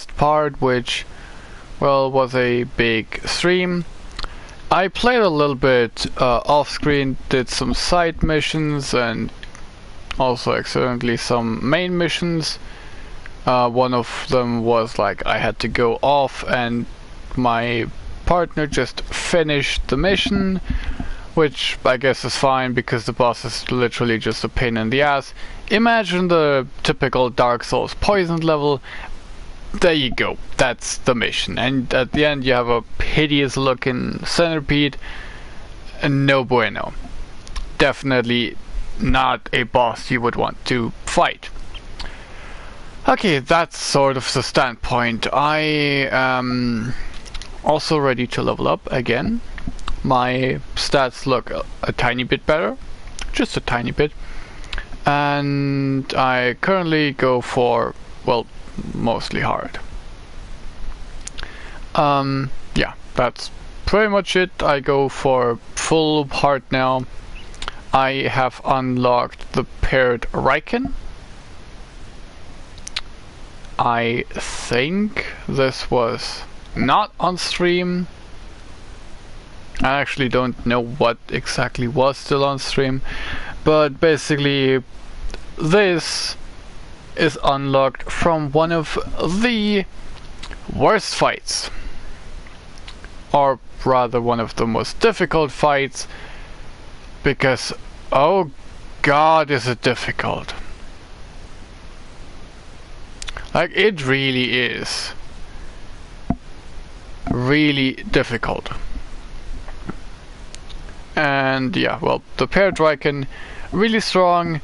last part, which, well, was a big stream. I played a little bit off screen, did some side missions and also accidentally some main missions. One of them was like I had to go off and my partner just finished the mission, which I guess is fine because the boss is literally just a pain in the ass. Imagine the typical Dark Souls poison level. There you go, that's the mission. And at the end you have a hideous looking centipede. And no bueno. Definitely not a boss you would want to fight. Okay, that's sort of the standpoint. I am also ready to level up again. My stats look a tiny bit better, just a tiny bit. And I currently go for, well, mostly hard. Yeah, that's pretty much it. I go for full hard now. I have unlocked the paired Riken. I think this was not on stream. I actually don't know what exactly was still on stream, but basically this is unlocked from one of the worst fights, or rather one of the most difficult fights, because oh god is it difficult. Like, it really is really difficult. And yeah, well, the paired Riken, really strong,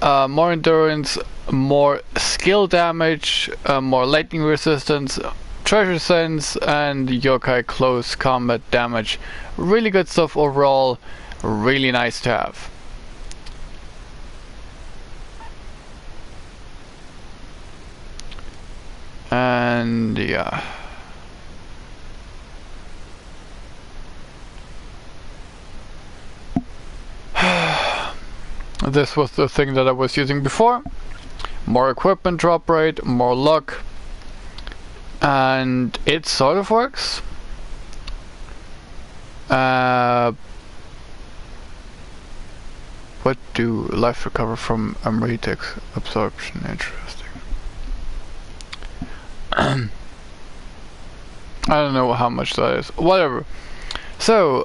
more endurance, more skill damage, more lightning resistance, treasure sense, and yokai close combat damage. Really good stuff overall, really nice to have. And yeah. This was the thing that I was using before. More equipment drop rate, more luck, and it sort of works. What do life recover from Amritex absorption? Interesting. I don't know how much that is. Whatever. So,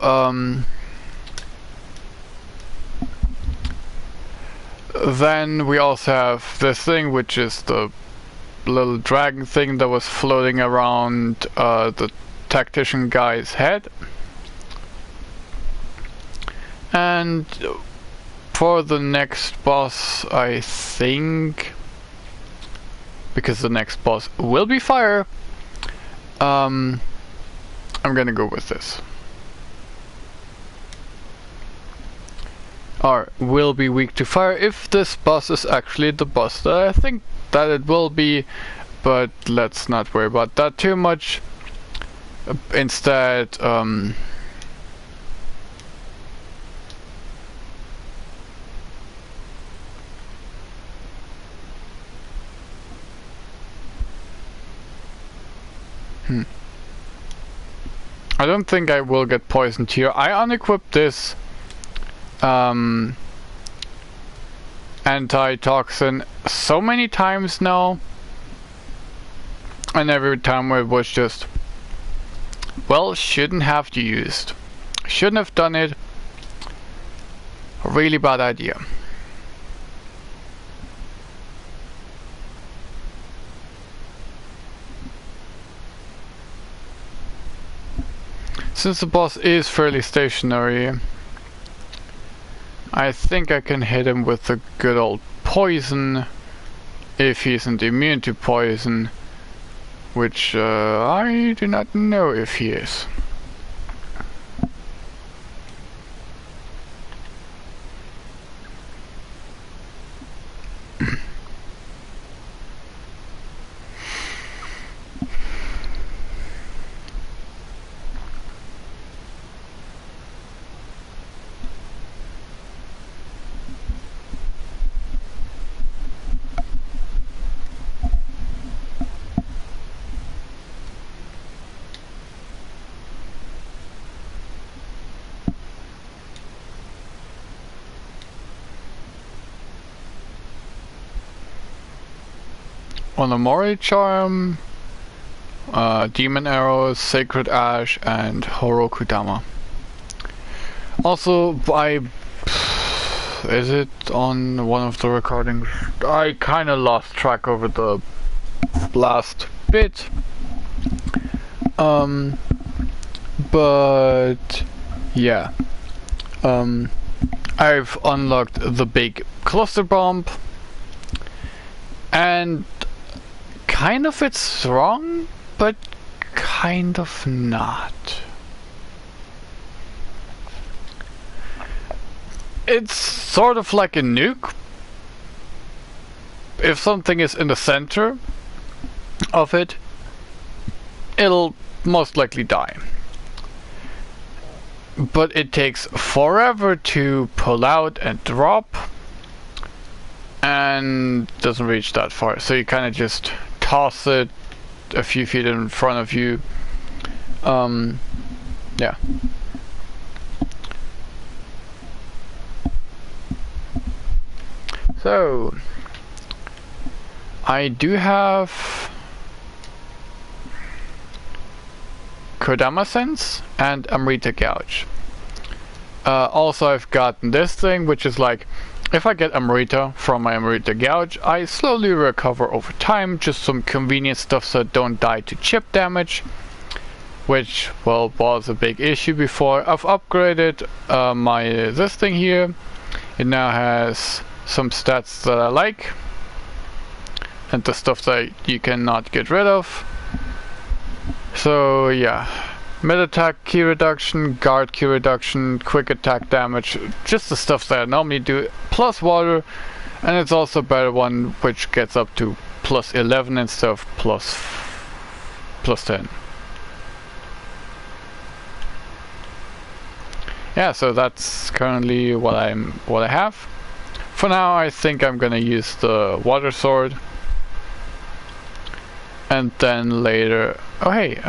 then we also have this thing, which is the little dragon thing that was floating around the tactician guy's head. And for the next boss, I think, because the next boss will be fire, I'm gonna go with this. Or will be weak to fire if this boss is actually the boss that I think that it will be, but let's not worry about that too much. Instead, I don't think I will get poisoned here. I unequipped this antitoxin so many times now, and every time it was just, well, shouldn't have used, shouldn't have done it, really bad idea. Since the boss is fairly stationary, I think I can hit him with the good old poison, if he isn't immune to poison, which I do not know if he is. Onomori Charm, Demon Arrows, Sacred Ash, and Horokudama. Also, is it on one of the recordings? I kind of lost track over the last bit. But yeah. I've unlocked the big cluster bomb, and kind of it's strong, but kind of not. It's sort of like a nuke. If something is in the center of it, it'll most likely die. But it takes forever to pull out and drop, and doesn't reach that far. So you kind of just toss it a few feet in front of you. Yeah. So I do have Kodama Sense and Amrita Gouge. Also I've gotten this thing, which is like, if I get Amrita from my Amrita Gouge, I slowly recover over time, just some convenient stuff so I don't die to chip damage, which, well, was a big issue before. I've upgraded this thing here. It now has some stats that I like, and the stuff that you cannot get rid of. So yeah, mid attack key reduction, guard key reduction, quick attack damage, just the stuff that I normally do, plus water, and it's also a better one which gets up to plus 11 instead of plus 10. Yeah, so that's currently what I have. For now, I think I'm gonna use the water sword, and then later. Oh hey,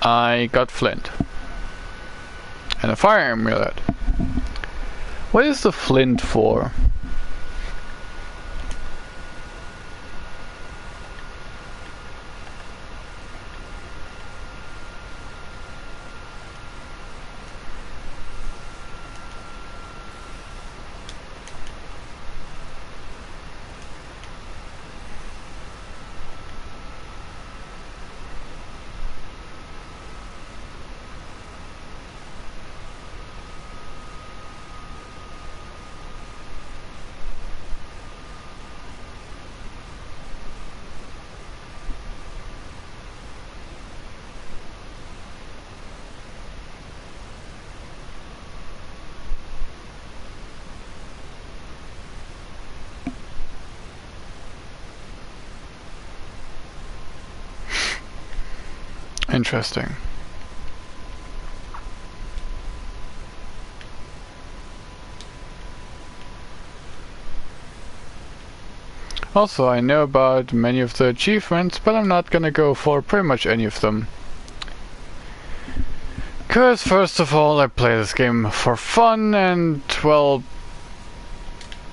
I got flint and a fire amulet. What is the flint for? Interesting. Also, I know about many of the achievements, but I'm not gonna go for pretty much any of them. Cause first of all, I play this game for fun and, well,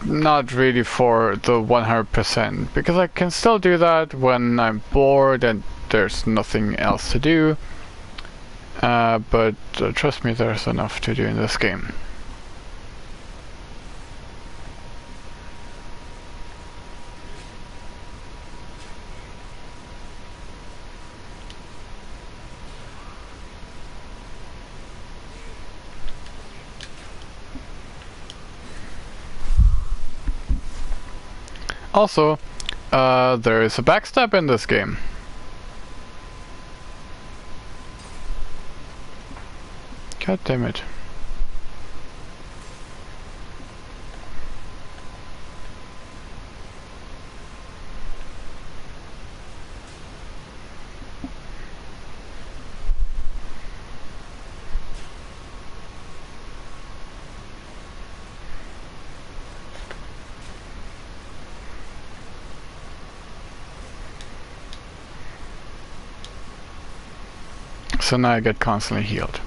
not really for the 100%, because I can still do that when I'm bored and there's nothing else to do. But trust me, there's enough to do in this game. Also, there is a backstab in this game. God damn it. so now I get constantly healed.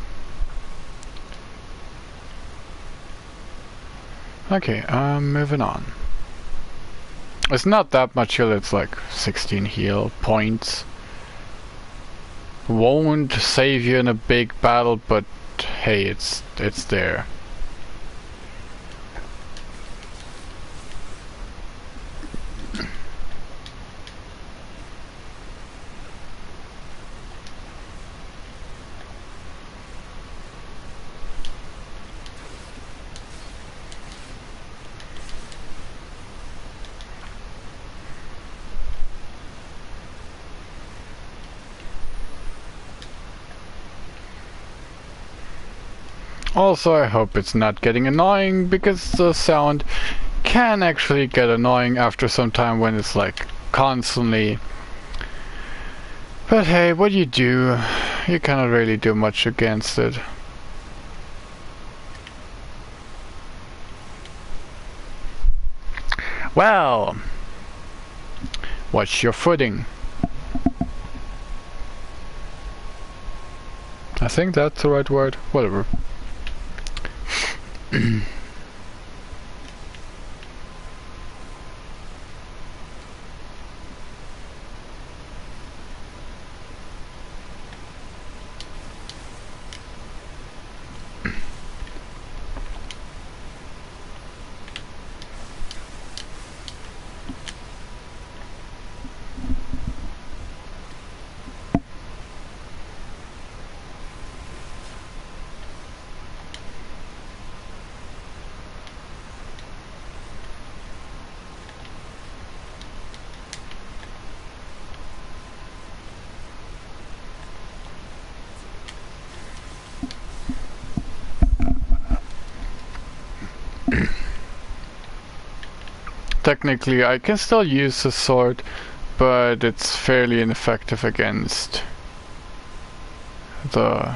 Okay, moving on. It's not that much heal, it's like 16 heal points. Won't save you in a big battle, but hey, it's there. Also, I hope it's not getting annoying, because the sound can actually get annoying after some time when it's like constantly. But hey, what do? You cannot really do much against it. Well, watch your footing. I think that's the right word. Whatever. Technically, I can still use the sword, but it's fairly ineffective against the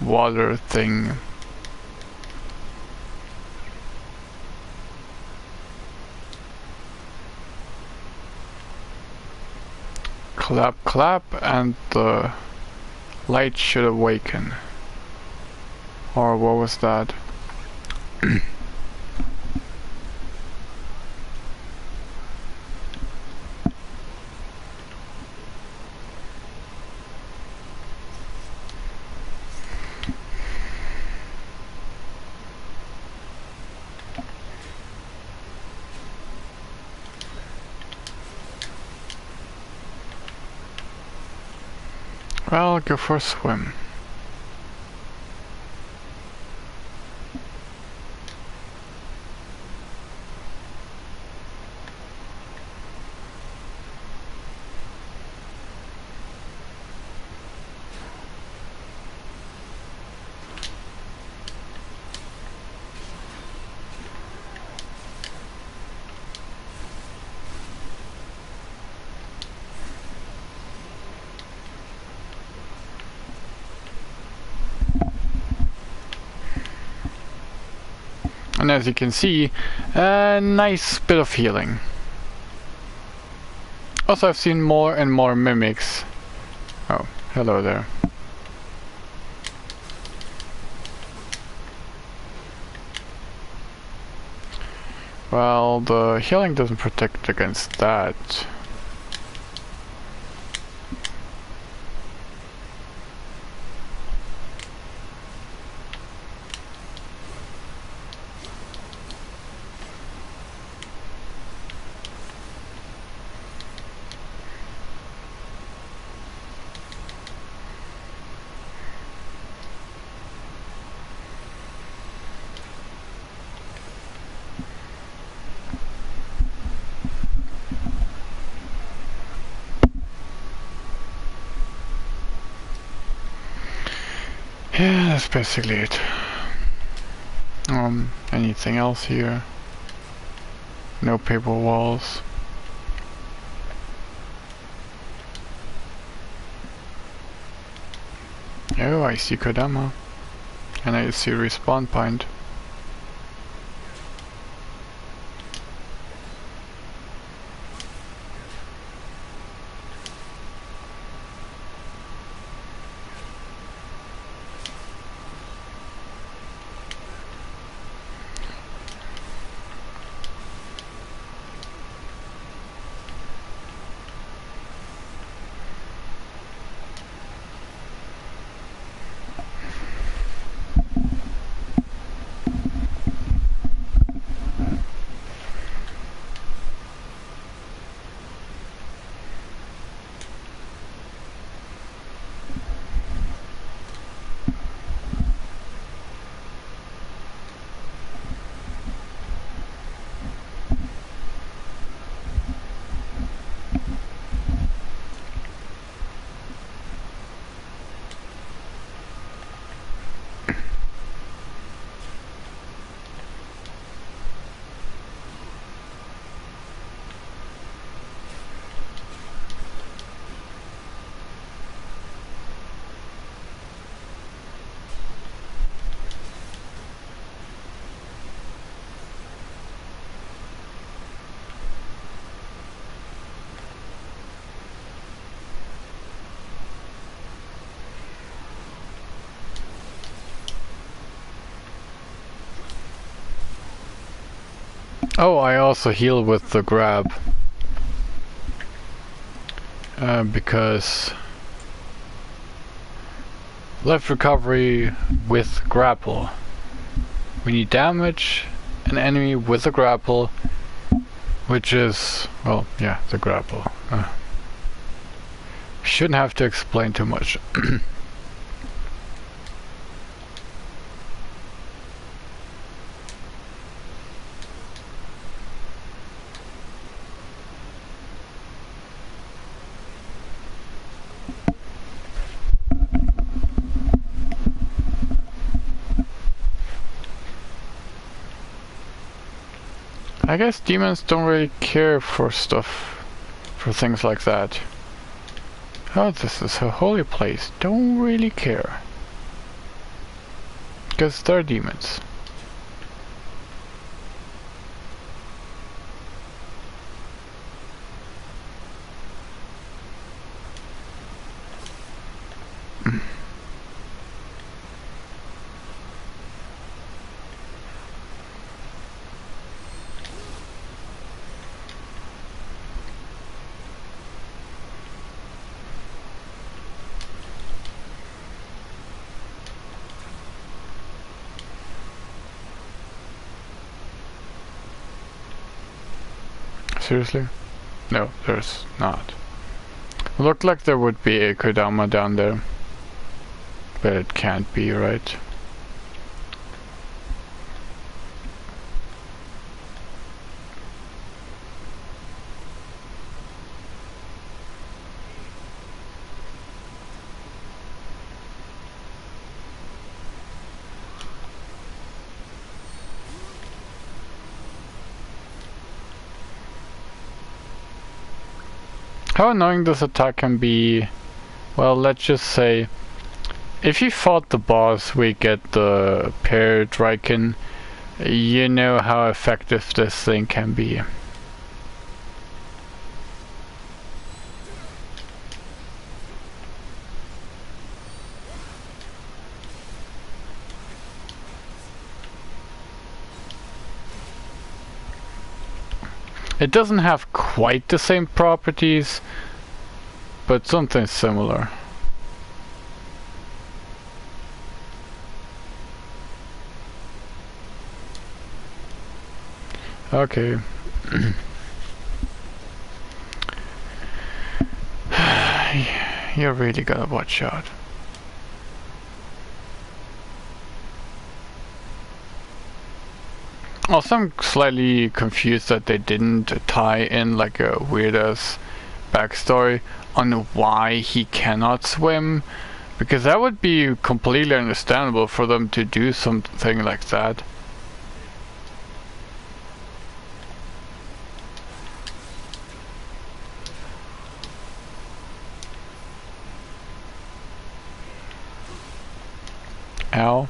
water thing. Clap, clap, and the light should awaken. Or what was that? Well, I'll go for a swim. And as you can see, a nice bit of healing. Also, I've seen more and more mimics. Oh, hello there. Well, the healing doesn't protect against that. Yeah, that's basically it. Anything else here? No paper walls. Oh, I see Kodama. And I see respawn point. Oh, I also heal with the grab. Because left recovery with grapple. We need damage an enemy with a grapple, which is, well, yeah, the grapple. Shouldn't have to explain too much. I guess demons don't really care for stuff, for things like that. Oh, this is a holy place. Don't really care. Because they're demons. Seriously? No, there's not. Looked like there would be a Kodama down there. But it can't be, right? How annoying this attack can be. Well, let's just say if you fought the boss, we get the paired Raiken. You know how effective this thing can be. It doesn't have quite the same properties, but something similar. Okay. You're really gotta watch out. Also, I'm slightly confused that they didn't tie in like a weird-ass backstory on why he cannot swim, because that would be completely understandable for them to do something like that. Ow.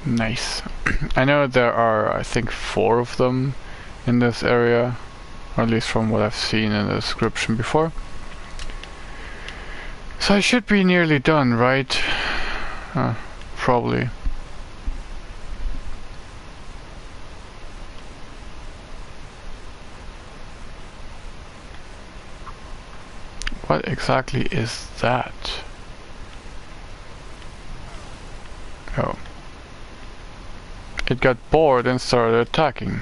Nice. I know there are, I think, 4 of them in this area, or at least from what I've seen in the description before. So I should be nearly done, right? Probably. What exactly is that? Oh. It got bored and started attacking.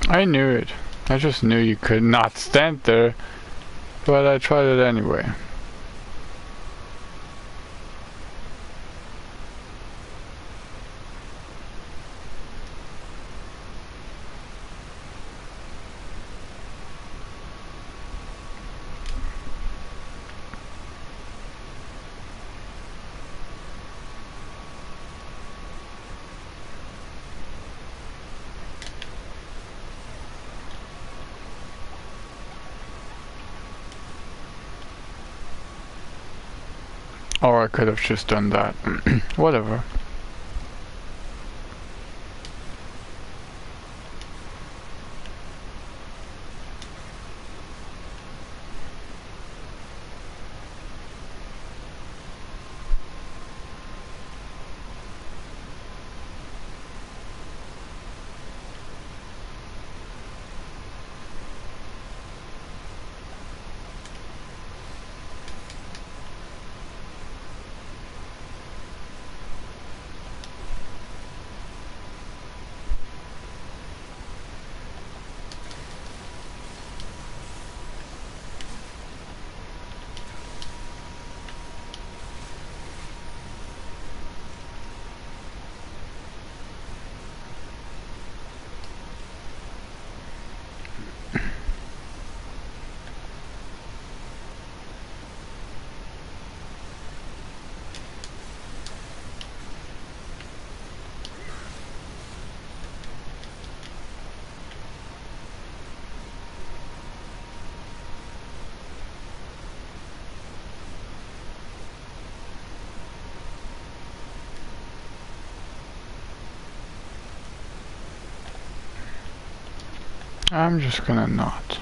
I knew it. I just knew you could not stand there, but I tried it anyway. Or I could have just done that. Whatever. I'm just gonna not.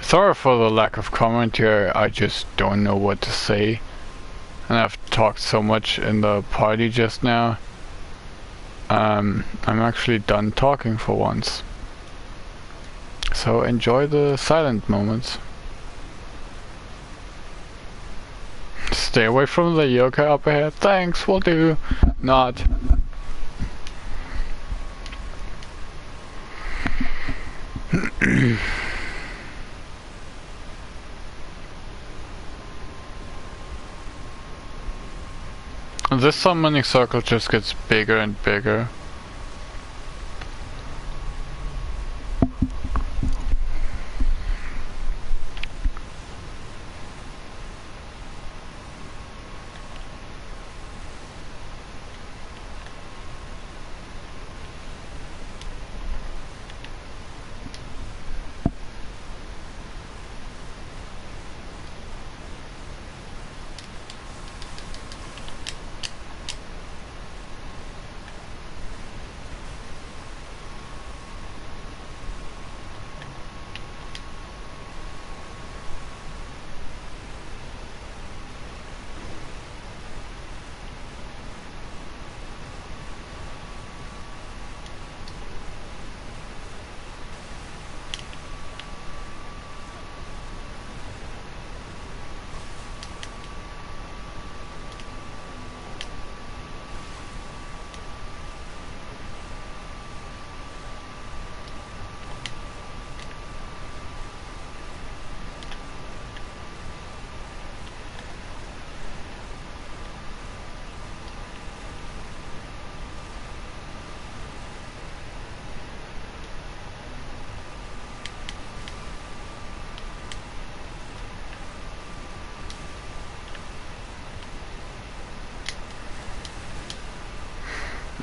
Sorry for the lack of comment here, I just don't know what to say. And I've talked so much in the party just now. I'm actually done talking for once. So enjoy the silent moments. Stay away from the yokai up ahead. Thanks, will do. Not. This summoning circle just gets bigger and bigger.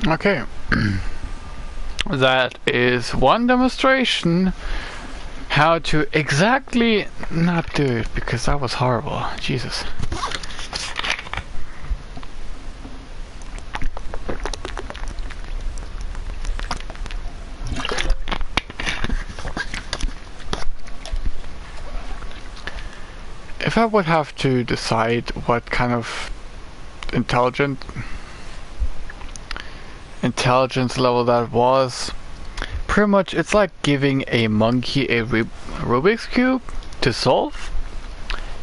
Okay. That is one demonstration how to exactly not do it, because that was horrible. Jesus. If I would have to decide what kind of intelligence level that was, pretty much it's like giving a monkey a Rubik's Cube to solve.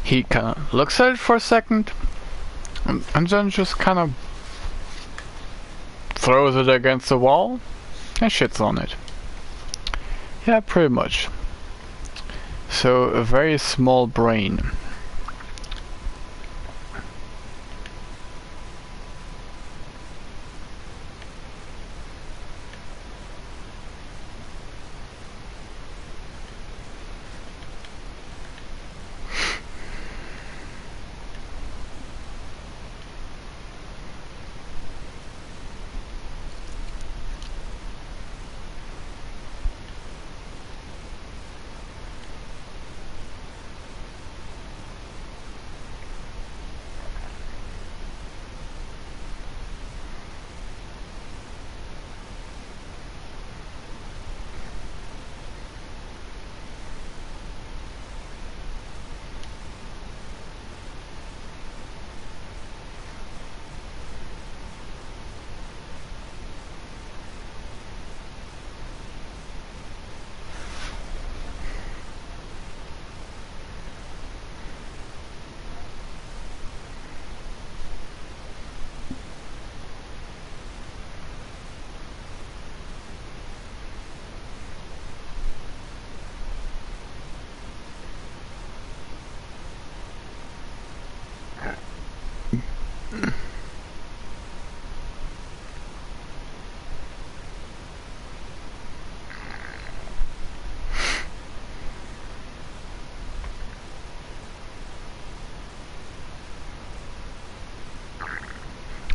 He kind of looks at it for a second and then just kind of throws it against the wall and shits on it. Yeah, pretty much. So a very small brain.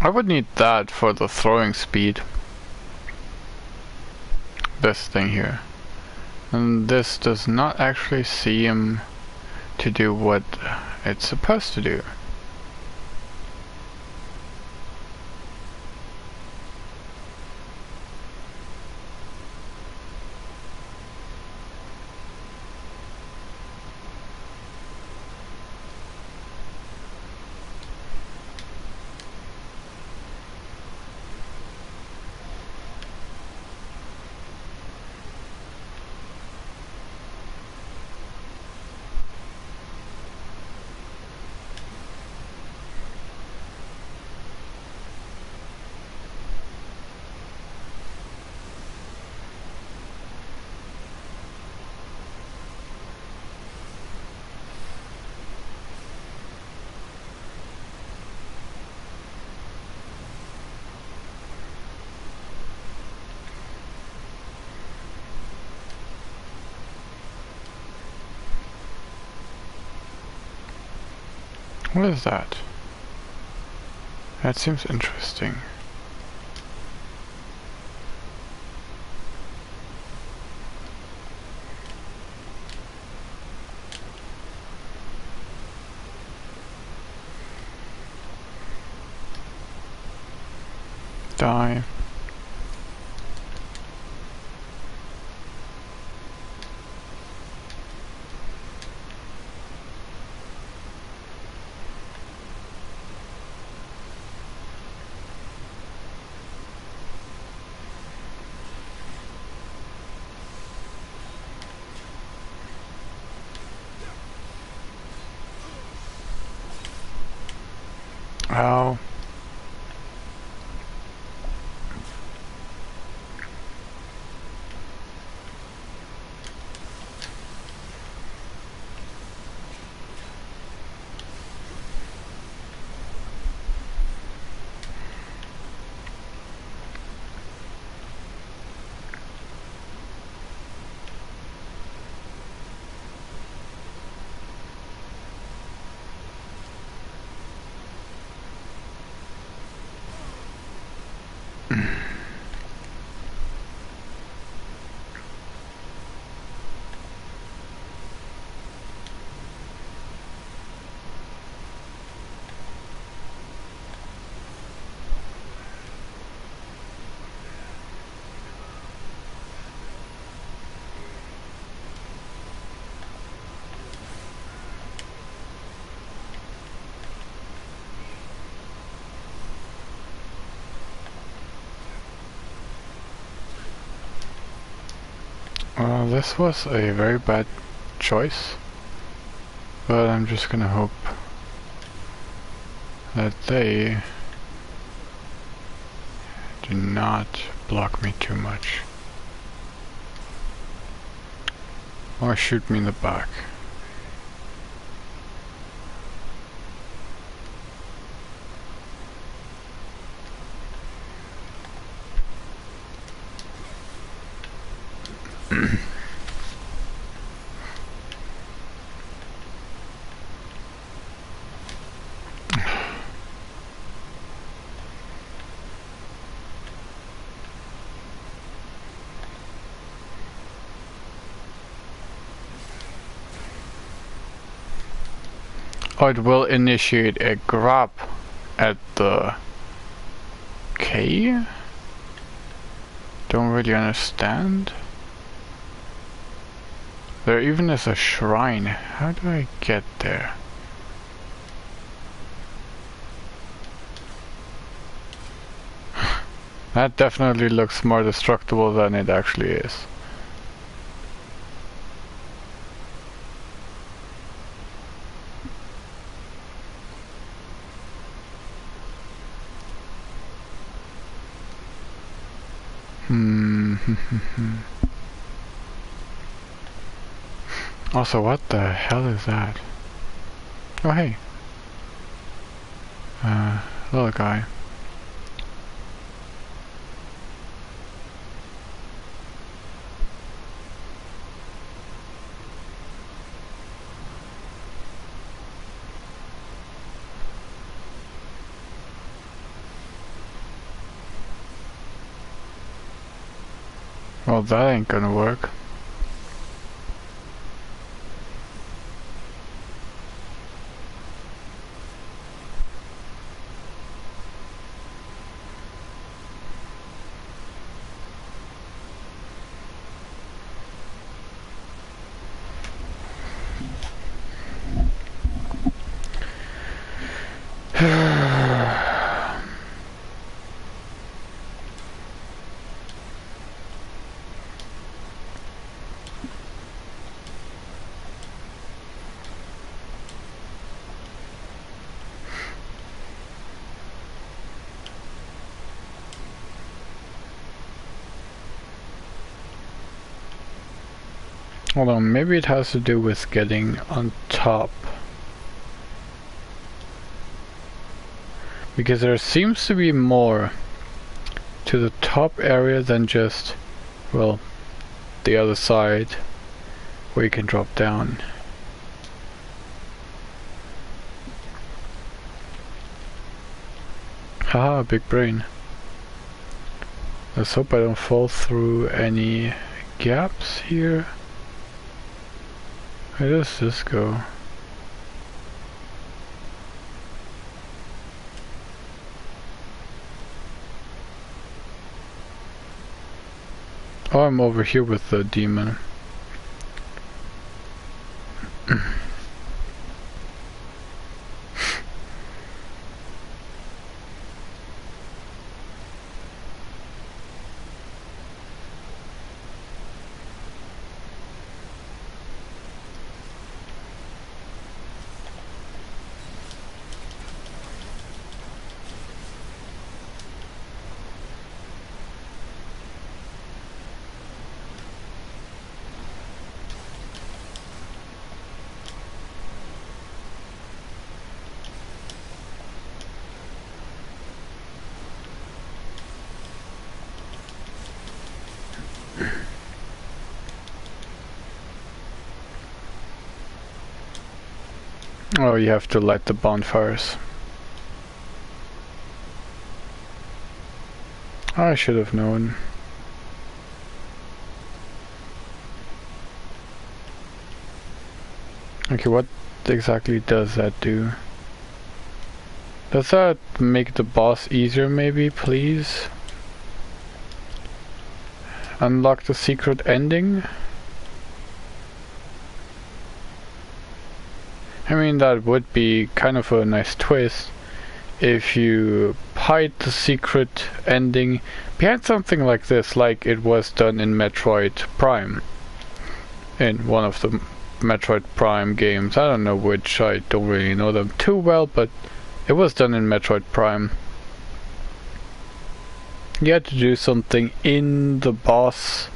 I would need that for the throwing speed. This thing here. And this does not actually seem to do what it's supposed to do. What is that? That seems interesting. Die. Oh. this was a very bad choice, but I'm just gonna hope that they do not block me too much or shoot me in the back. Oh, it will initiate a grab at the K? Don't really understand. There even is a shrine. How do I get there? That definitely looks more destructible than it actually is. Also, what the hell is that? Oh, hey. Little guy. Well, that ain't gonna work. Hold on, maybe it has to do with getting on top. Because there seems to be more to the top area than just, well, the other side where you can drop down. Haha, big brain. Let's hope I don't fall through any gaps here. Where does this go? Oh, I'm over here with the demon. Oh, you have to light the bonfires. I should have known. Okay, what exactly does that do? Does that make the boss easier maybe, please? Unlock the secret ending? I mean, that would be kind of a nice twist if you hide the secret ending behind something like this, like it was done in Metroid Prime. in one of the Metroid Prime games. I don't know which, I don't really know them too well, but it was done in Metroid Prime. You had to do something in the boss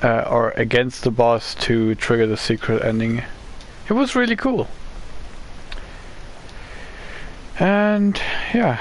or against the boss to trigger the secret ending. It was really cool. And yeah.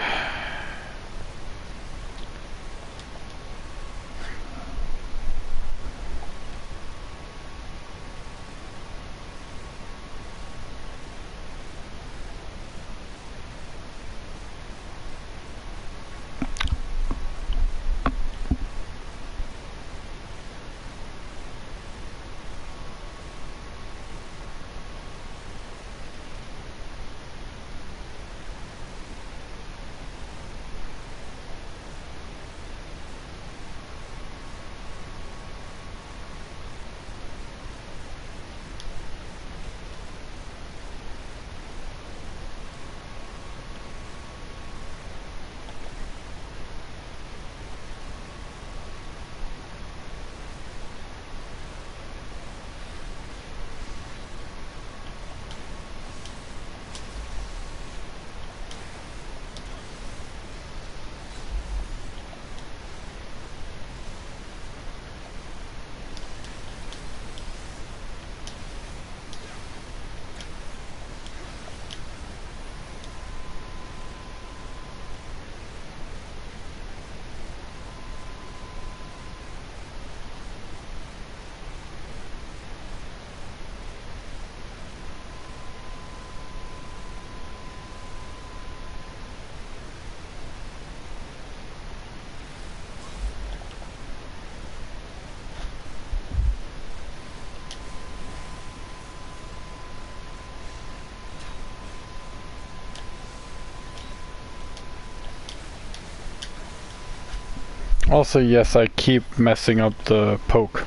Also, yes, I keep messing up the poke.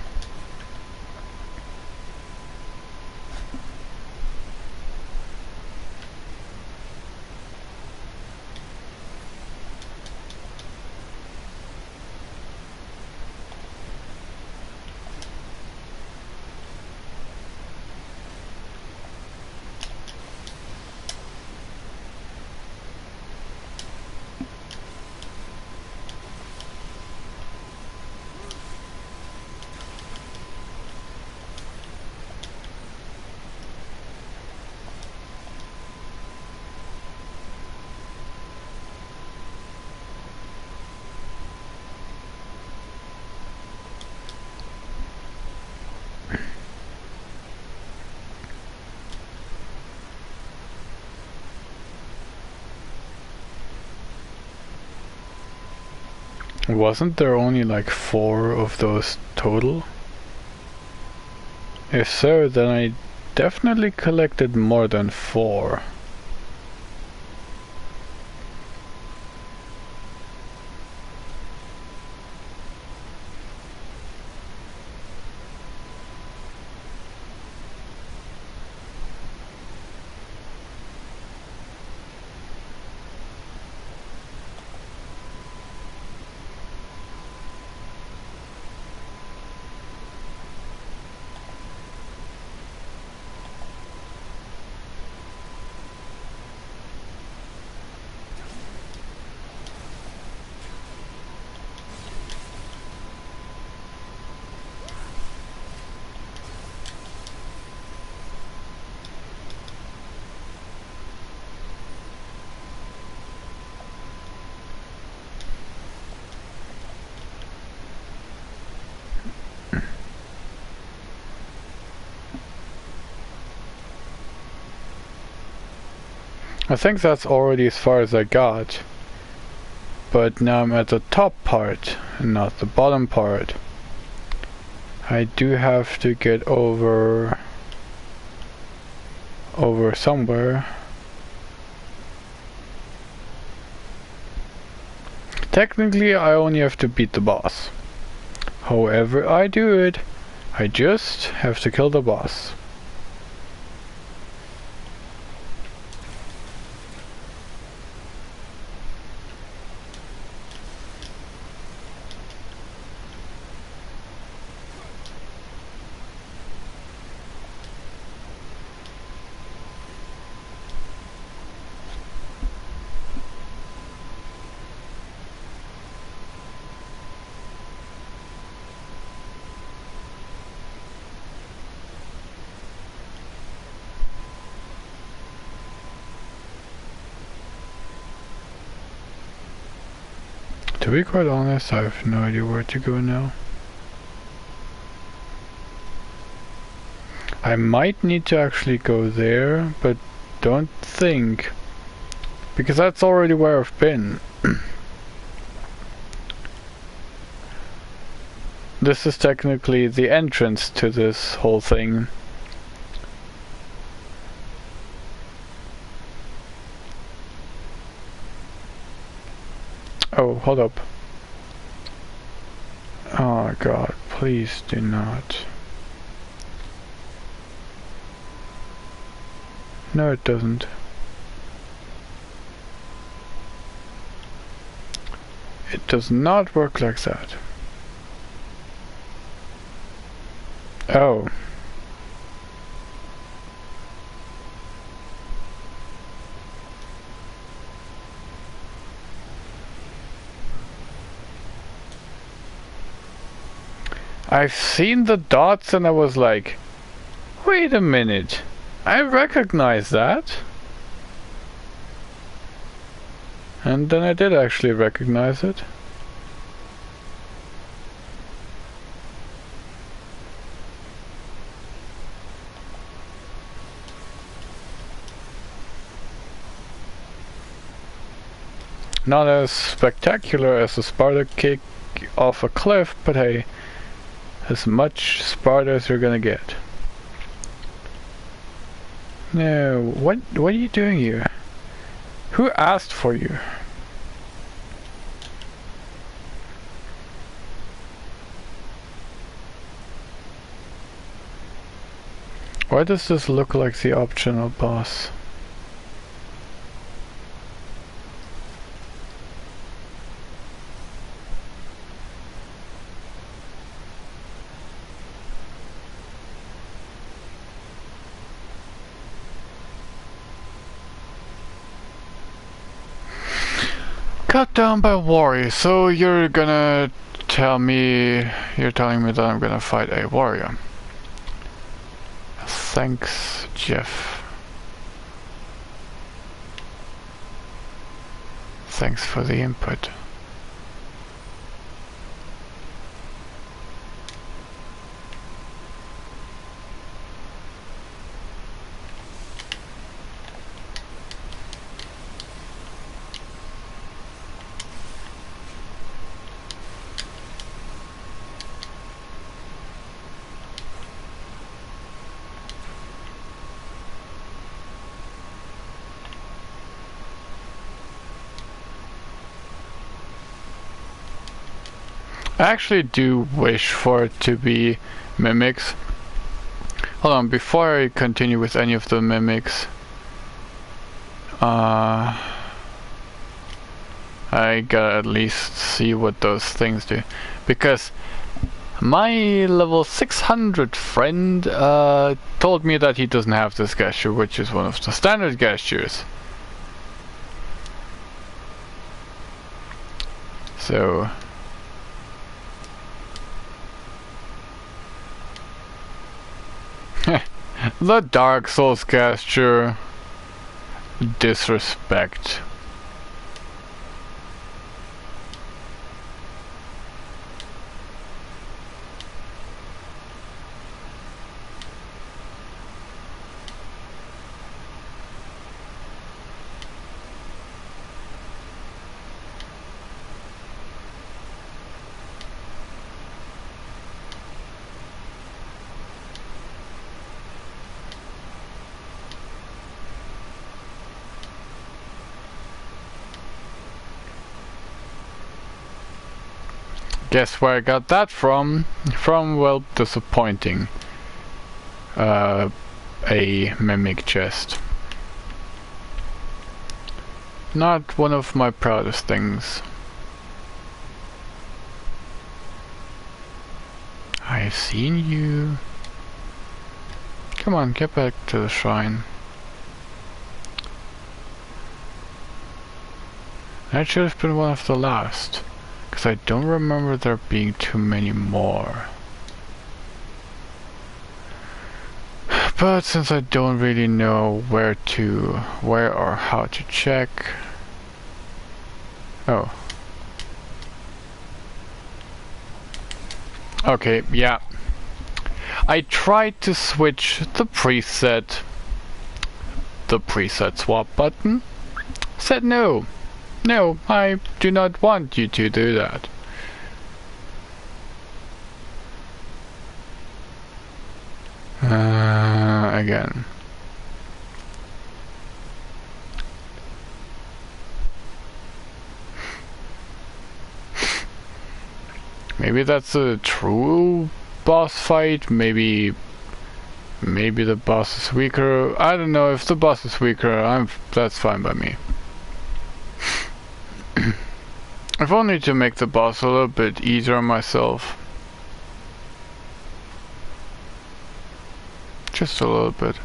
Wasn't there only like 4 of those total? If so, then I definitely collected more than 4. I think that's already as far as I got. But now I'm at the top part, and not the bottom part. I do have to get over somewhere. Technically, I only have to beat the boss. However I do it, I just have to kill the boss. To be quite honest, I have no idea where to go now. I might need to actually go there, but don't think, because that's already where I've been. This is technically the entrance to this whole thing. Oh, hold up. Oh god, please do not. No, it doesn't. It does not work like that. Oh. I've seen the dots and I was like, wait a minute, I recognize that. And then I did actually recognize it. Not as spectacular as a Sparta kick off a cliff, but hey, as much Sparta as you're gonna get. No, what are you doing here? Who asked for you? Why does this look like the optional boss? Cut down by warrior, so you're gonna tell me, you're telling me that I'm gonna fight a warrior. Thanks, Jeff. Thanks for the input. I actually do wish for it to be mimics. Hold on, before I continue with any of the mimics, I gotta at least see what those things do, because my level 600 friend told me that he doesn't have this gesture, which is one of the standard gestures. So the Dark Souls gesture. Disrespect. Guess where I got that from? From, well, disappointing. A mimic chest. Not one of my proudest things. I've seen you. Come on, get back to the shrine. That should have been one of the last. Because I don't remember there being too many more. But since I don't really know where or how to check... Oh. Okay, yeah. I tried to switch the preset swap button. Said no. No, I do not want you to do that. Again. Maybe that's a true boss fight. Maybe the boss is weaker. I don't know. If the boss is weaker, that's fine by me. If only to make the boss a little bit easier on myself. Just a little bit.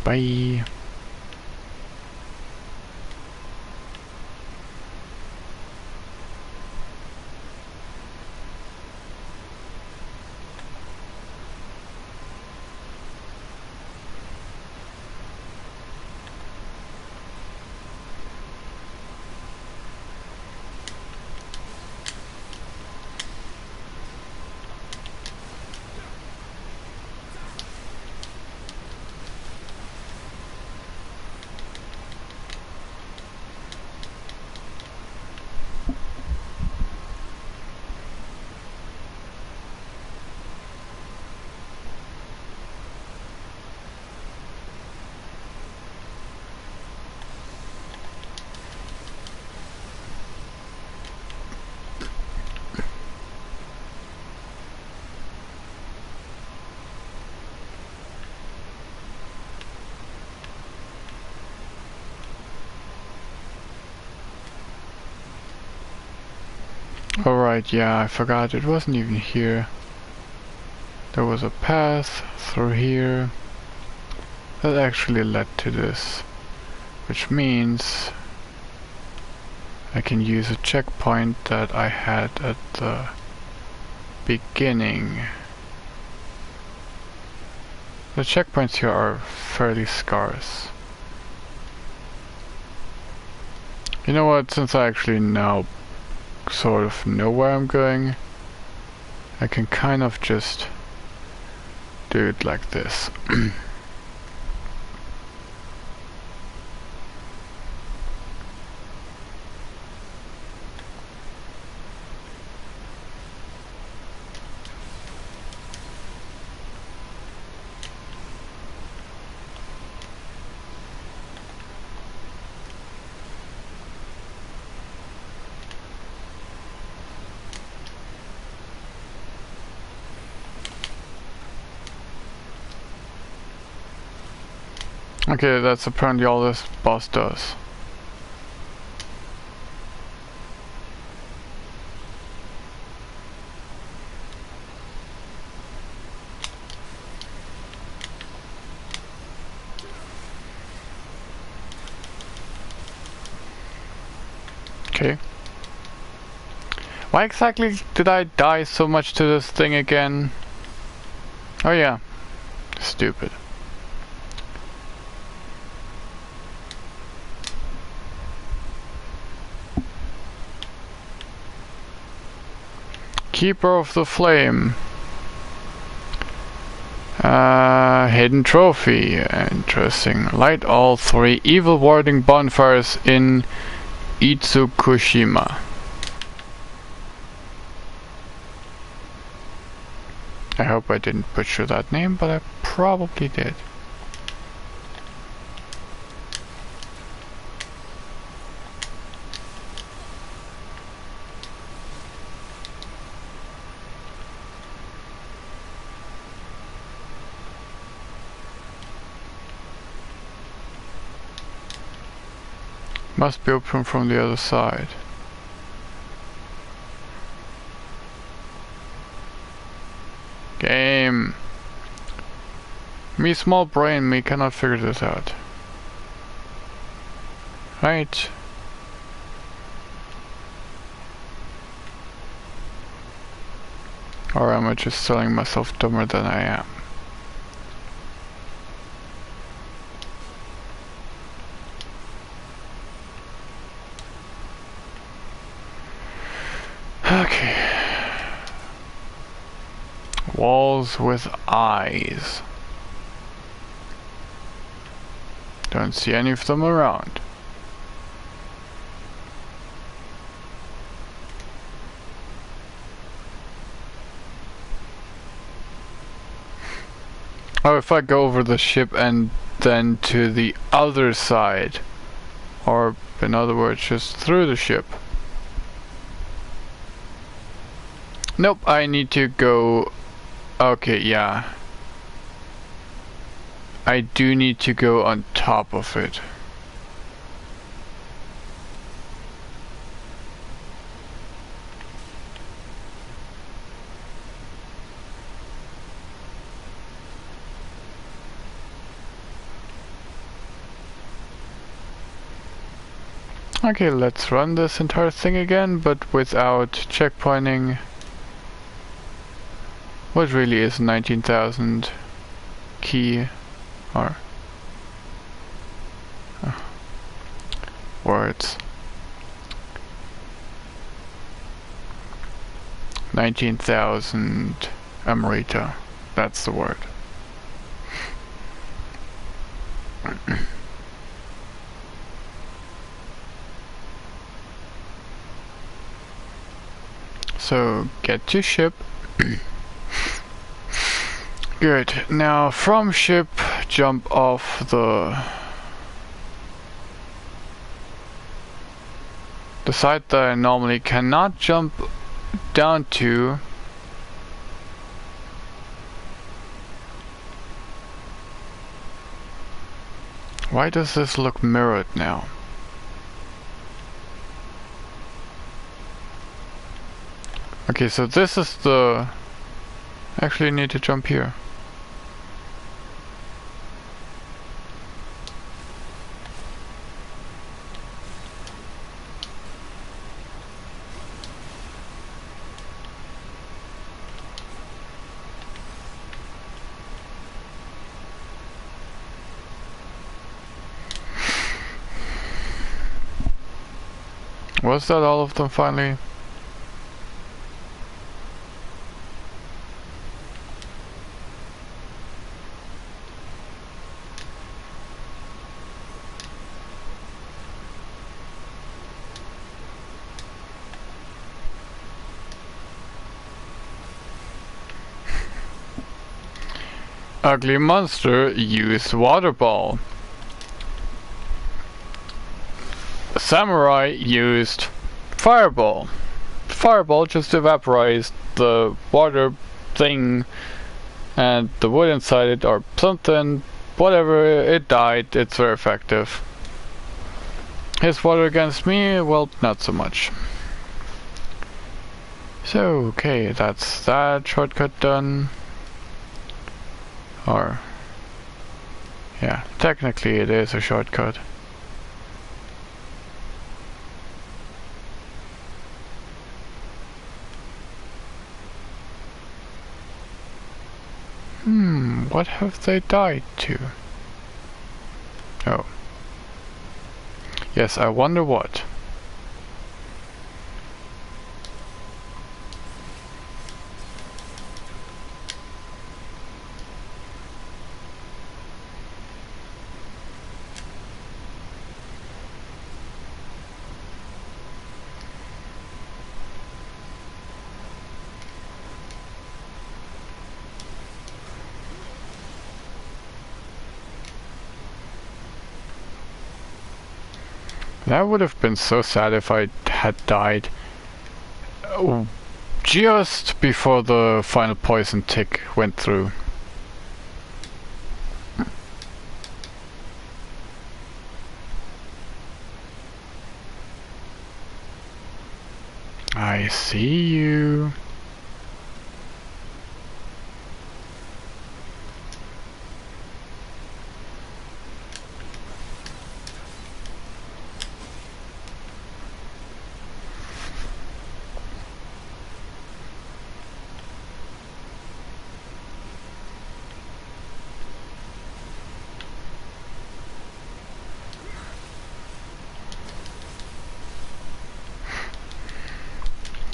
Bye. Alright, yeah, I forgot it wasn't even here. There was a path through here that actually led to this, which means I can use a checkpoint that I had at the beginning. The checkpoints here are fairly scarce. You know what, since I actually now sort of know where I'm going, I can kind of just do it like this. Okay, that's apparently all this boss does. Okay. Why exactly did I die so much to this thing again? Oh yeah. Stupid. Keeper of the Flame. Hidden trophy. Interesting. Light all 3 evil warding bonfires in Itsukushima. I hope I didn't butcher that name, but I probably did. Must be open from the other side. Game. Me small brain, me cannot figure this out. Right. Or am I just telling myself dumber than I am? Okay. Walls with eyes. Don't see any of them around. Oh, if I go over the ship and then to the other side. Or, in other words, just through the ship. Nope, I need to go... Okay, yeah. I do need to go on top of it. Okay, let's run this entire thing again, but without checkpointing. What really is 19,000 key or words? 19,000 Emerita. That's the word. So get to ship. Good. Now from ship, jump off the side that I normally cannot jump down to. Why does this look mirrored now? Okay, so this is the... Actually, I need to jump here. Was that all of them finally? Ugly monster used water ball. Samurai used fireball. Fireball just evaporized the water thing and the wood inside it or something. Whatever, it died. It's very effective. His water against me, well, not so much. So, okay, that's that shortcut done. Or, yeah, technically it is a shortcut. What have they died to? Oh. Yes, I wonder what. That would have been so sad if I had died just before the final poison tick went through. I see you.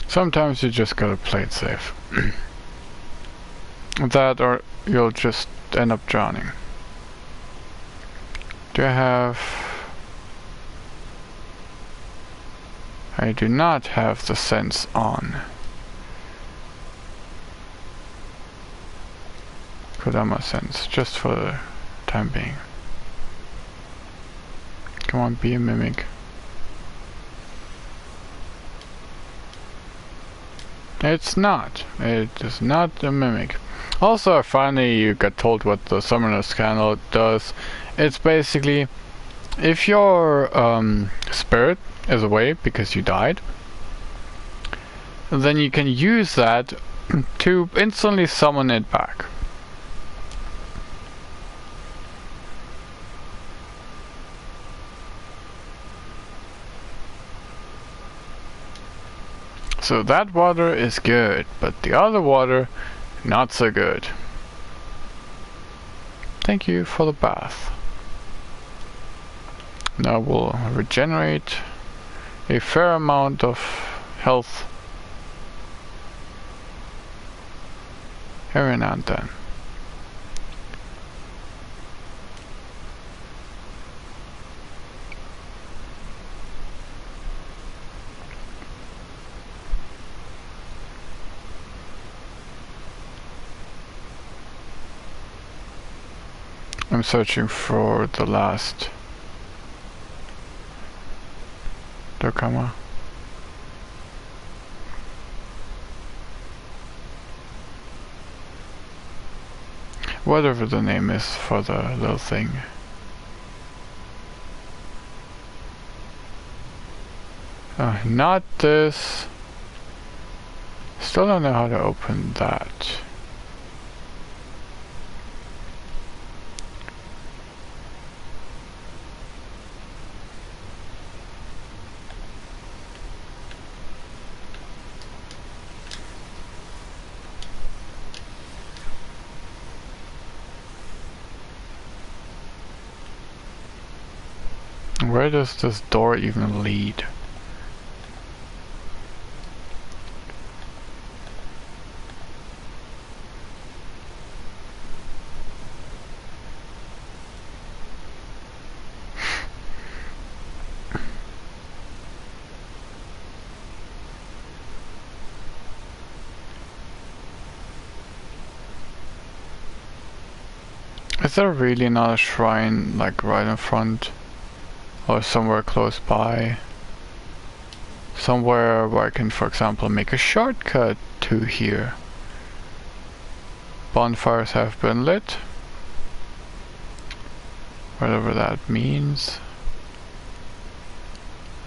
Sometimes you just gotta play it safe. That or you'll just end up drowning. Do I have... I do not have the sense on. Kodama sense, just for the time being. Come on, be a mimic. It's not. It is not a mimic. Also, finally you got told what the Summoner's Candle does. It's basically, if your spirit is away because you died, then you can use that to instantly summon it back. So that water is good, but the other water, not so good. Thank you for the bath. Now we'll regenerate a fair amount of health every now and then. I'm searching for the last Dokama. Whatever the name is for the little thing. Not this. Still don't know how to open that. Where does this door even lead? Is there really not a shrine like right in front? Or somewhere close by? Somewhere where I can, for example, make a shortcut to here. Bonfires have been lit. Whatever that means.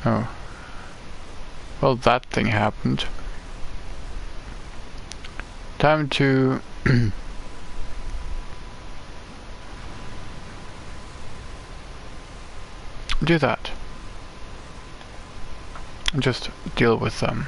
Oh. Well, that thing happened. Time to do that. Just deal with them.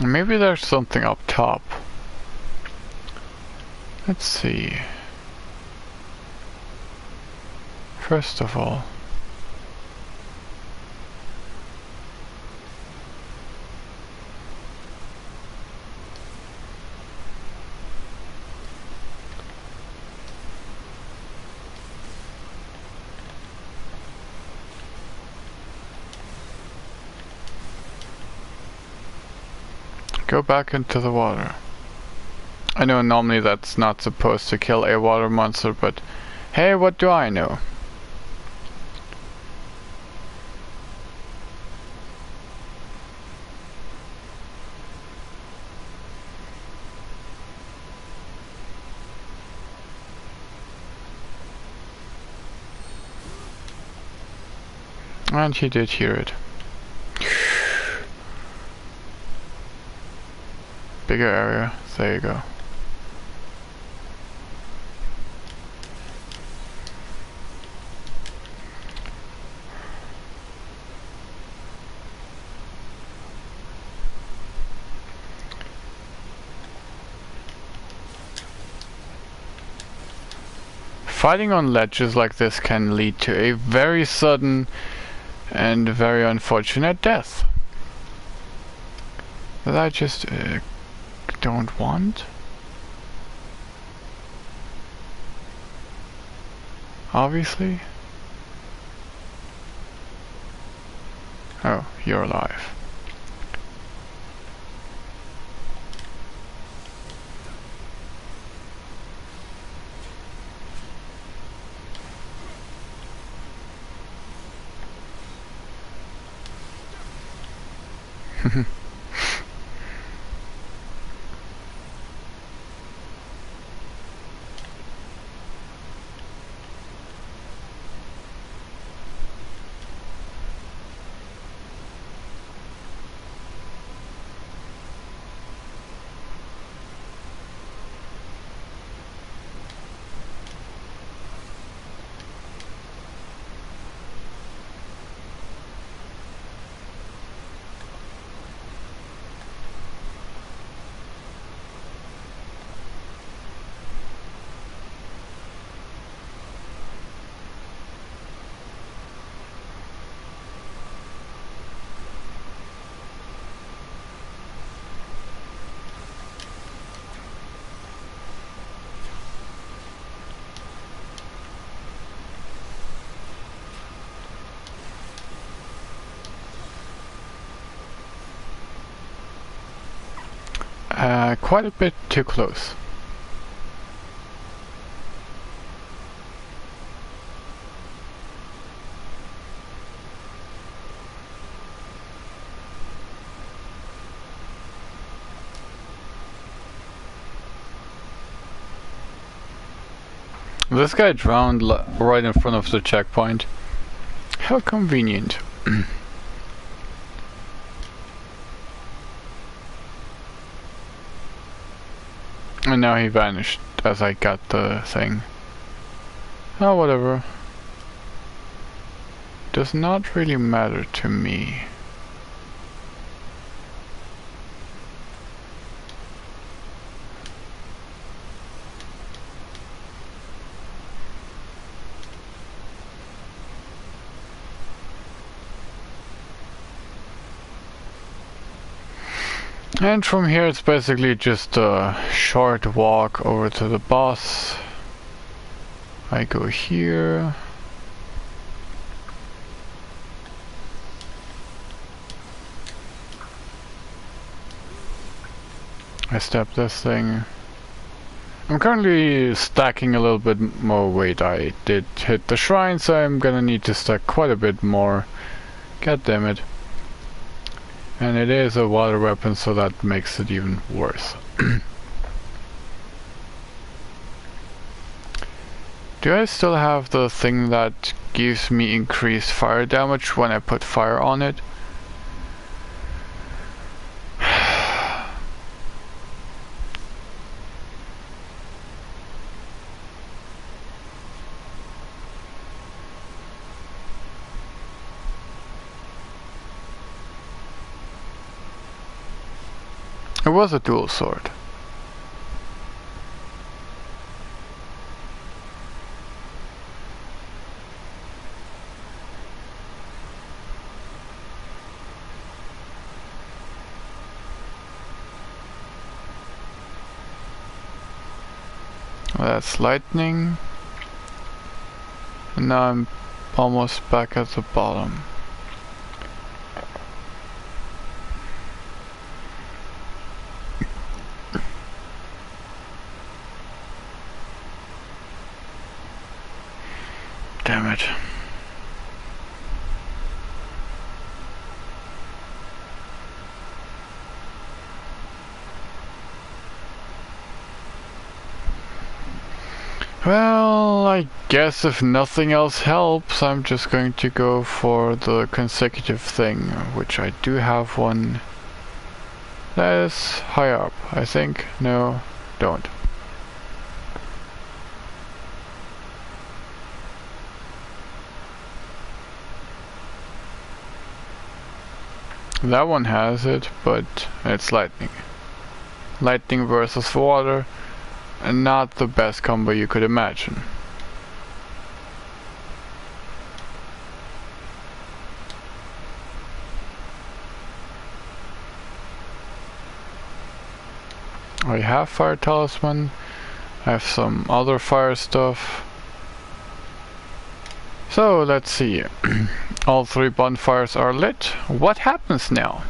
Maybe there's something up top. Let's see. First of all, Go back into the water. I know normally that's not supposed to kill a water monster, but hey, what do I know? And he did hear it. Bigger area, there you go. Fighting on ledges like this can lead to a very sudden and very unfortunate death that I just don't want. Obviously. Oh, you're alive. Quite a bit too close. This guy drowned right in front of the checkpoint. How convenient. And now he vanished as I got the thing. Oh, whatever. Does not really matter to me. And from here it's basically just a short walk over to the boss. I go here. I step this thing. I'm currently stacking a little bit more weight. I did hit the shrine, so I'm gonna need to stack quite a bit more. God damn it. And it is a water weapon, so that makes it even worse. Do I still have the thing that gives me increased fire damage when I put fire on it? It was a dual sword. Well, that's lightning. And now I'm almost back at the bottom. damn it. Well, I guess if nothing else helps, I'm just going to go for the consecutive thing, which I do have one. That is high up, I think. No, don't. That one has it, but it's lightning. Lightning versus water, and not the best combo you could imagine. I have fire talisman. I have some other fire stuff. So let's see. All 3 bonfires are lit. What happens now?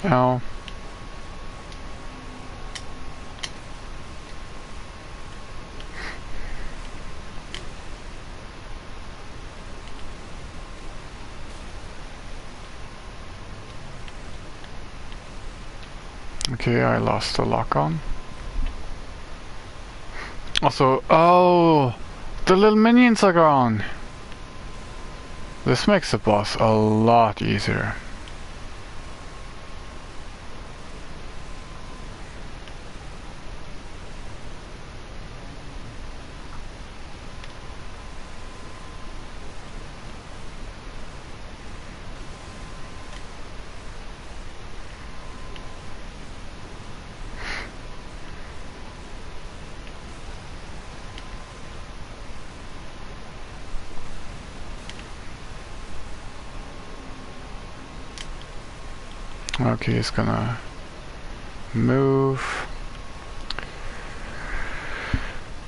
Ow. Okay, I lost the lock on. Also, oh, the little minions are gone. This makes the boss a lot easier. Okay, he's gonna move.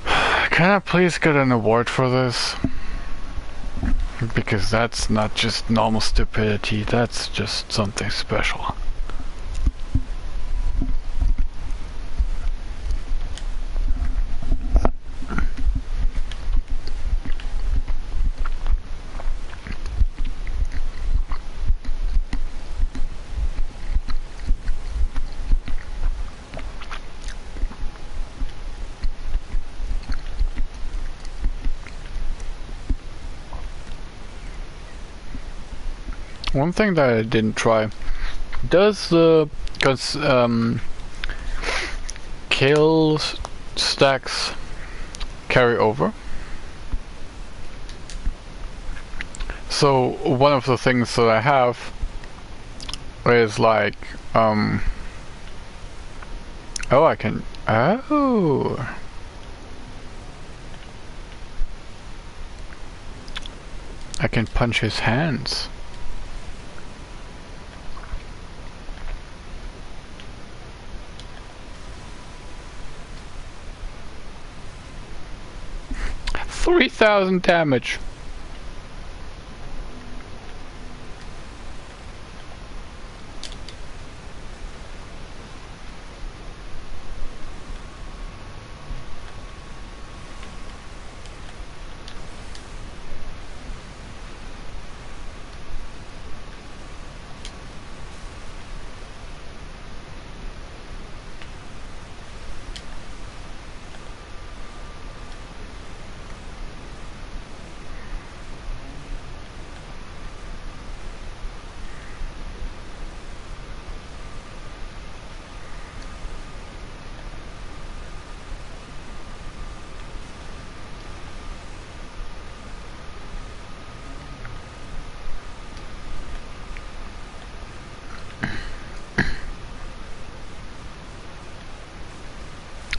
Can I please get an award for this? Because that's not just normal stupidity, that's just something special. One thing that I didn't try, does the kill stacks carry over? So one of the things that I have is like oh, I can I can punch his hands. $3,000 damage.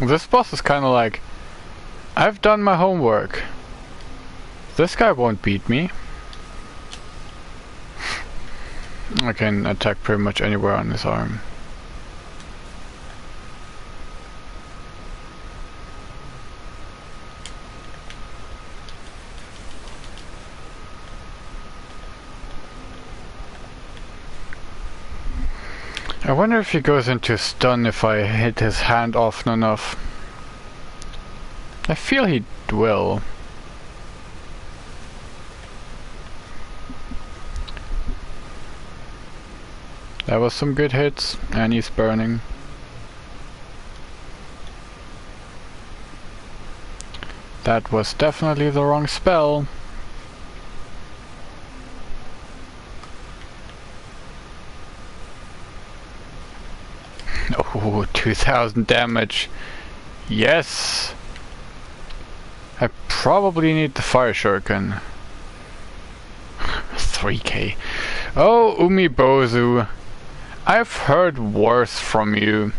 This boss is kind of like, I've done my homework. This guy won't beat me. I can attack pretty much anywhere on his arm. I wonder if he goes into stun if I hit his hand often enough. I feel he will. That was some good hits, and he's burning. That was definitely the wrong spell. Oh, 2000 damage. Yes! I probably need the fire shuriken. 3k. Oh, Umibozu. I've heard worse from you.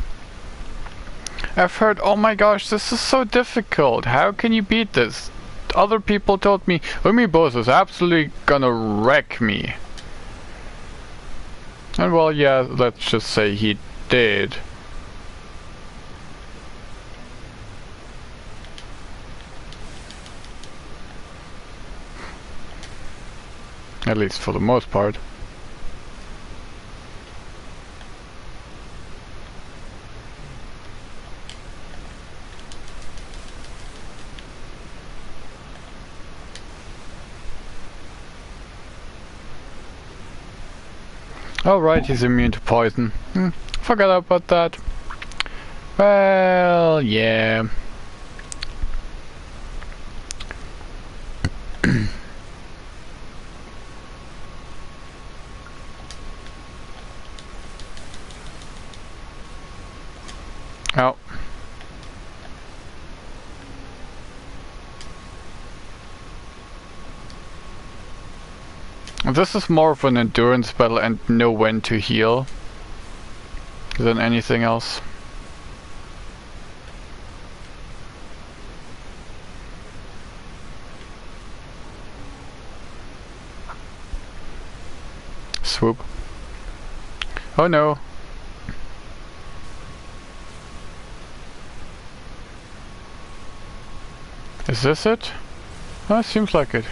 I've heard, oh my gosh, this is so difficult. How can you beat this? Other people told me Umibozu is absolutely gonna wreck me. And well, yeah, let's just say he did. At least for the most part. Oh right, he's immune to poison. Forgot about that. Well, yeah. Oh. This is more of an endurance battle and know when to heal than anything else. Swoop. Oh no. Is this it? Oh, it seems like it.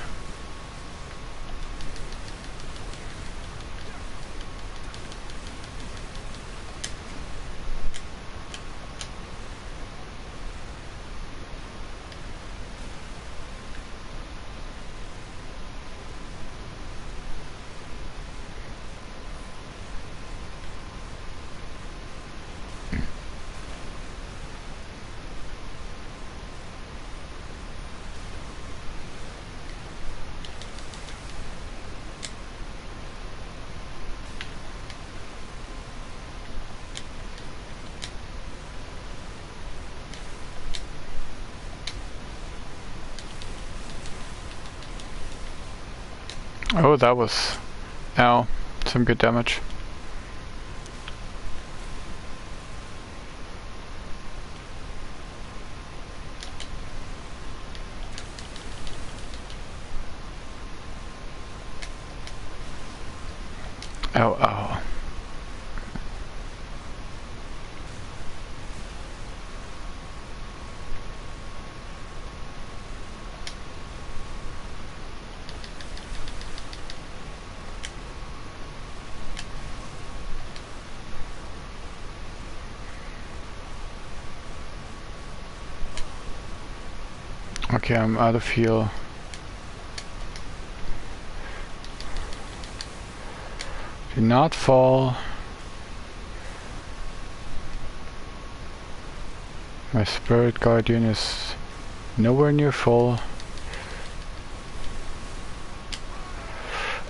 Oh, that was... Ow. Some good damage. Ow, ow. Okay, I'm out of heal. Do not fall. My spirit guardian is nowhere near full.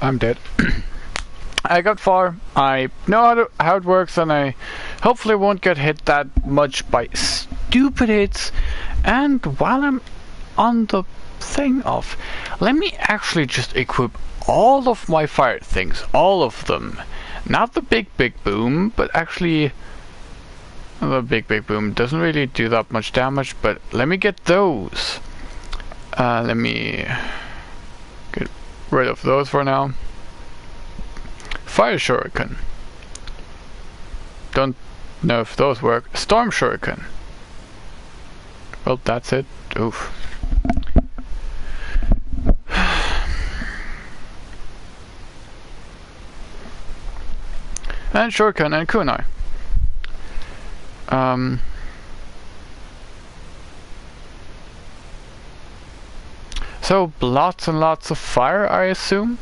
I'm dead. I got far. I know how it works, and I hopefully won't get hit that much by stupid hits. And while I'm on the thing of, let me actually just equip all of my fire things, all of them. Not the big boom, but actually The big boom doesn't really do that much damage, but let me get those. Let me get rid of those for now. Fire shuriken. Don't know if those work. Storm shuriken. Well, that's it. Oof. And shuriken and kunai. So lots and lots of fire, I assume.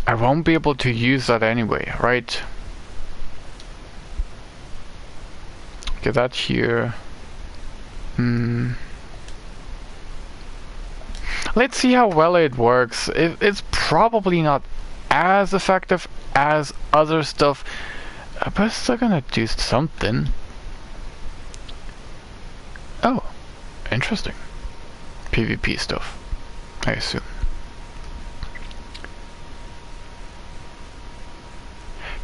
I won't be able to use that anyway, right? Get that here. Let's see how well it works. It's probably not as effective as other stuff, but it's still gonna do something. Oh, interesting. PvP stuff, I assume.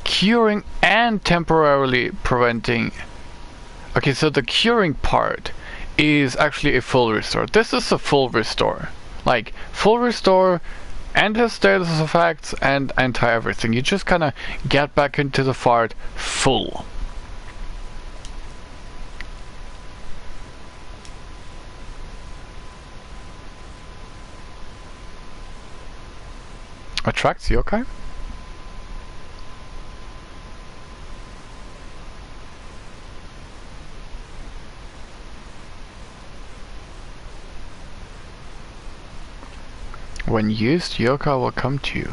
Curing and temporarily preventing. Okay, so the curing part is actually a full restore. This is a full restore. Like, full restore, and has status effects, and anti-everything. You just kinda get back into the fight full. Attracts yokai? When used, yokai will come to you.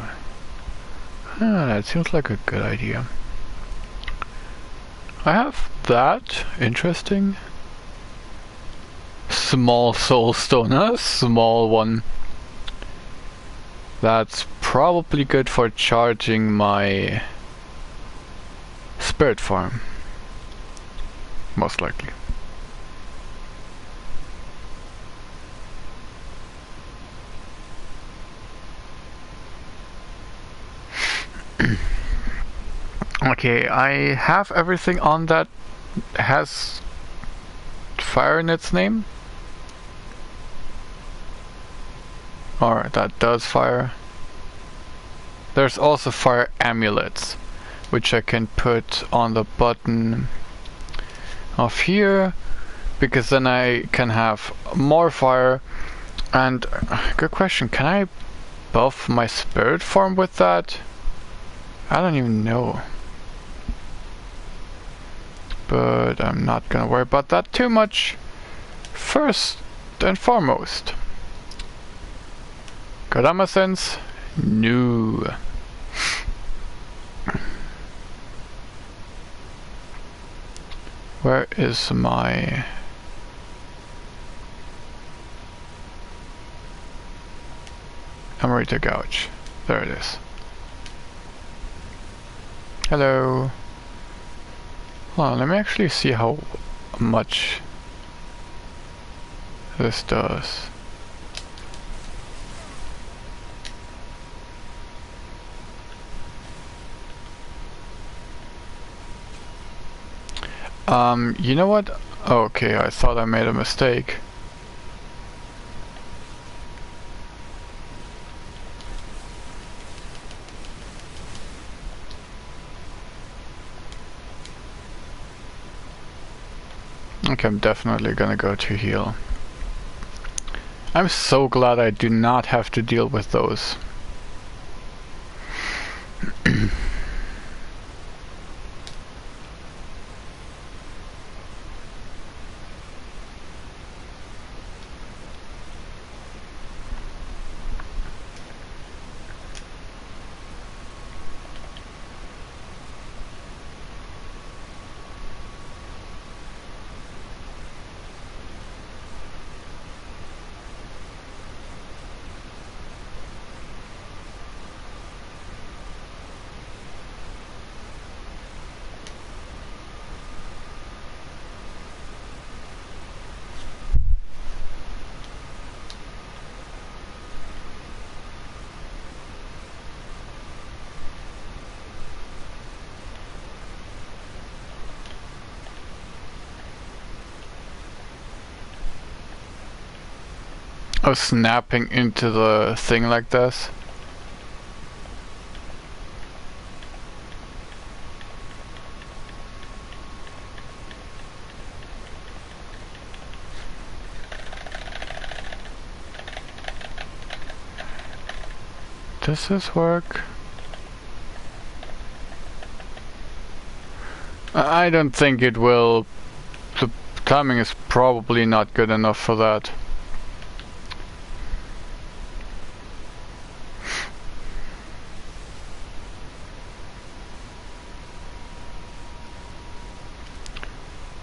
That seems like a good idea. I have that. Interesting. Small soul stone. A small one. That's probably good for charging my spirit farm. Most likely. Okay, I have everything on that has fire in its name. Or that does fire. There's also fire amulets, which I can put on the button of here, because then I can have more fire. And good question, can I buff my spirit form with that? I don't even know. But I'm not gonna worry about that too much. First and foremost, Kodama sense, no. Where is my... Emerita Gouge? There it is. Hello. Hold on, let me actually see how much this does. You know what? Okay, I thought I made a mistake. Okay, I'm definitely gonna go to heal. I'm so glad I do not have to deal with those. snapping into the thing like this. Does this work? I don't think it will. The timing is probably not good enough for that.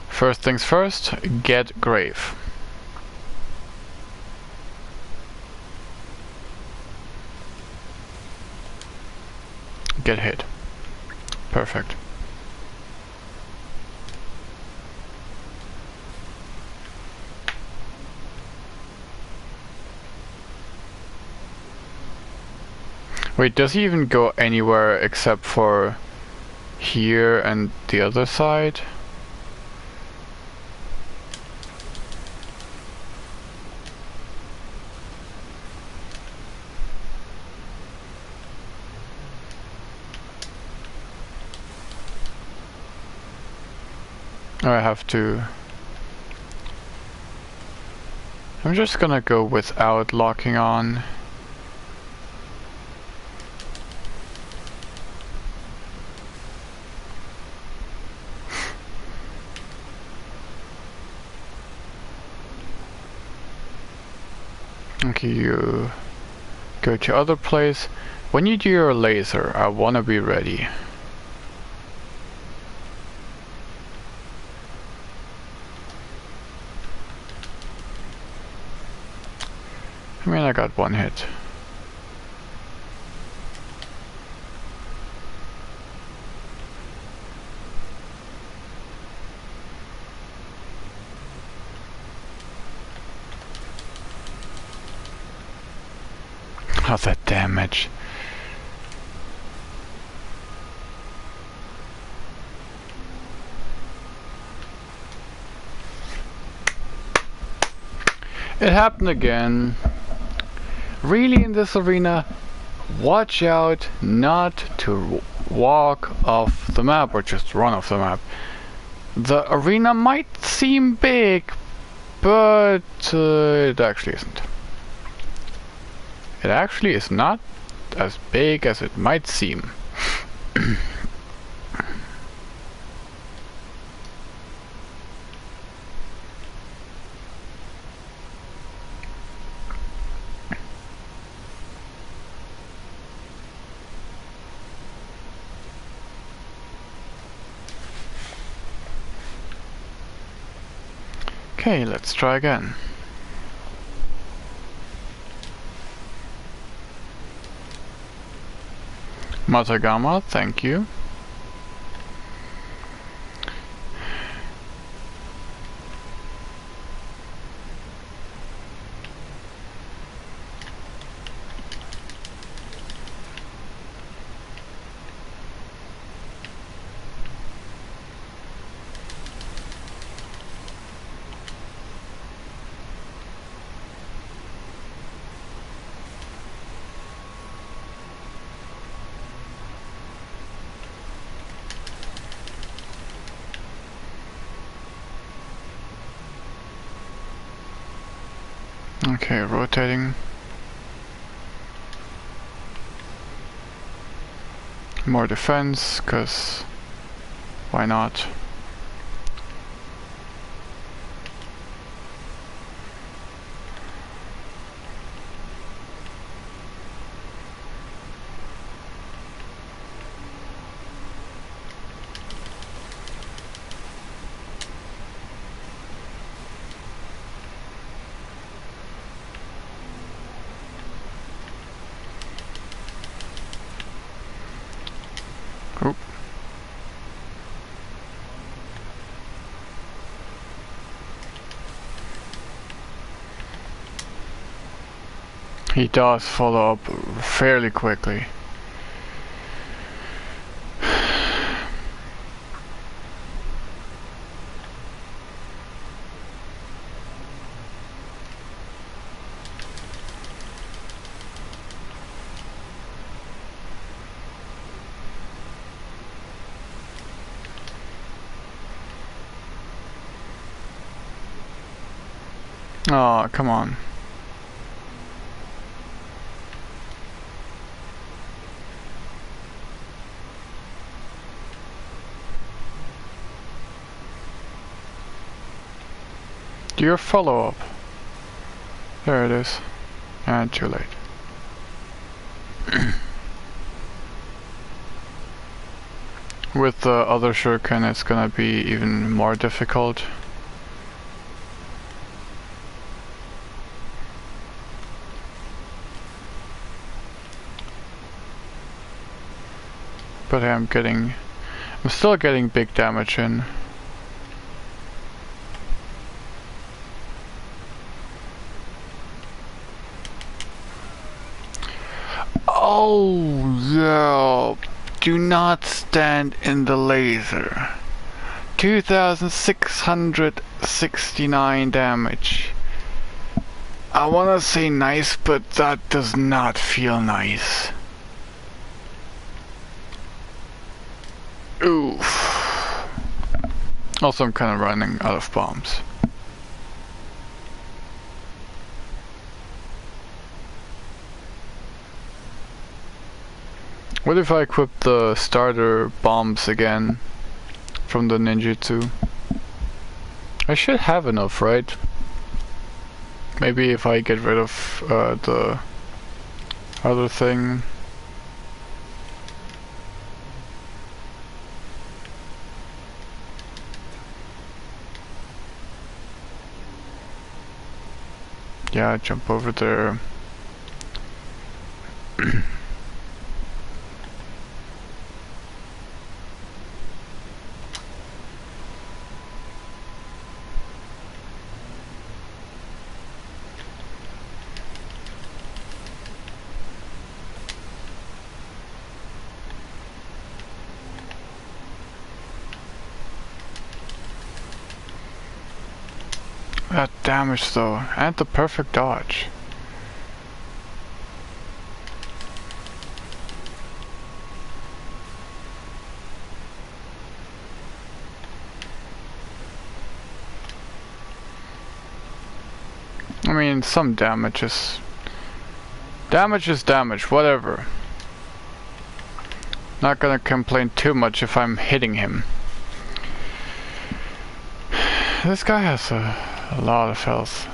First things first, get grave. Get hit. Perfect. Wait, does he even go anywhere except for here and the other side? I have to... I'm just gonna go without locking on. Okay, you go to other place. When you do your laser, I wanna be ready. I mean, I got one hit. Oh, that damage. It happened again. Really, in this arena, watch out not to walk off the map or just run off the map. The arena might seem big, but it actually isn't. It actually is not as big as it might seem. Okay, let's try again. Matagama, thank you. Okay, rotating. More defense, cause why not? Oop. He does follow up fairly quickly. Oh, come on. Do your follow-up. There it is. And too late. With the other shuriken, it's gonna be even more difficult. But I'm still getting big damage in. Oh, yeah. Do not stand in the laser. 2669 damage. I wanna say nice, but that does not feel nice. Oof. Also, I'm kind of running out of bombs. What if I equip the starter bombs again from the ninjutsu? I should have enough, right? Maybe if I get rid of the other thing. Yeah, jump over there. That damage though, and the perfect dodge. I mean, some damage is damage, whatever. Not gonna complain too much if I'm hitting him. This guy has a lot of health.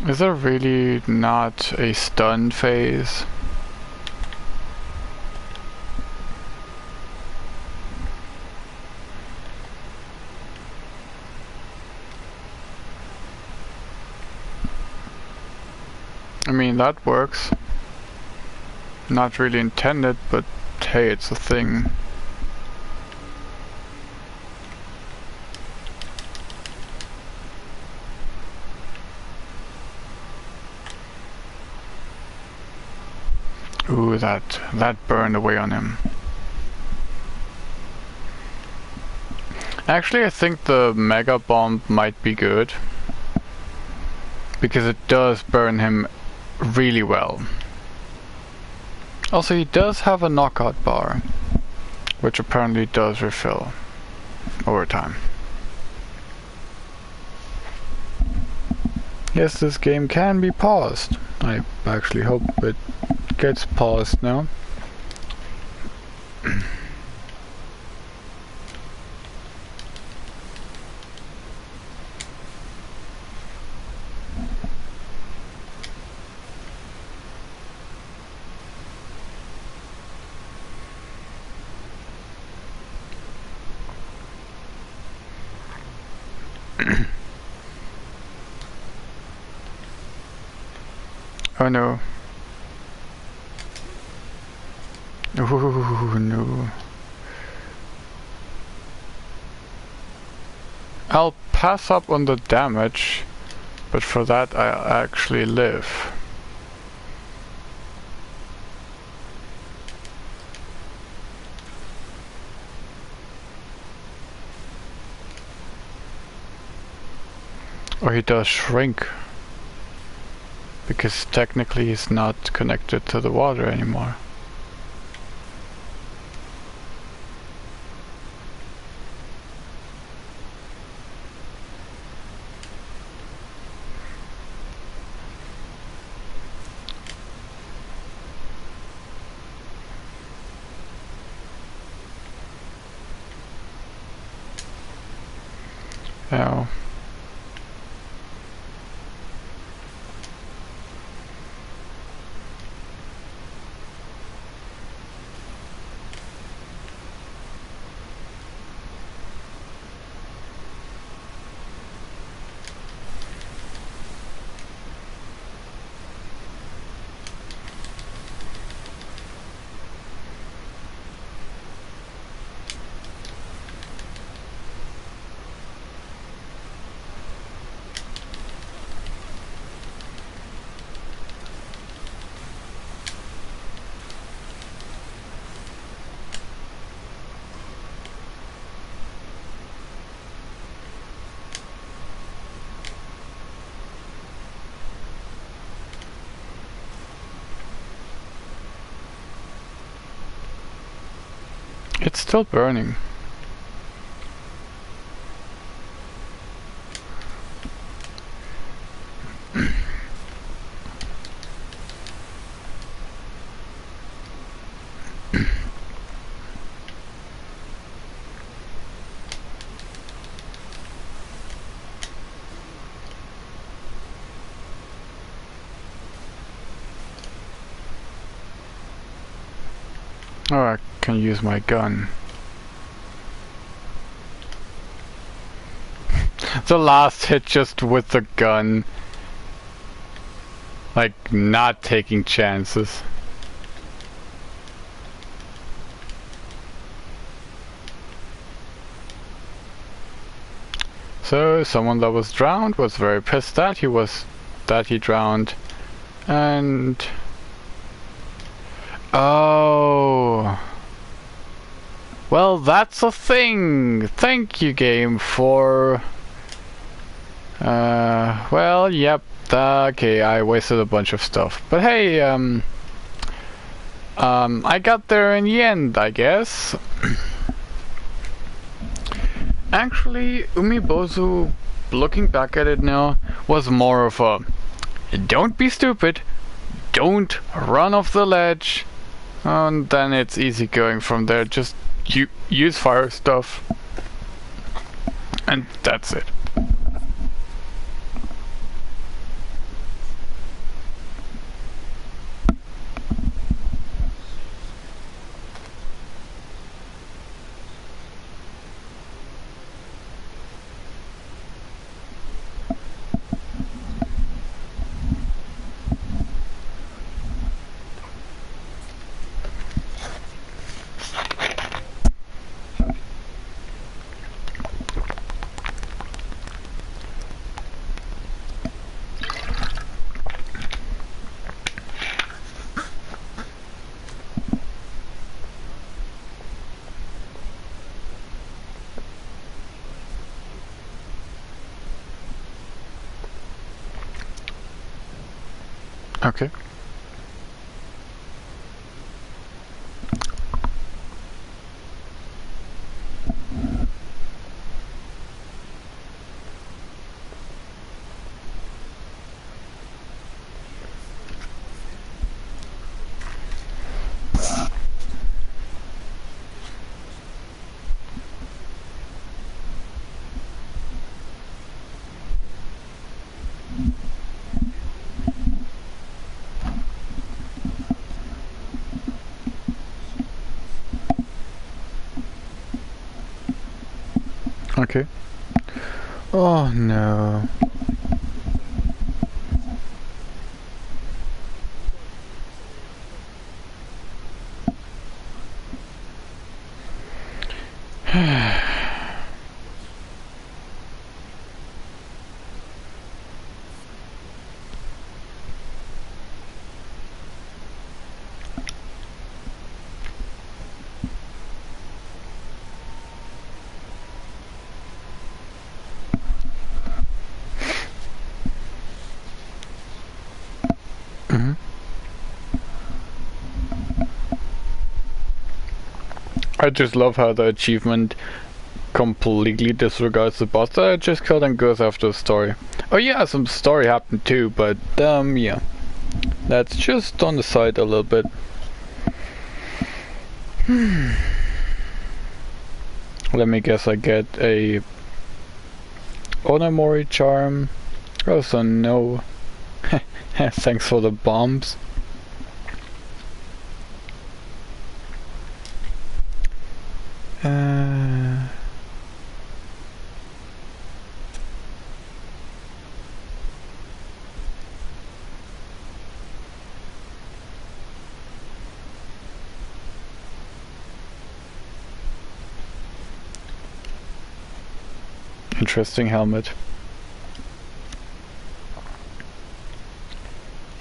Is there really not a stun phase? I mean, that works. Not really intended, but hey, it's a thing. Ooh, that burned away on him. Actually, I think the Mega Bomb might be good. Because it does burn him really well. Also, he does have a knockout bar, which apparently does refill over time. Yes, this game can be paused. I actually hope it gets paused now. Oh no. Oh no. I'll pass up on the damage, but for that I actually live. Or he does shrink. Because technically he's not connected to the water anymore. Yeah. It's still burning. Oh, I can use my gun. The last hit just with the gun. Like, not taking chances. So, someone that was drowned was very pissed that he drowned. And... oh... well, that's a thing! Thank you, game, for... well, yep. Okay, I wasted a bunch of stuff. But hey, I got there in the end, I guess. Actually, Umibozu, looking back at it now, was more of a don't be stupid, don't run off the ledge, and then it's easy going from there. Just use fire stuff, and that's it. Okay. Okay. Oh no. I just love how the achievement completely disregards the boss that I just killed and goes after the story. Oh yeah, some story happened too, but yeah. That's just on the side a little bit. Let me guess, I get a Onamori charm. Also no. Thanks for the bombs. Interesting helmet.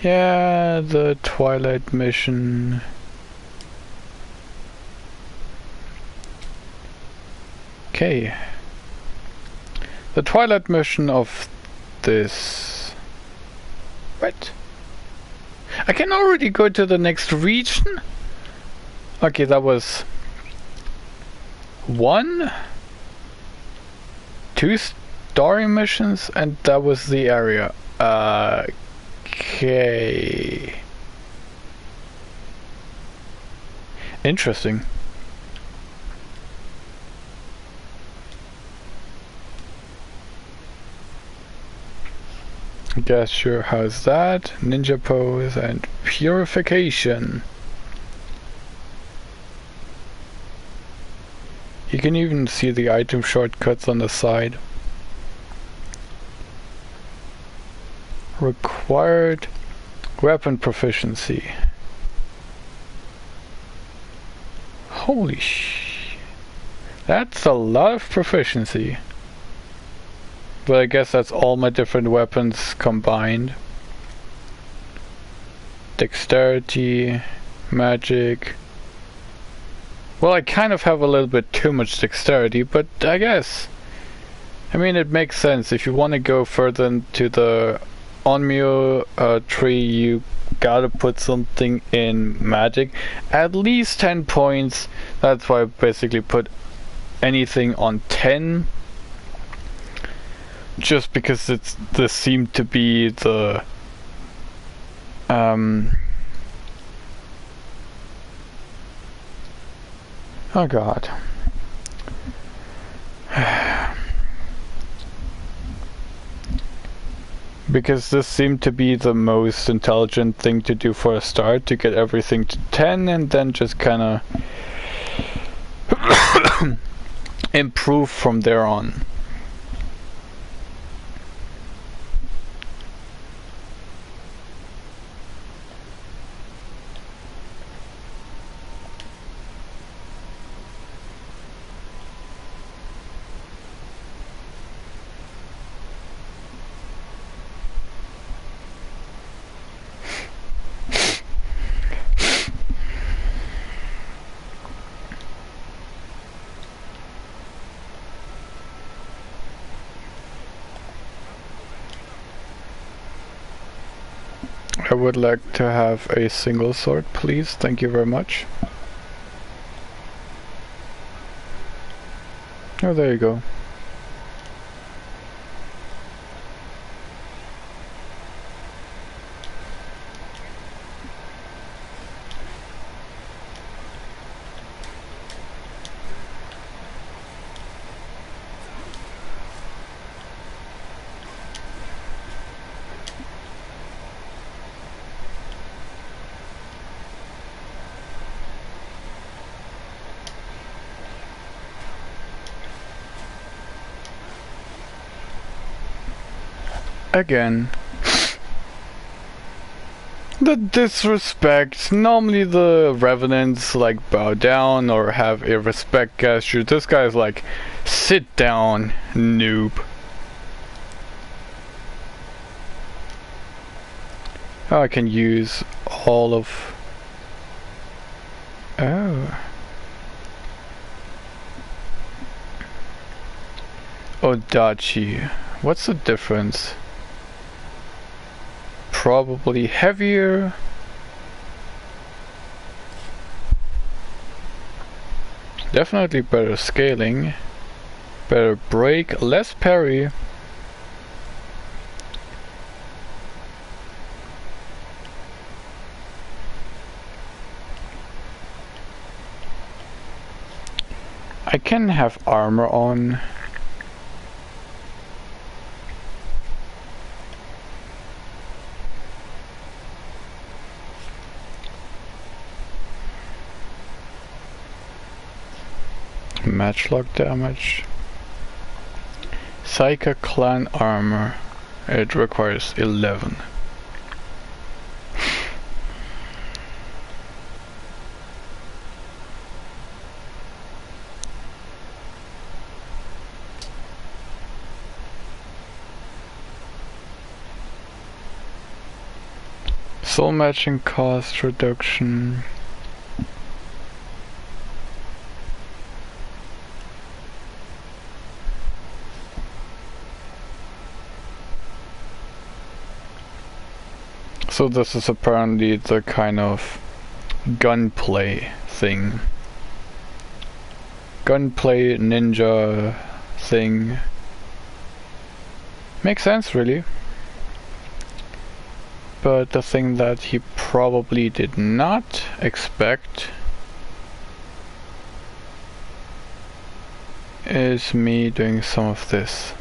Yeah, the Twilight mission. Okay. The Twilight mission of this... What? I can already go to the next region? Okay, that was... 2 story missions, and that was the area. Okay. Interesting. Guess sure, how's that? Ninja pose and purification. You can even see the item shortcuts on the side. Required weapon proficiency. Holy sh... That's a lot of proficiency. But I guess that's all my different weapons combined. Dexterity, magic. Well, I kind of have a little bit too much dexterity, but I guess... I mean, it makes sense. If you want to go further into the Nioh tree, you gotta put something in magic. At least 10 points. That's why I basically put anything on 10. Just because this seemed to be the... Oh god. Because this seemed to be the most intelligent thing to do for a start, to get everything to 10 and then just kinda improve from there on. I would like to have a single sword, please. Thank you very much. Oh, there you go. Again. The disrespect. Normally the revenants like bow down or have a respect gesture. This guy's like, sit down, noob. Oh, I can use all of... Oh. Odachi. What's the difference? Probably heavier. Definitely better scaling, better break, less parry. I can have armor on. Matchlock damage. Psycha clan armor. It requires 11. Soul matching cost reduction. So this is apparently the kind of gunplay thing. Gunplay ninja thing. Makes sense, really. But the thing that he probably did not expect is me doing some of this.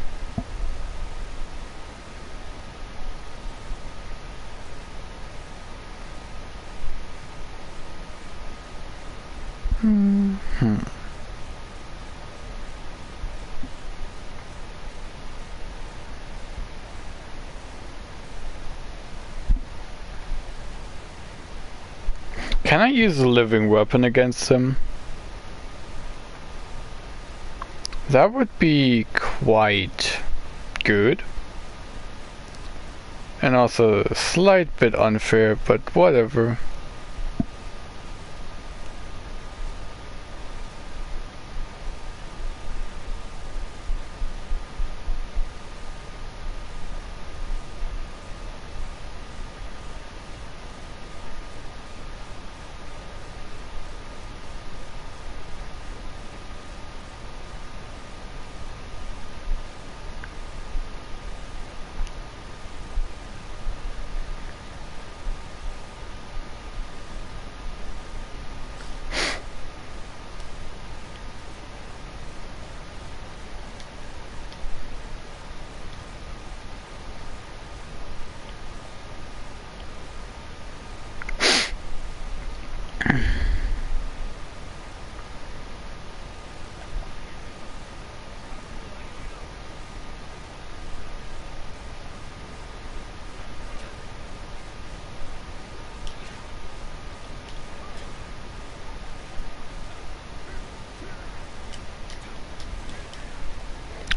Can I use a living weapon against him? That would be quite good. And also a slight bit unfair, but whatever.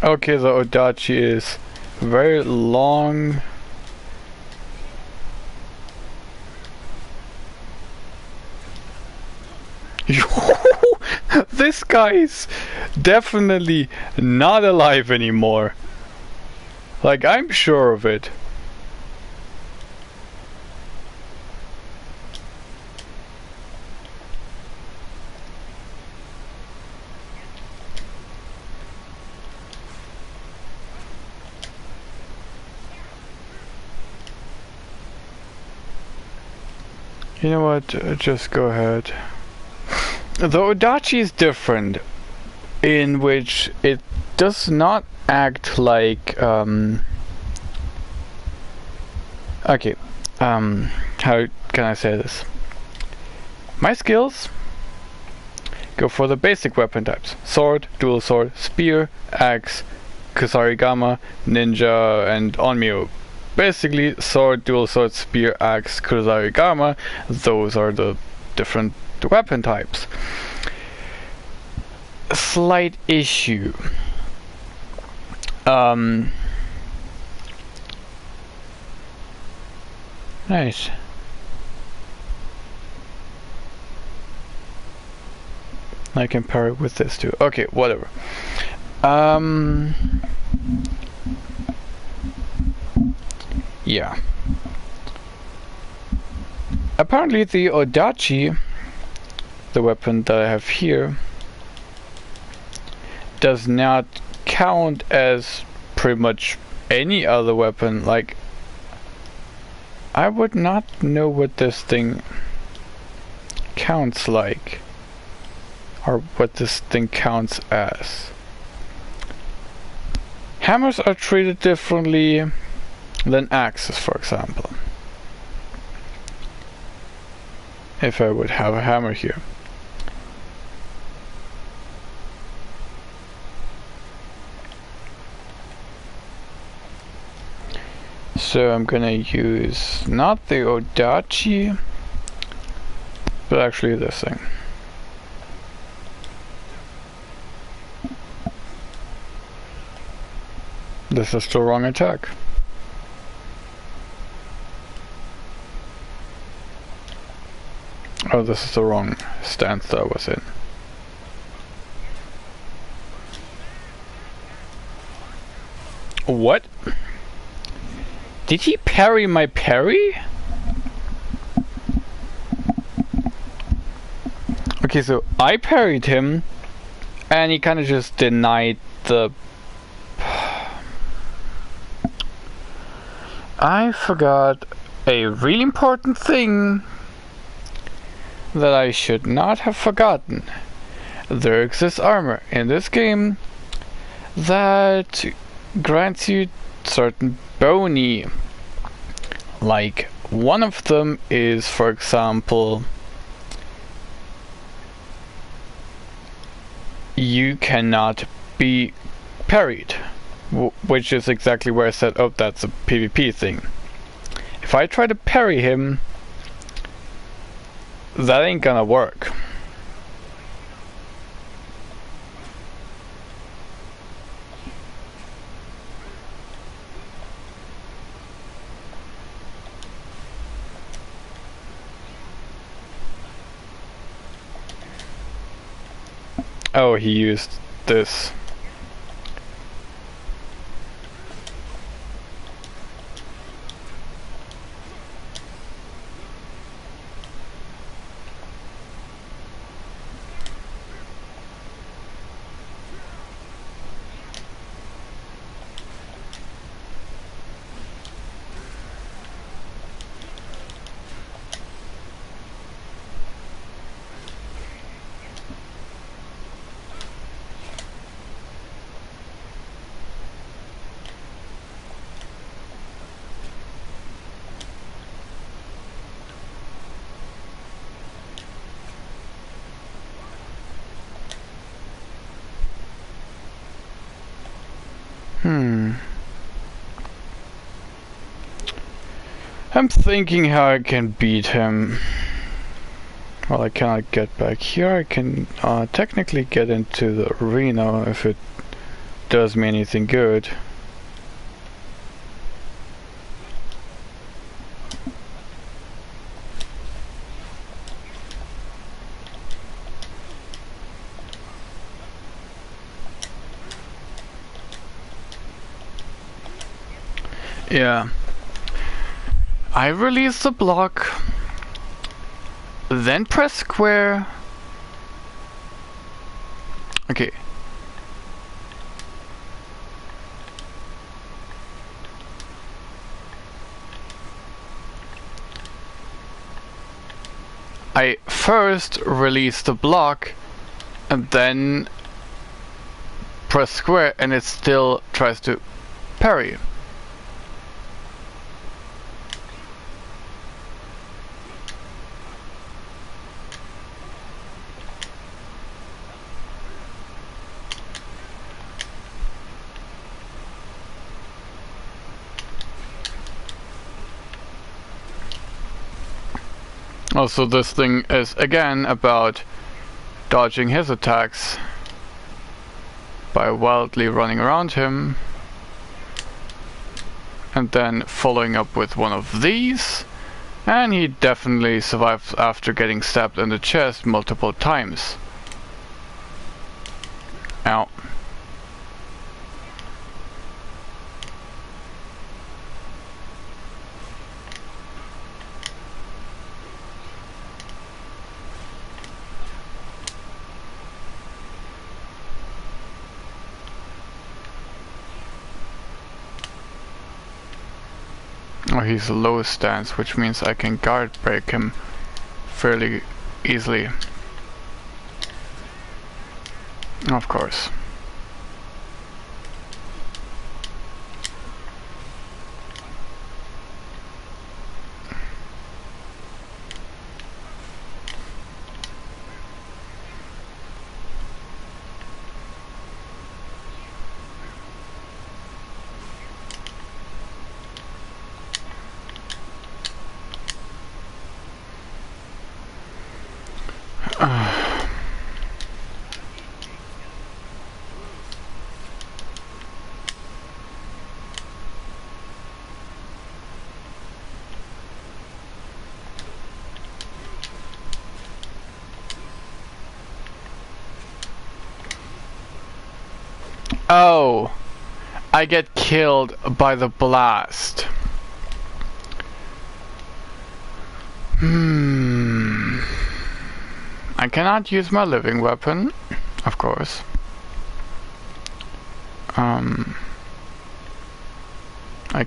Okay, the Odachi is very long. This guy's definitely not alive anymore. Like, I'm sure of it. You know what, just go ahead. The Odachi is different, in which it does not act like, okay, how can I say this? My skills go for the basic weapon types. Sword, dual sword, spear, axe, kusarigama, ninja, and onmyo. Basically, sword, dual sword, spear, axe, kusarigama, those are the different weapon types. A slight issue. Nice. I can pair it with this too. Okay, whatever. Yeah. Apparently the Odachi, the weapon that I have here, does not count as pretty much any other weapon. Like, I would not know what this thing counts like, or what this thing counts as. Hammers are treated differently than axes, for example. If I would have a hammer here. So I'm gonna use not the Odachi, but actually this thing. This is the wrong attack. Oh, this is the wrong stance that I was in. What? Did he parry my parry? Okay, so I parried him, and he kind of just denied the... I forgot a really important thing that I should not have forgotten. There exists armor in this game that grants you certain boni. Like, one of them is, for example, you cannot be parried, which is exactly where I said, oh, that's a PvP thing. If I try to parry him, that ain't gonna work. Oh, he used this. I'm thinking how I can beat him. Well, I cannot get back here. I can technically get into the arena if it does me anything good. Yeah. I release the block, then press square. Okay. I first release the block and then press square, and it still tries to parry. Also, this thing is again about dodging his attacks by wildly running around him and then following up with one of these, and he definitely survives after getting stabbed in the chest multiple times. Ow. Oh, he's low stance, which means I can guard break him fairly easily. Of course. Oh, I get killed by the blast. I cannot use my living weapon, of course. I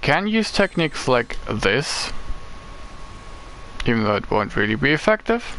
can use techniques like this, even though it won't really be effective.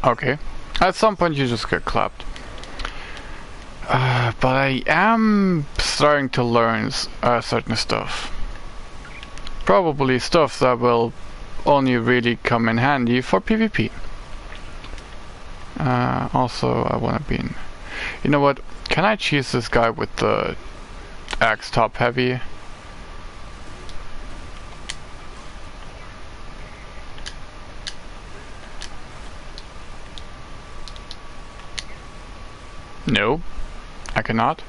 Okay, at some point you just get clapped. But I am starting to learn certain stuff. Probably stuff that will only really come in handy for PvP. Also, I want to be in... You know what? Can I choose this guy with the axe top heavy? No, I cannot.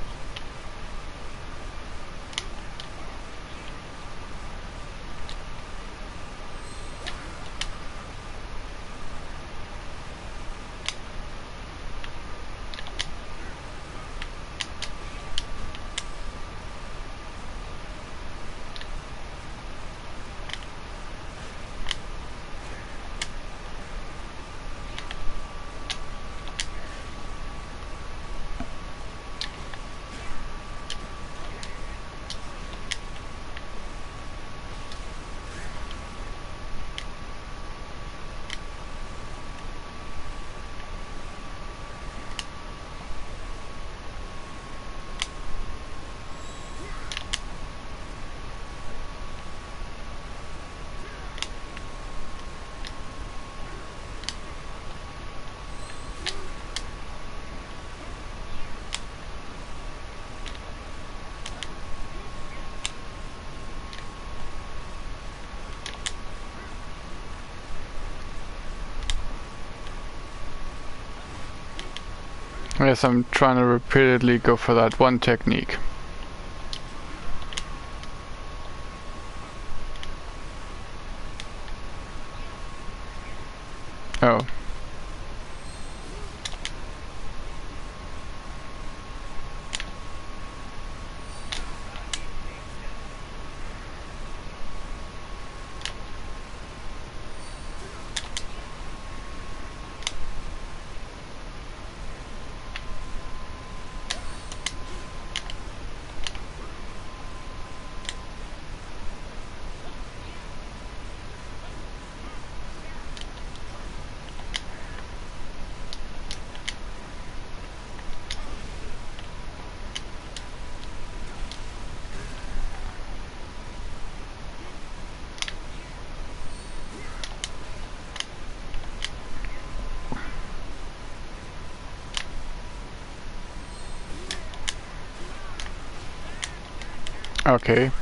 Yes, I'm trying to repeatedly go for that one technique. Oh. Okay.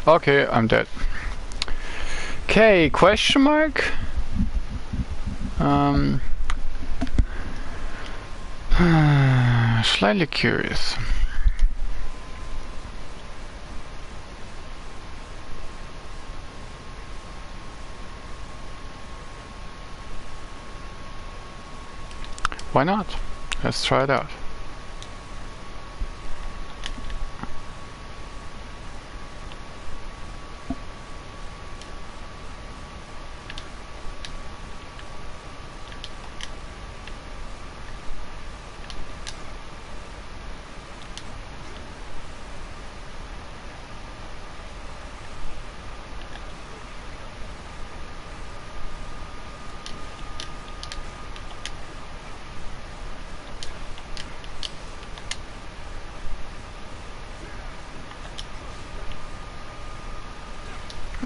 Okay, I'm dead. Okay, question mark? Slightly curious. Why not? Let's try it out.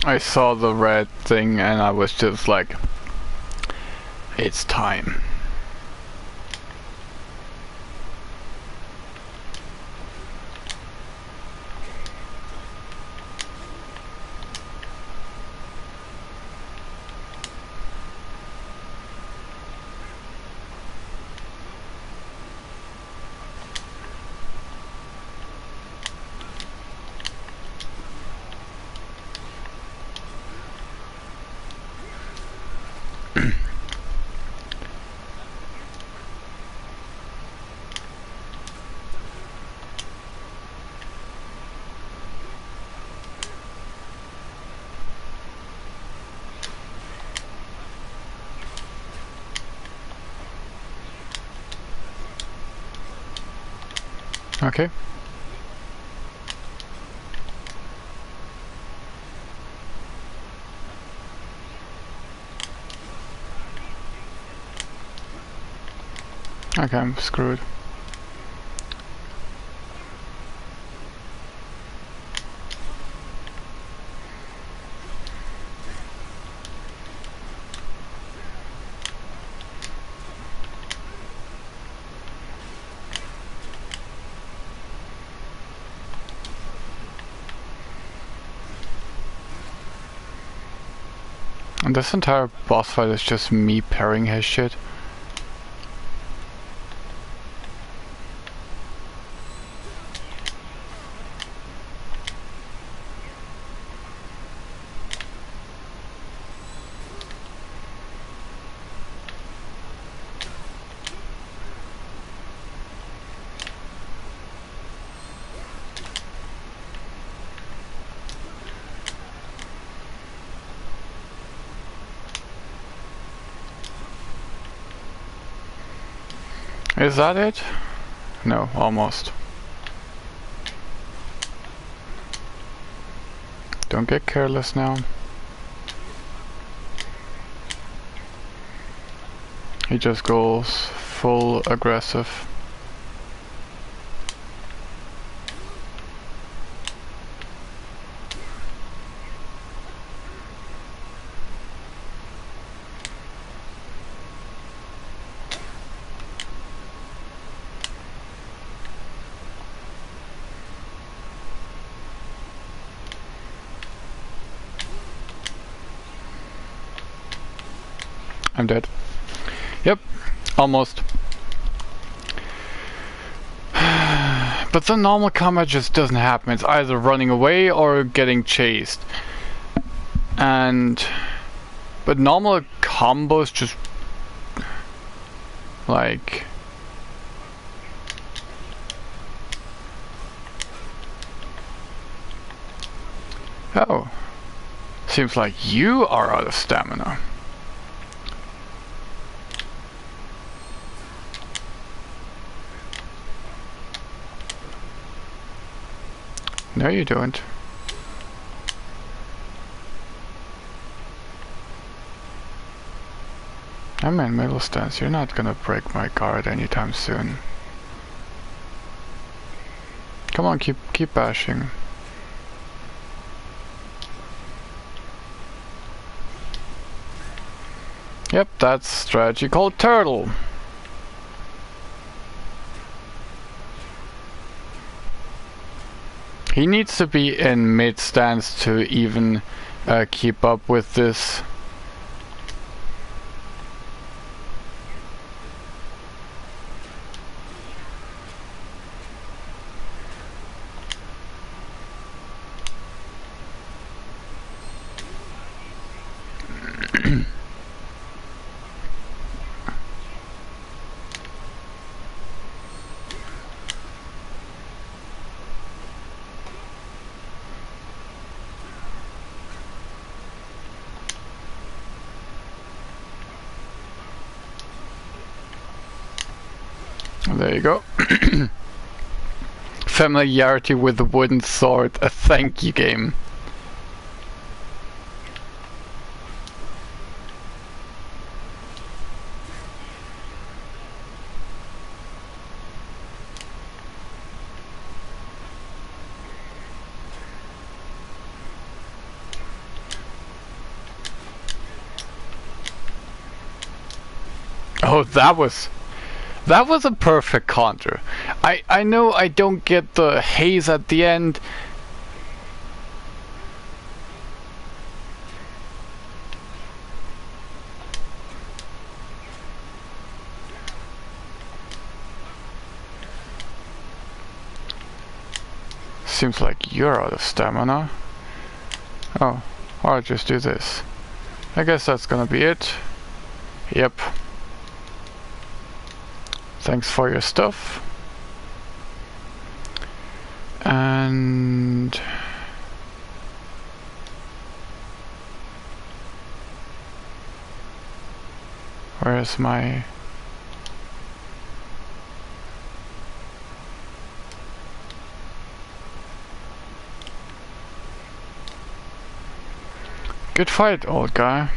I saw the red thing and I was just like, it's time. Okay. Okay, I'm screwed. And this entire boss fight is just me parrying his shit. Is that it? No, almost. Don't get careless now. He just goes full aggressive. I'm dead. Yep, almost. But the normal combat just doesn't happen. It's either running away or getting chased. But normal combos just like... Oh. Seems like you are out of stamina. No, you don't. I'm in middle stance. You're not gonna break my guard anytime soon. Come on, keep bashing. Yep, that's strategy called turtle. He needs to be in mid stance to even keep up with this. There you go. Familiarity with the wooden sword, a thank you game. Oh, that was a perfect counter. I know I don't get the haze at the end. Seems like you're out of stamina. Oh, I'll just do this. I guess that's gonna be it. Yep. Thanks for your stuff. And where's my good fight, old guy.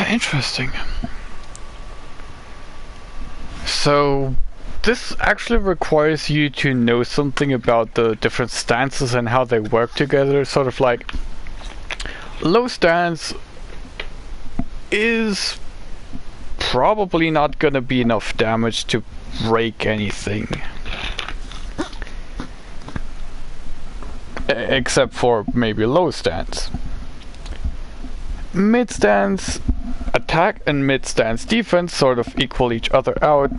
Interesting. So this actually requires you to know something about the different stances and how they work together. Sort of like low stance is probably not gonna be enough damage to break anything. Except for maybe low stance. Mid stance attack and mid stance defense sort of equal each other out,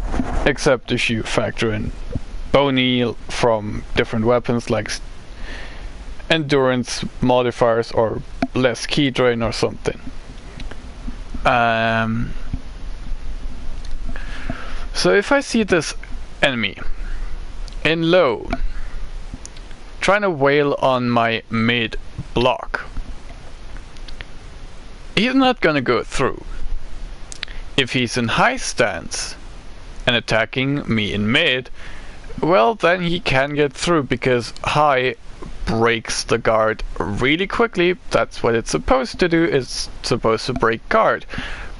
except if you factor in bony from different weapons like endurance modifiers or less key drain or something. So if I see this enemy in low trying to wail on my mid block, he's not gonna go through. If he's in high stance and attacking me in mid, well then he can get through because high breaks the guard really quickly. That's what it's supposed to do, it's supposed to break guard.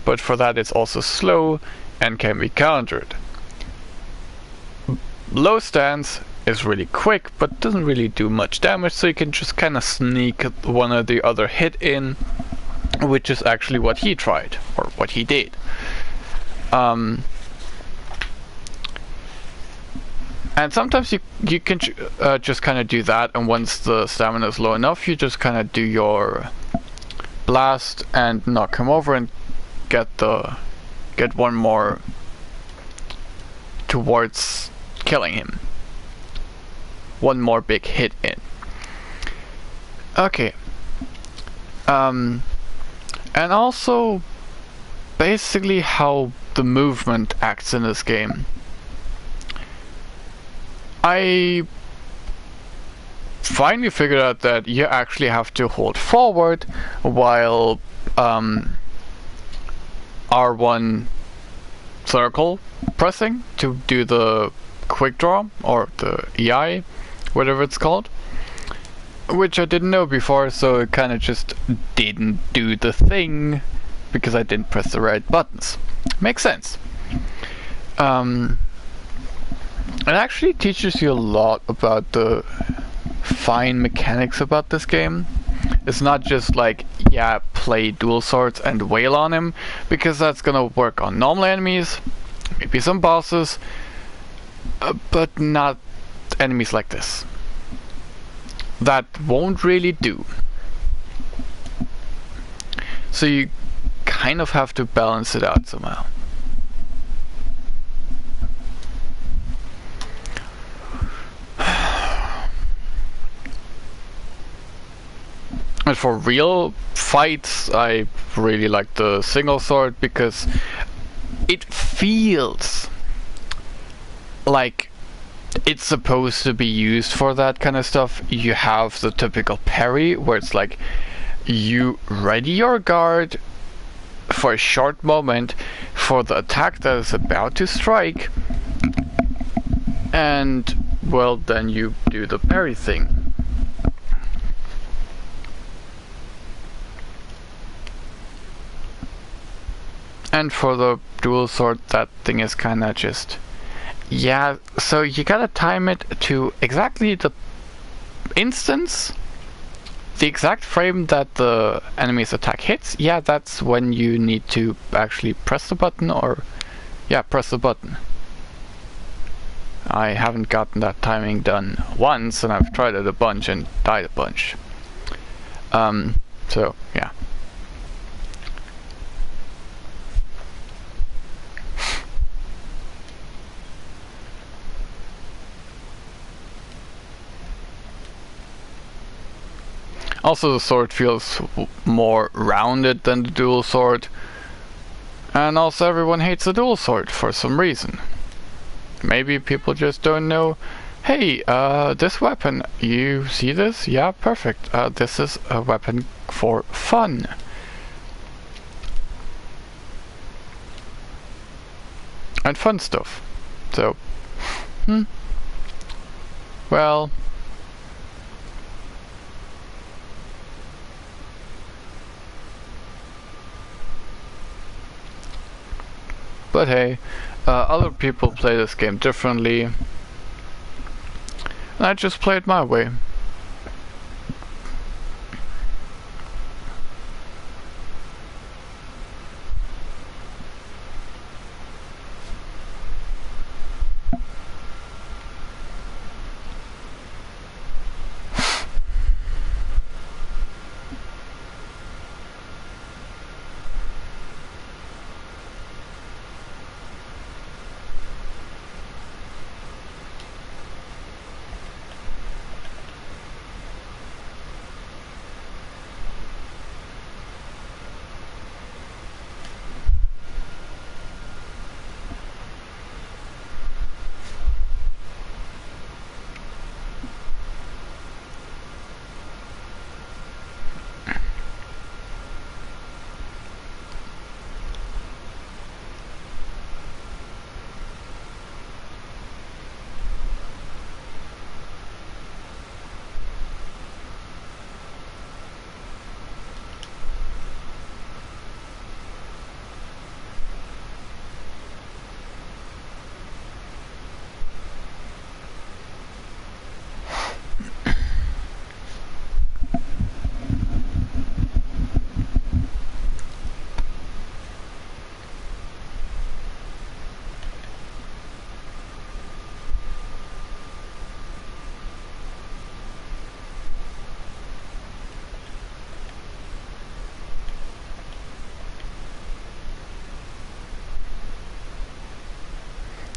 But for that it's also slow and can be countered. Low stance is really quick but doesn't really do much damage, so you can just kind of sneak one or the other hit in, which is actually what he tried, or what he did. And sometimes you can just kind of do that, and once the stamina is low enough, you just kind of do your blast and knock him over and get one more towards killing him. One more big hit in. Okay. And also basically how the movement acts in this game. I finally figured out that you actually have to hold forward while R1 circle pressing to do the quick draw or the EI, whatever it's called, which I didn't know before, so it kind of just didn't do the thing because I didn't press the right buttons. Makes sense. It actually teaches you a lot about the fine mechanics about this game. It's not just like, yeah, play dual swords and wail on him, because that's gonna work on normal enemies, maybe some bosses, but not enemies like this. That won't really do. So you kind of have to balance it out somehow. And for real fights, I really like the single sword because it feels like it's supposed to be used for that kind of stuff. You have the typical parry where it's like you ready your guard for a short moment for the attack that is about to strike, and well, then you do the parry thing. And for the dual sword, that thing is kinda just, yeah, so you gotta time it to exactly the instance, the exact frame that the enemy's attack hits. Yeah, that's when you need to actually press the button, or yeah, press the button. I haven't gotten that timing done once, and I've tried it a bunch and died a bunch. So yeah. Also, the sword feels more rounded than the dual sword. And also, everyone hates the dual sword for some reason. Maybe people just don't know, hey, this weapon, you see this? Yeah, perfect. This is a weapon for fun. And fun stuff. So, well, but hey, other people play this game differently, and I just play it my way.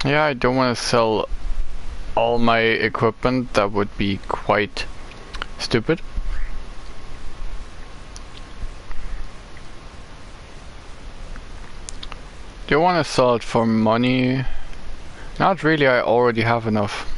Yeah, I don't want to sell all my equipment. That would be quite stupid. Do you want to sell it for money? Not really, I already have enough.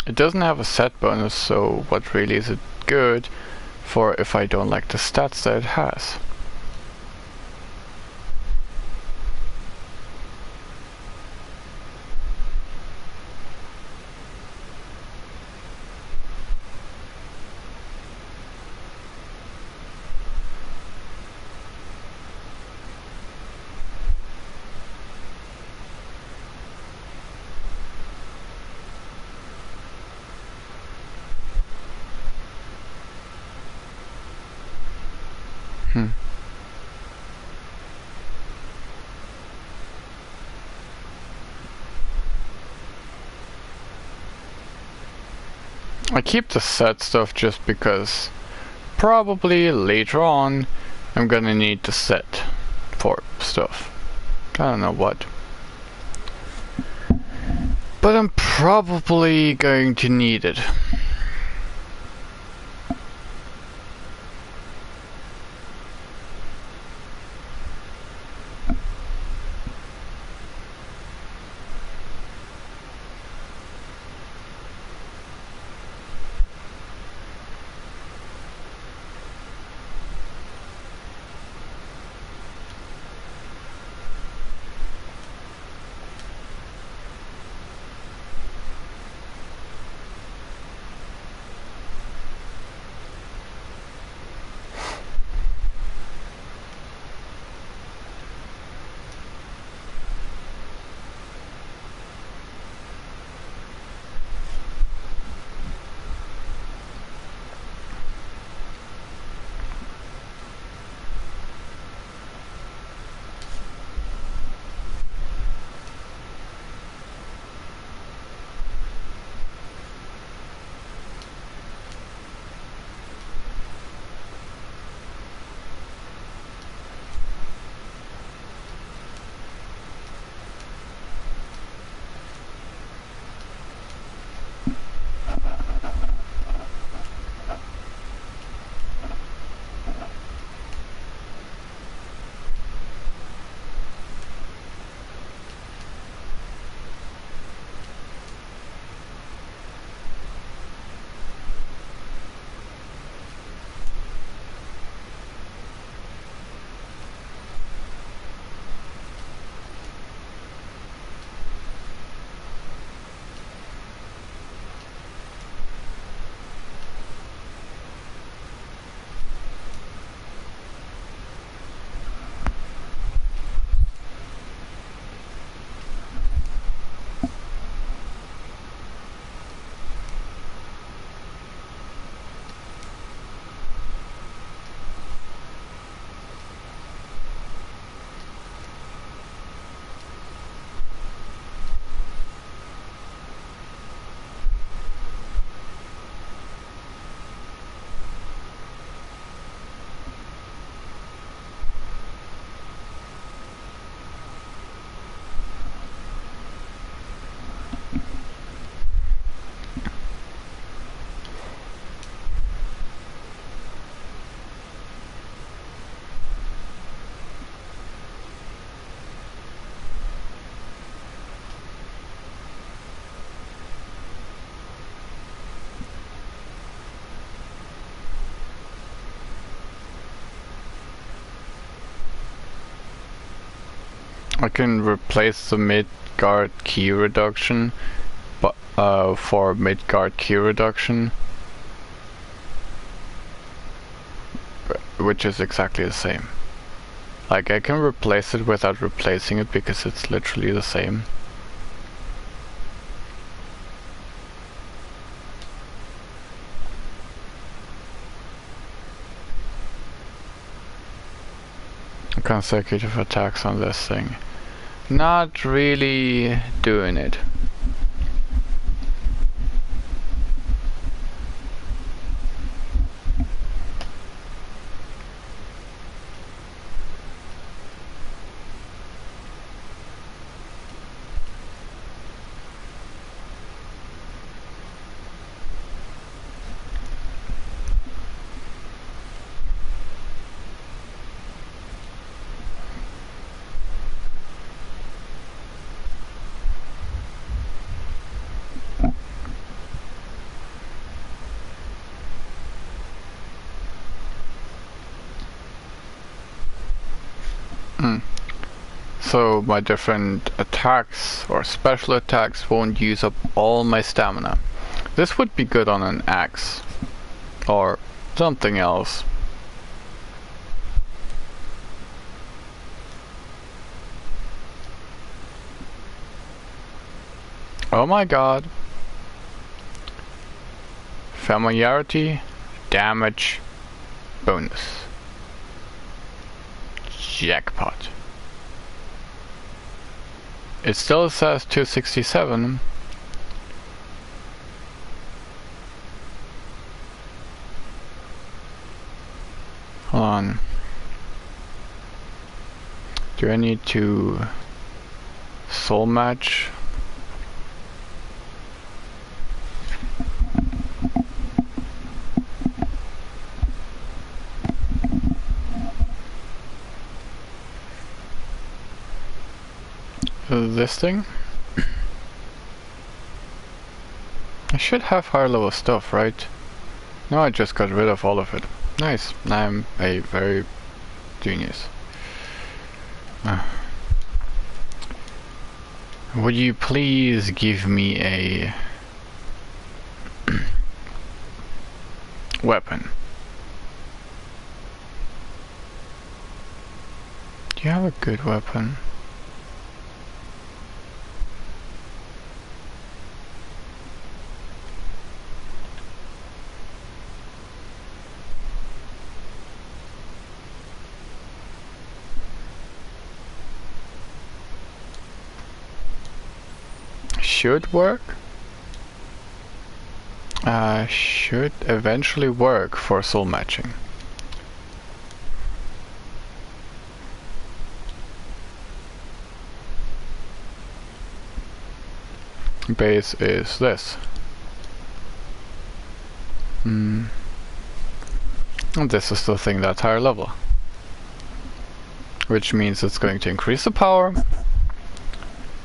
It doesn't have a set bonus, so what really is it good for if I don't like the stats that it has? I keep the set stuff just because probably later on I'm gonna need the set for stuff. I don't know what. But I'm probably going to need it. I can replace the mid-guard key reduction but for mid-guard key reduction, which is exactly the same. Like, I can replace it without replacing it because it's literally the same. Consecutive attacks on this thing. Not really doing it. So my different attacks or special attacks won't use up all my stamina. This would be good on an axe or something else. Oh my god. Familiarity, damage, bonus. Jackpot. It still says 267. Hold on. Do I need to soul match? This thing? I should have higher level stuff, right? No, I just got rid of all of it. Nice. I'm a very genius. Would you please give me a weapon? Do you have a good weapon? Should work? Should eventually work for soul matching. Base is this. And this is the thing that's higher level. Which means it's going to increase the power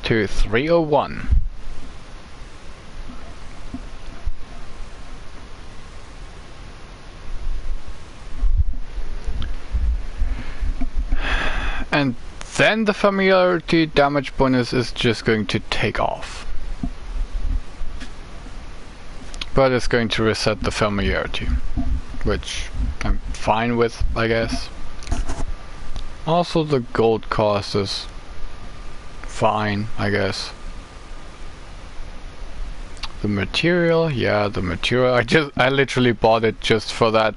to 301. And then the familiarity damage bonus is just going to take off. But it's going to reset the familiarity, which I'm fine with, I guess. Also the gold cost is fine, I guess. The material, yeah, the material, I literally bought it just for that.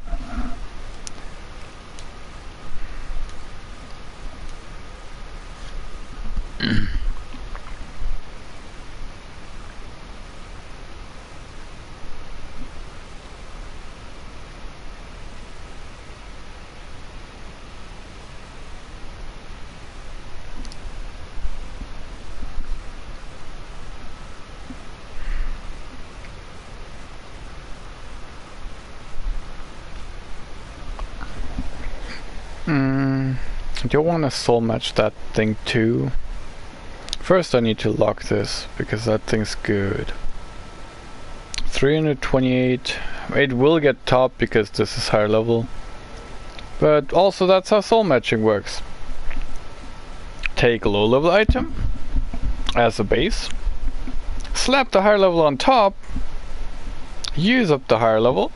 Do you want to soul match that thing too? First I need to lock this, because that thing's good. 328. It will get top because this is higher level. But also that's how soul matching works. Take a low level item as a base. Slap the higher level on top. Use up the higher level.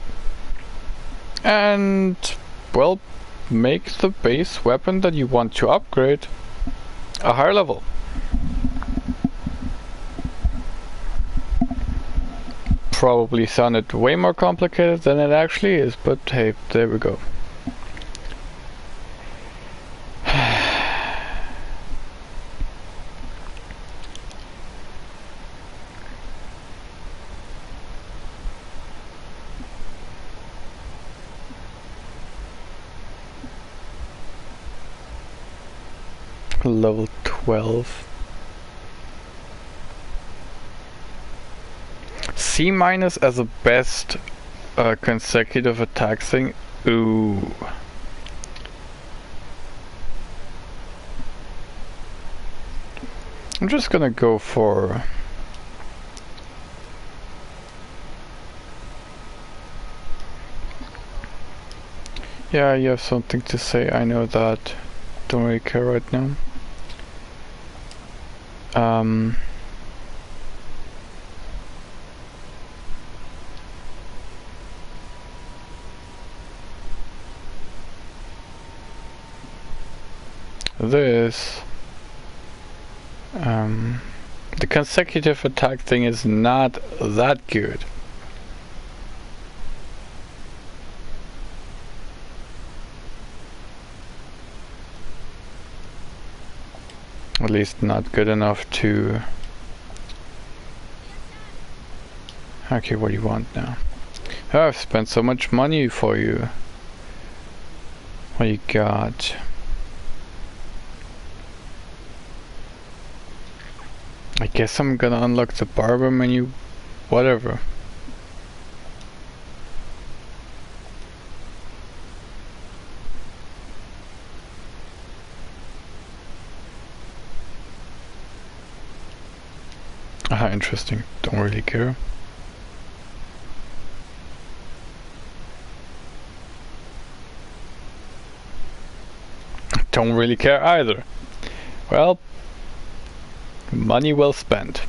And, well, make the base weapon that you want to upgrade a higher level. Probably sounded way more complicated than it actually is, but hey, there we go. Level 12. C- as a best consecutive attack thing. Ooh. I'm just gonna go for... Yeah, you have something to say, I know that. Don't really care right now. This the consecutive attack thing is not that good. At least not good enough to... Okay, what do you want now? Oh, I've spent so much money for you. What you got? I guess I'm gonna unlock the barber menu. Whatever. Ah, interesting. Don't really care. Don't really care either. Well, money well spent.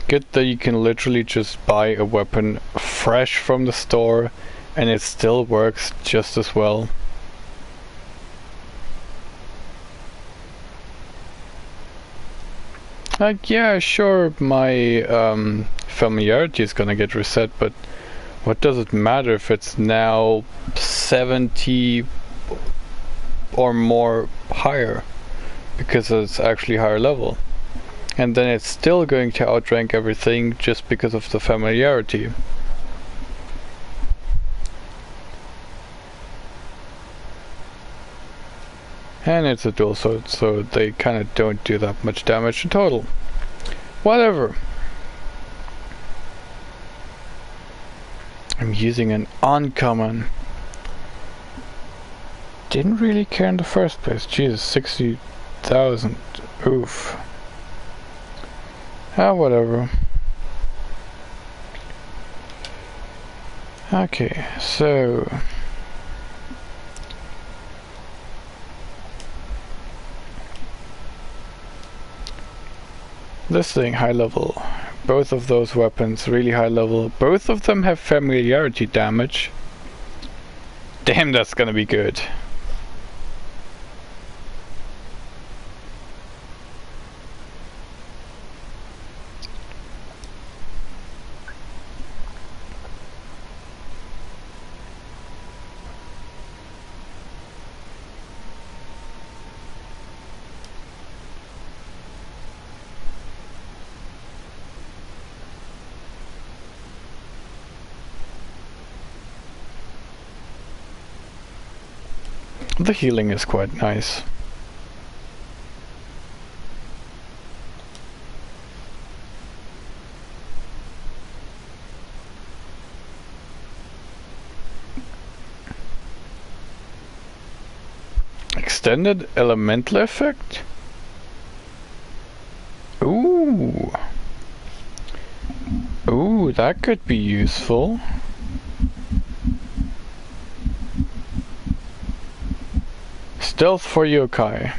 Good that you can literally just buy a weapon fresh from the store and it still works just as well. Like, yeah, sure, my familiarity is gonna get reset, but what does it matter if it's now 70 or more higher? Because it's actually higher level. And then it's still going to outrank everything just because of the familiarity. And it's a dual sword, so they kind of don't do that much damage in total. Whatever. I'm using an uncommon. Didn't really care in the first place. Jesus, 60,000. Oof. Ah, whatever. Okay, so this thing, high level. Both of those weapons, really high level. Both of them have familiarity damage. Damn, that's gonna be good. The healing is quite nice. Extended elemental effect? Ooh. Ooh, that could be useful. Stealth for yokai.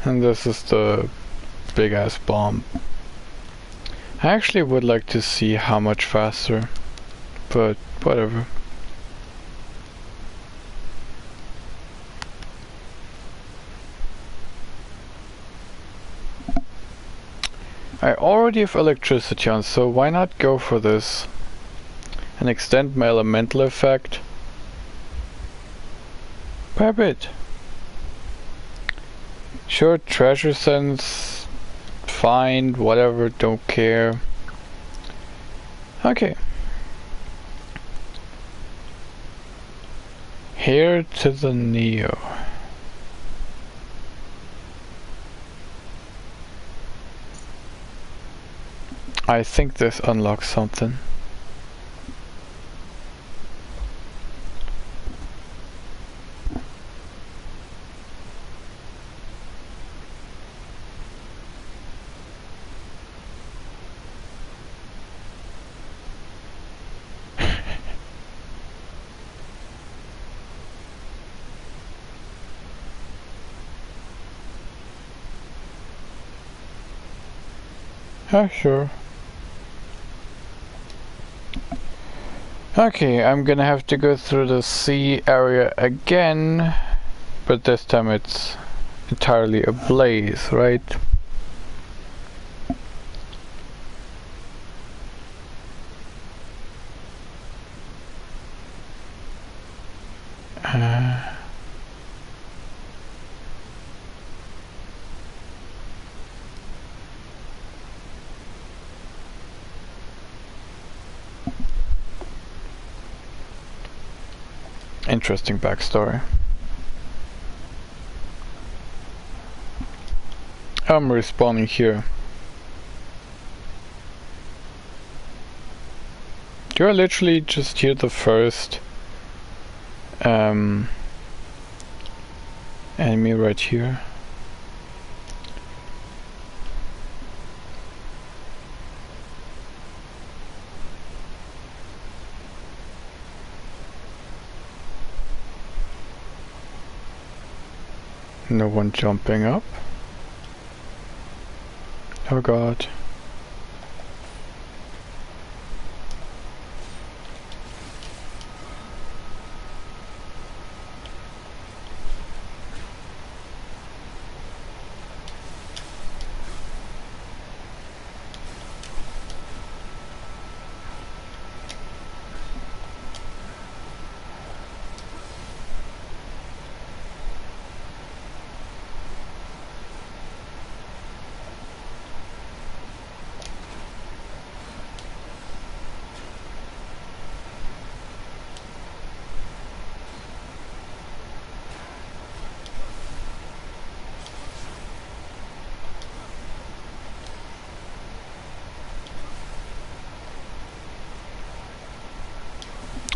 And this is the big ass bomb. I actually would like to see how much faster, but whatever. I already have electricity on, so why not go for this and extend my elemental effect by a bit. Sure, treasure sense, fine, whatever, don't care. Okay. Here to the Nioh. I think this unlocks something. Ah, sure. Okay, I'm gonna have to go through the sea area again, but this time it's entirely ablaze, right? Interesting backstory. I'm respawning here. You're literally just here the first enemy right here. No one jumping up. Oh god.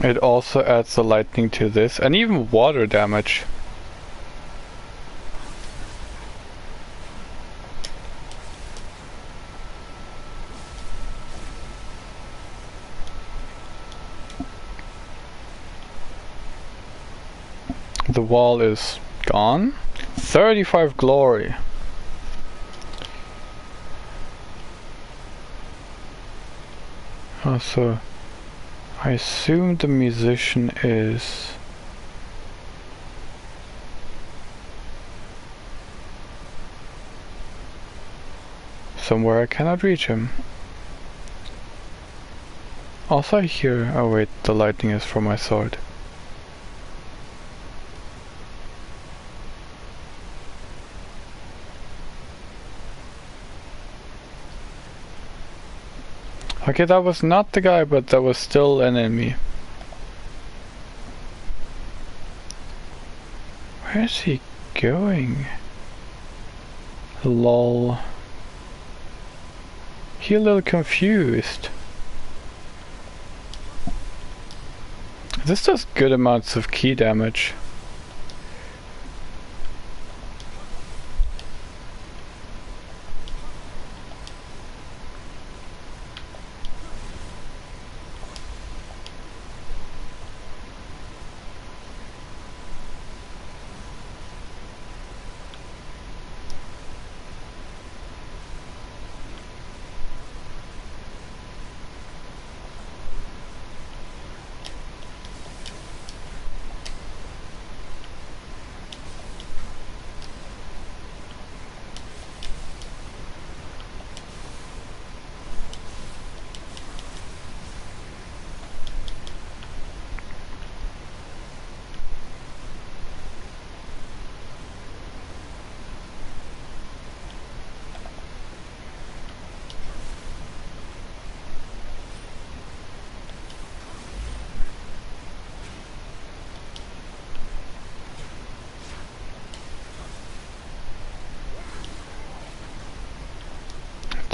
It also adds the lightning to this, and even water damage. The wall is gone. 35 glory. Also, I assume the musician is somewhere I cannot reach him. Also I hear, oh wait, the lightning is from my sword. Okay, that was not the guy, but that was still an enemy. Where is he going? Lol. He a little confused. This does good amounts of key damage.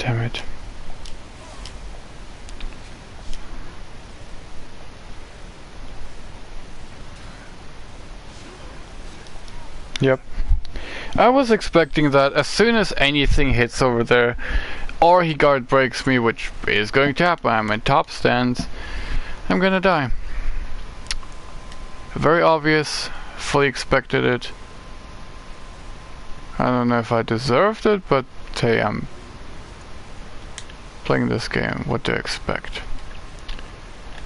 Damn it. Yep. I was expecting that as soon as anything hits over there, or he guard breaks me, which is going to happen, I'm in top stance, I'm gonna die. Very obvious, fully expected it. I don't know if I deserved it, but hey, I'm playing this game, what do you expect?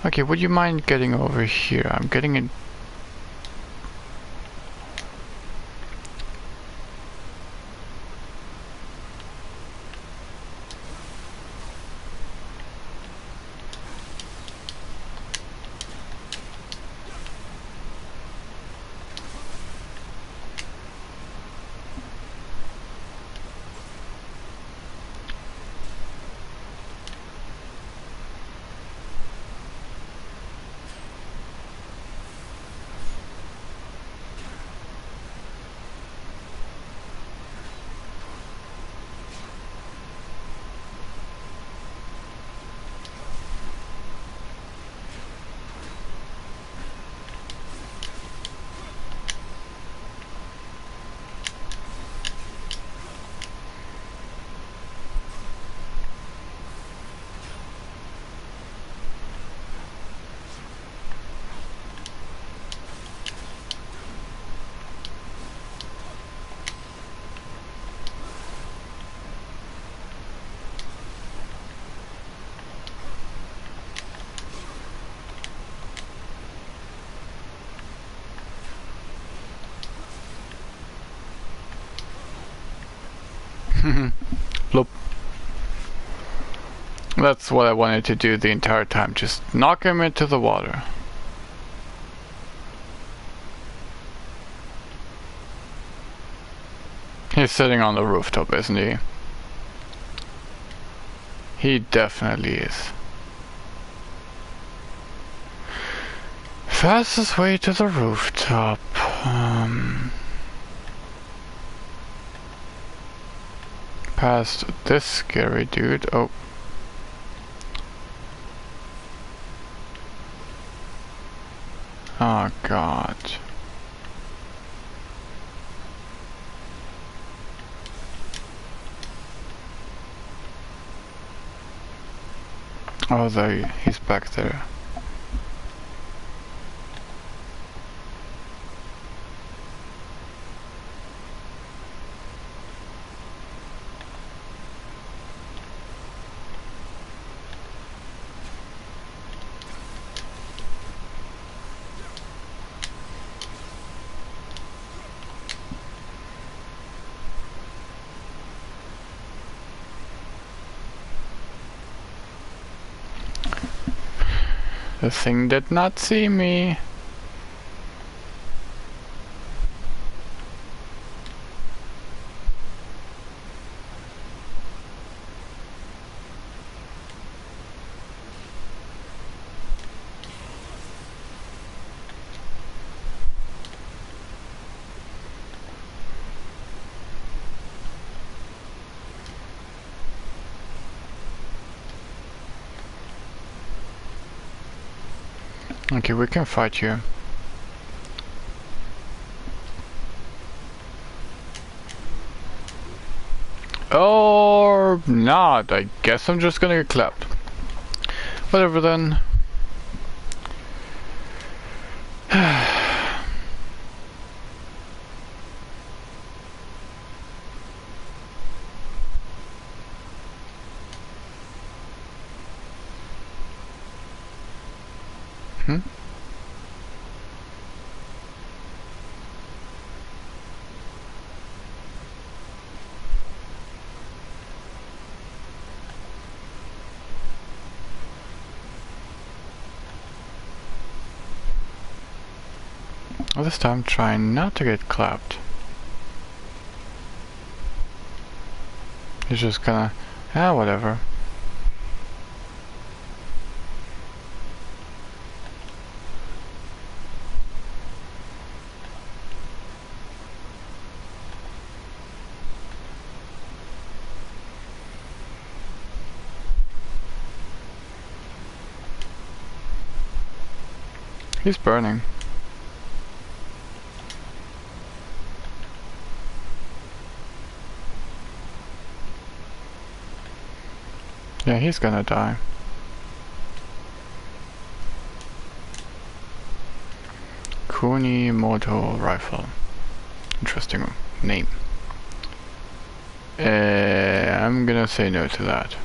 Okay, would you mind getting over here? I'm getting in. Look. That's what I wanted to do the entire time. Just knock him into the water. He's sitting on the rooftop, isn't he? He definitely is. Fastest way to the rooftop. Past this scary dude. Oh. Oh God. Oh, there he's back there. The thing did not see me. Okay, we can fight you. Or not. I guess I'm just gonna get clapped. Whatever then. Hmm? Well, this time trying not to get clapped. He's just kinda, whatever. He's burning. Yeah, he's gonna die. Kunimoto rifle. Interesting name. I'm gonna say no to that.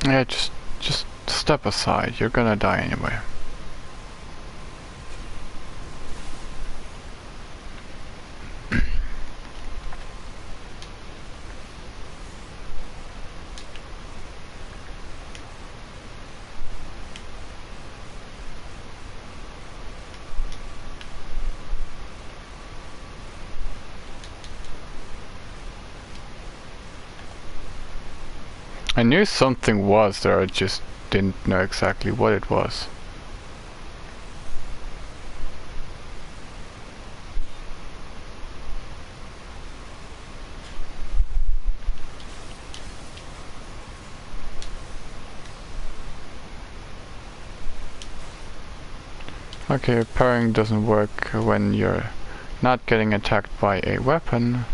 Yeah, just step aside. You're gonna die anyway. I knew something was there, I just didn't know exactly what it was. Okay, parrying doesn't work when you're not getting attacked by a weapon,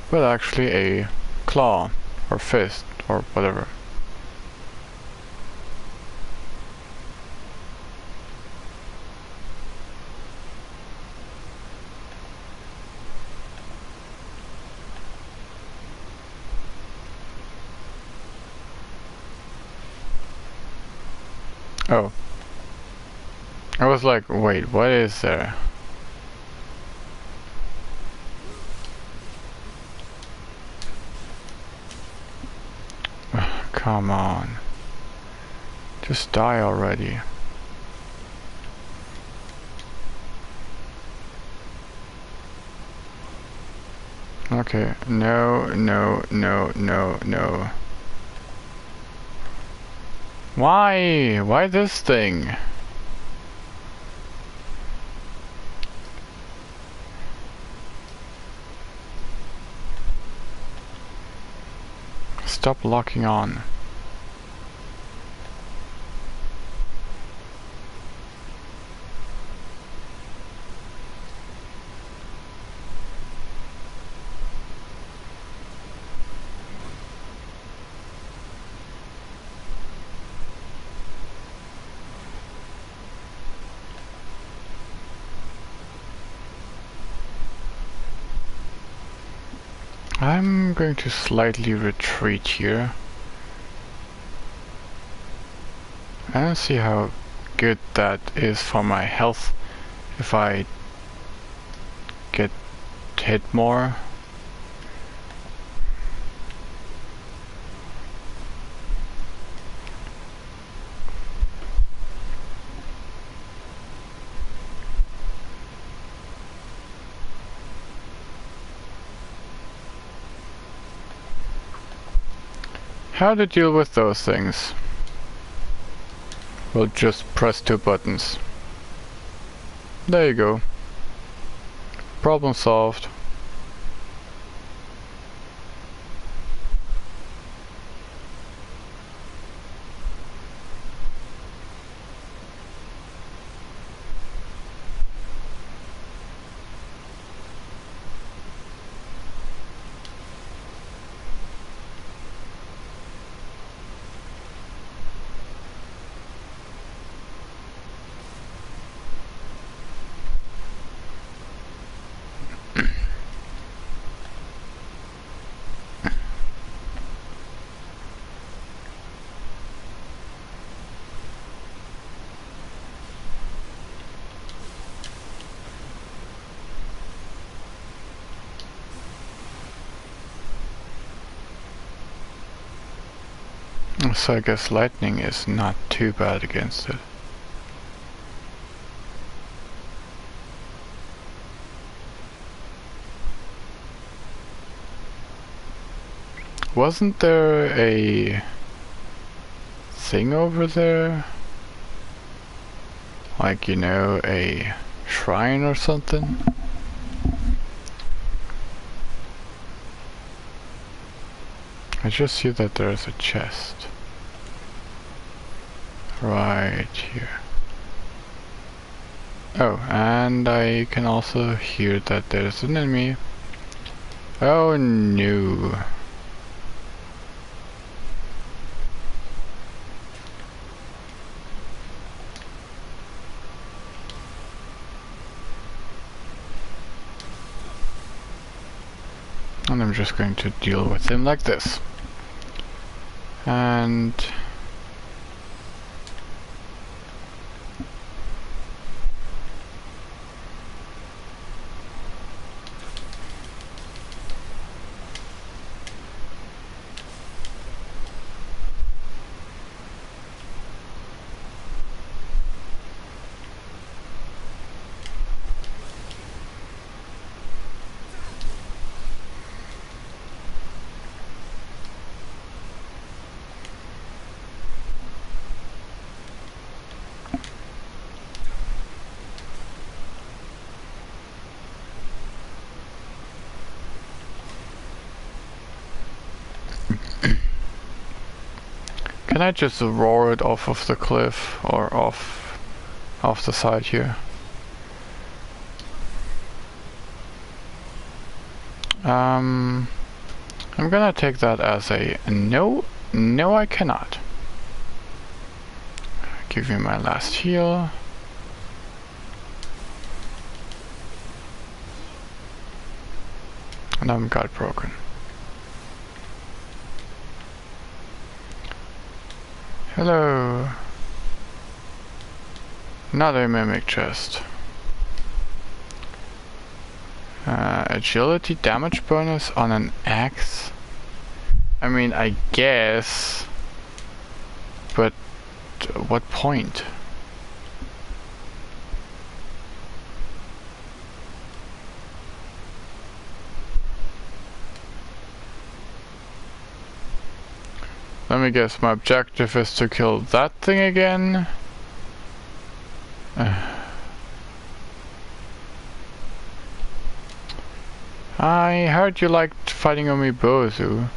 but actually a claw or fist or whatever. Oh. I was like, wait, what is there? Come on. Just die already. Okay, no, no, no, no, no. Why? Why this thing? Stop locking on. I'm going to slightly retreat here and see how good that is for my health if I get hit more. How to deal with those things? Well, just press 2 buttons. There you go. Problem solved. So I guess lightning is not too bad against it. Wasn't there a thing over there? Like, you know, a shrine or something? I just see that there's a chest. Right here. Oh, and I can also hear that there's an enemy. Oh no. And I'm just going to deal with him like this. And can I just roar it off of the cliff or off the side here? I'm gonna take that as a no. No, I cannot. Give you my last heal. And I'm god broken. Hello. Another mimic chest. Agility damage bonus on an axe. I mean, I guess. But what point? Let me guess, my objective is to kill that thing again. I heard you liked fighting Umibozu.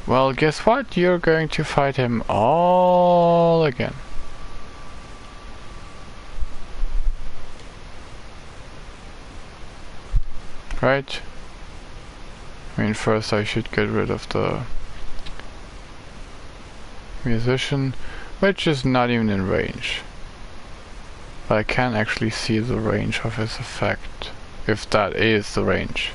Well, guess what? You're going to fight him all again. Right? I mean, first I should get rid of the musician, which is not even in range. But I can actually see the range of his effect, if that is the range.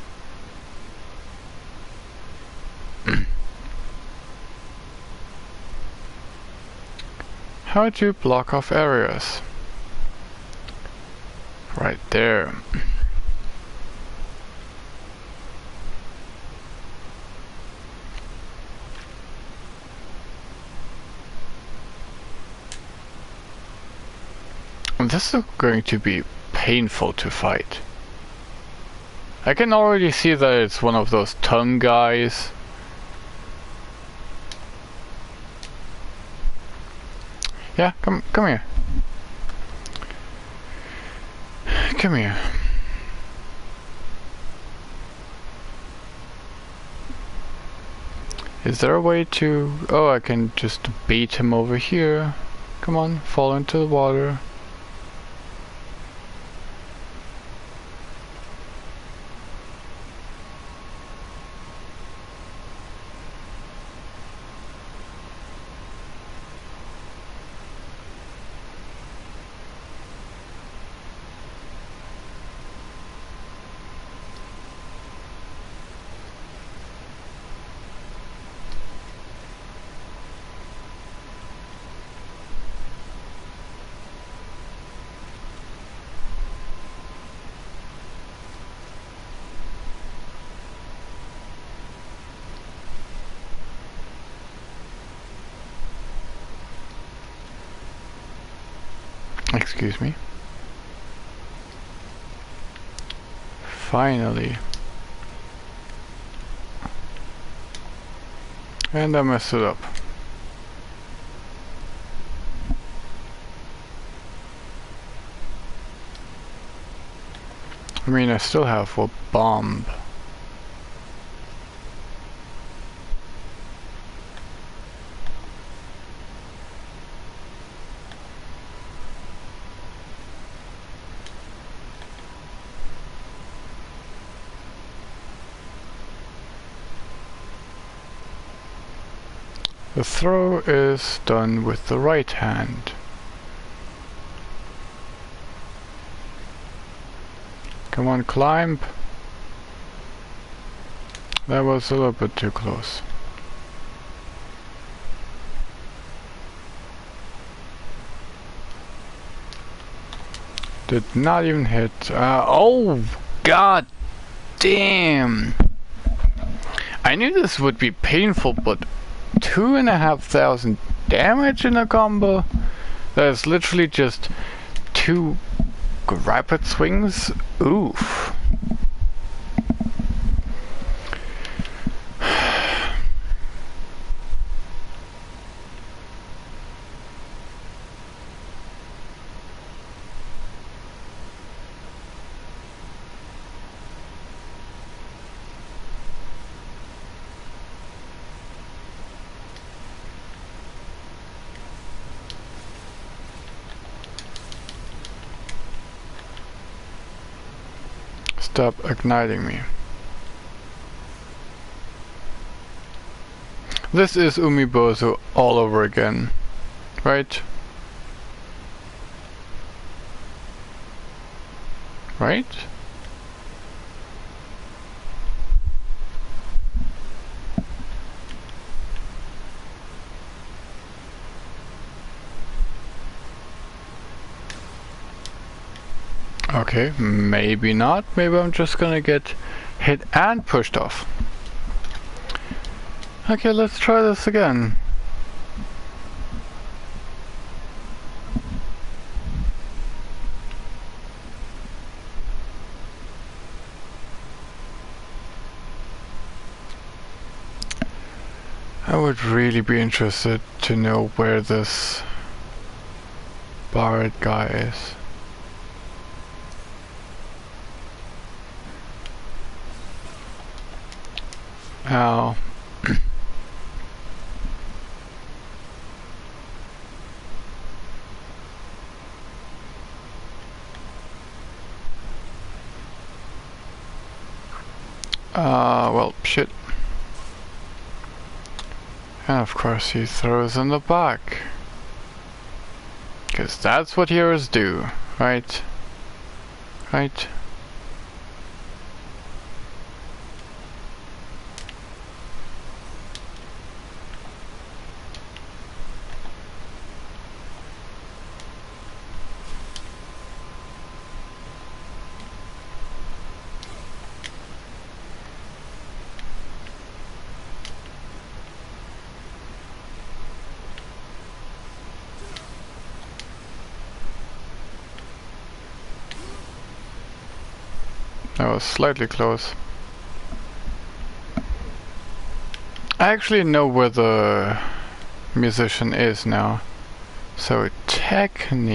How to block off areas? Right there. This is going to be painful to fight. I can already see that it's one of those tongue guys. Yeah, come here. Come here. Is there a way to... Oh, I can just bait him over here. Come on, fall into the water. Excuse me. Finally. And I messed it up. I mean, I still have a bomb. The throw is done with the right hand. Come on, climb. That was a little bit too close. Did not even hit. Oh, god damn! I knew this would be painful, but 2,500 damage in a combo? That is literally just 2 rapid swings? Oof. Stop igniting me. This is Umibozu all over again, right? Right? Okay, maybe not. Maybe I'm just gonna get hit and pushed off. Okay, let's try this again. I would really be interested to know where this Bard guy is. Ow. Well, shit. And of course he throws in the back. Because that's what heroes do, right? Right? That was slightly close. I actually know where the musician is now. So technically...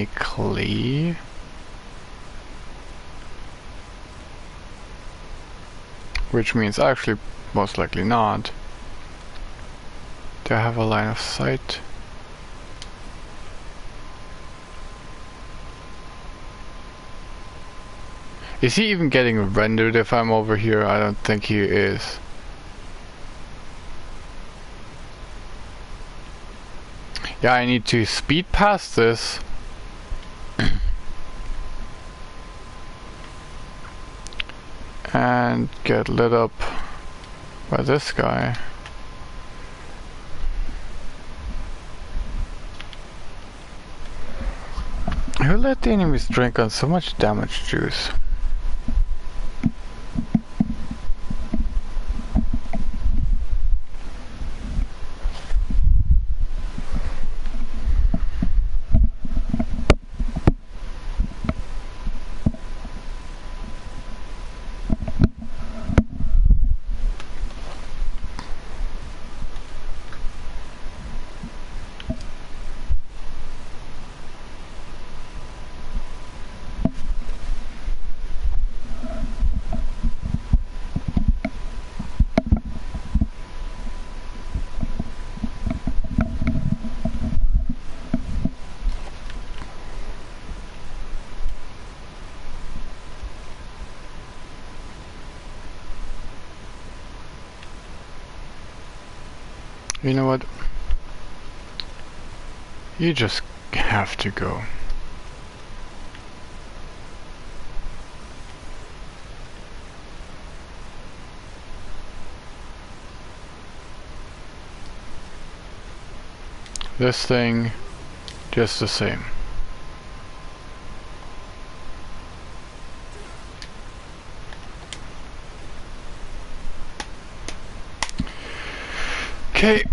which means actually most likely not. Do I have a line of sight? Is he even getting rendered if I'm over here? I don't think he is. Yeah, I need to speed past this. And get lit up by this guy. Who let the enemies drink on so much damage juice? You know what? You just have to go. this thing just the same. Okay.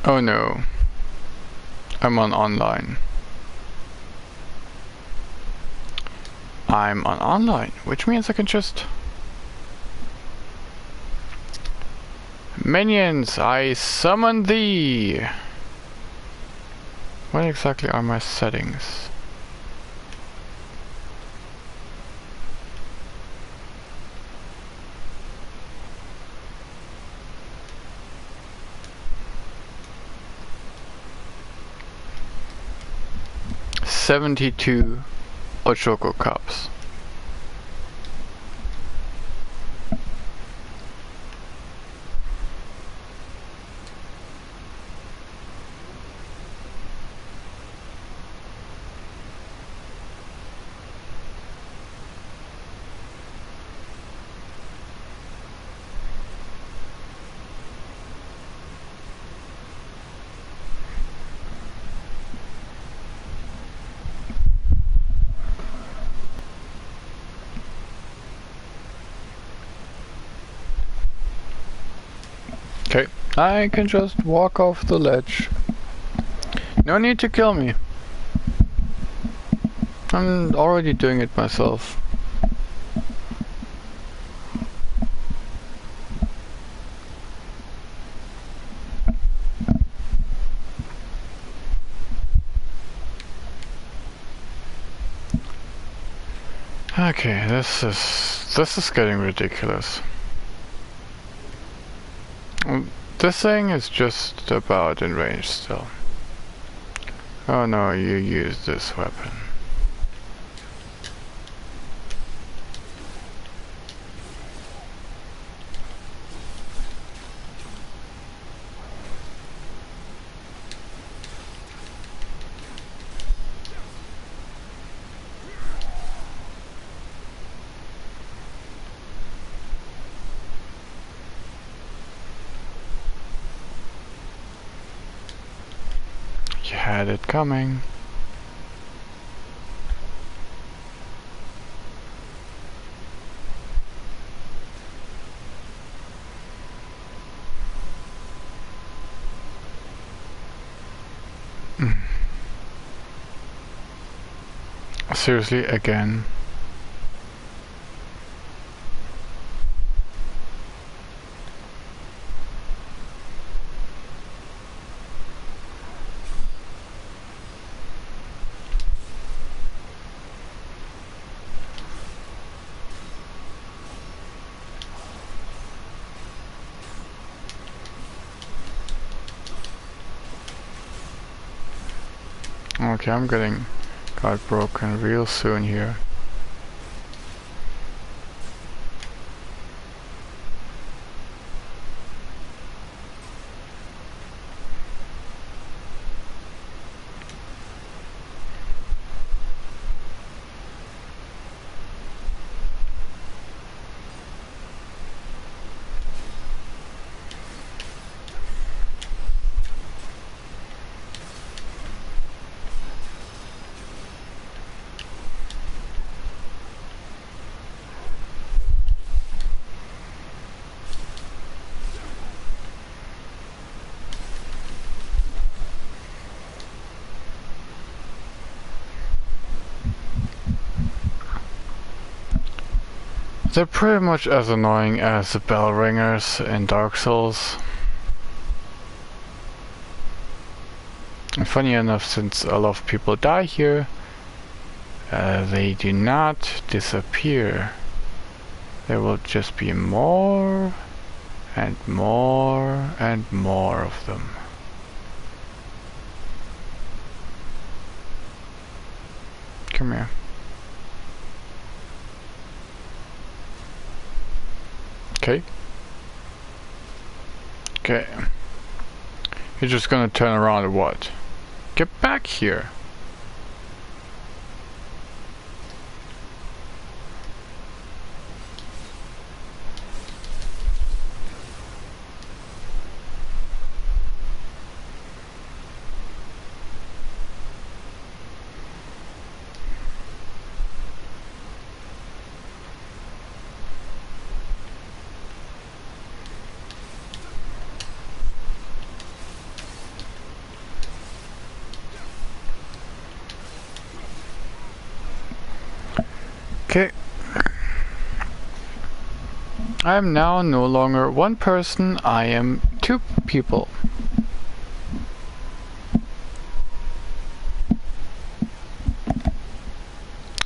Oh no. I'm on online. I'm on online, which means I can just... Minions, I summon thee! What exactly are my settings? $72 Ochoko cups. Okay, I can just walk off the ledge. No need to kill me. I'm already doing it myself. Okay, this is getting ridiculous. This thing is just about in range still. Oh no, you use this weapon. You had it coming. Seriously, again? Okay, I'm getting broken real soon here. They're pretty much as annoying as the bell ringers in Dark Souls. And funny enough, since a lot of people die here, they do not disappear. There will just be more and more and more of them. Come here. Okay. Okay. You're just gonna turn around or what? Get back here. Okay. I am now no longer one person, I am two people.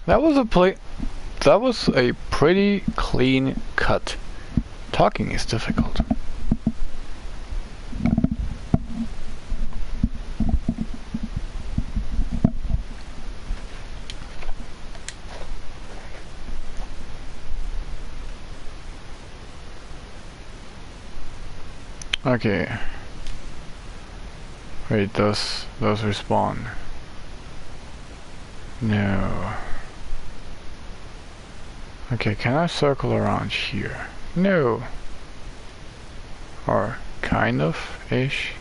That was a pretty clean cut. Talking is difficult. Okay. Wait, those respawn. No. Okay, can I circle around here? No. Or kind of ish.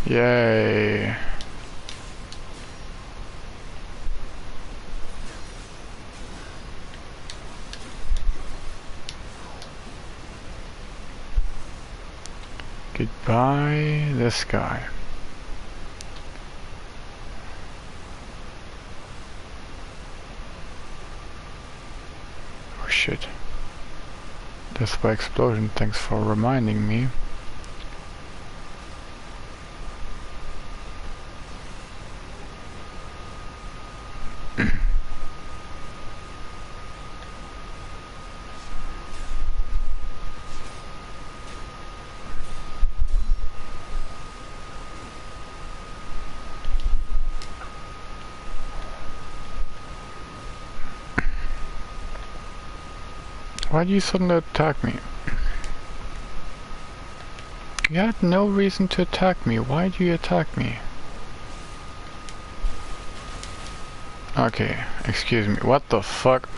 Yay. Goodbye, this guy. Oh shit. Death by explosion, thanks for reminding me. Why do you suddenly attack me? You had no reason to attack me. Why do you attack me? Okay, excuse me. What the fuck?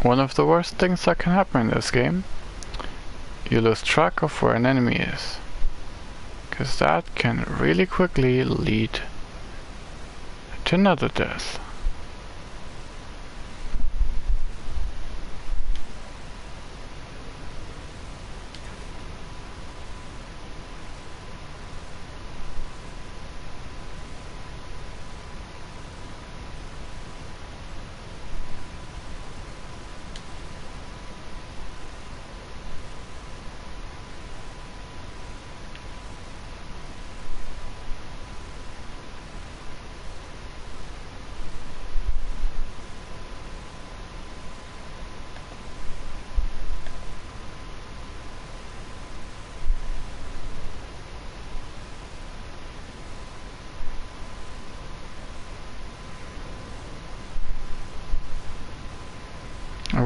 One of the worst things that can happen in this game, you lose track of where an enemy is. Because that can really quickly lead to another death.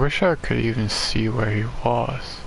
wish I could even see where he was.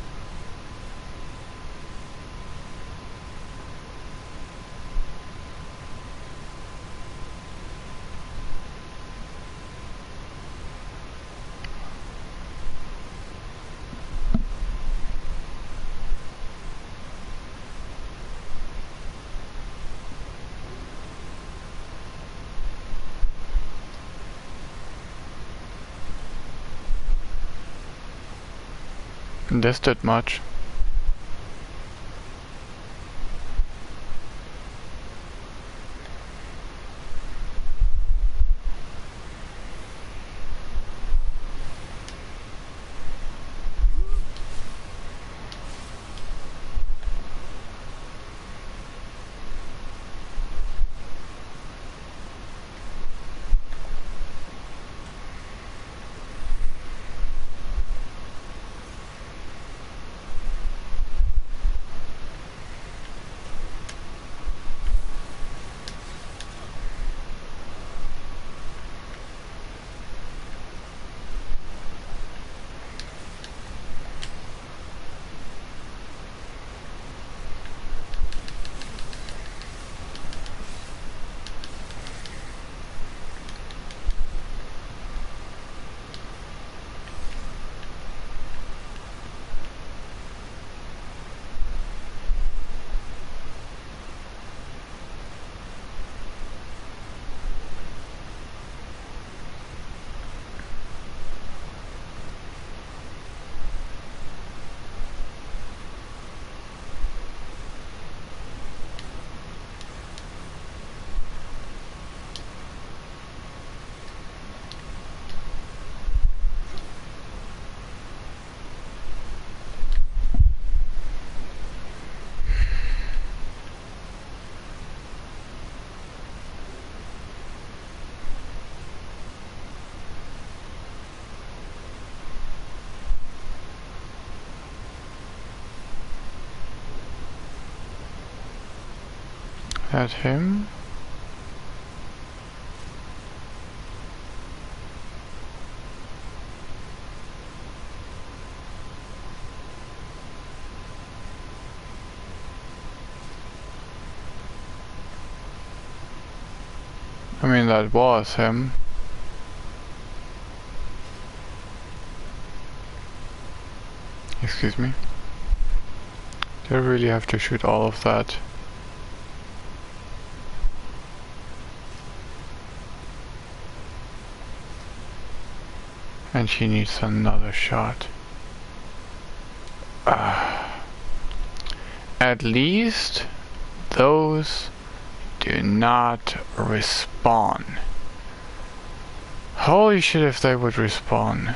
This did much. At him? I mean, that was him. Excuse me. Do I really have to shoot all of that? And she needs another shot. At least those do not respawn. Holy shit, if they would respawn.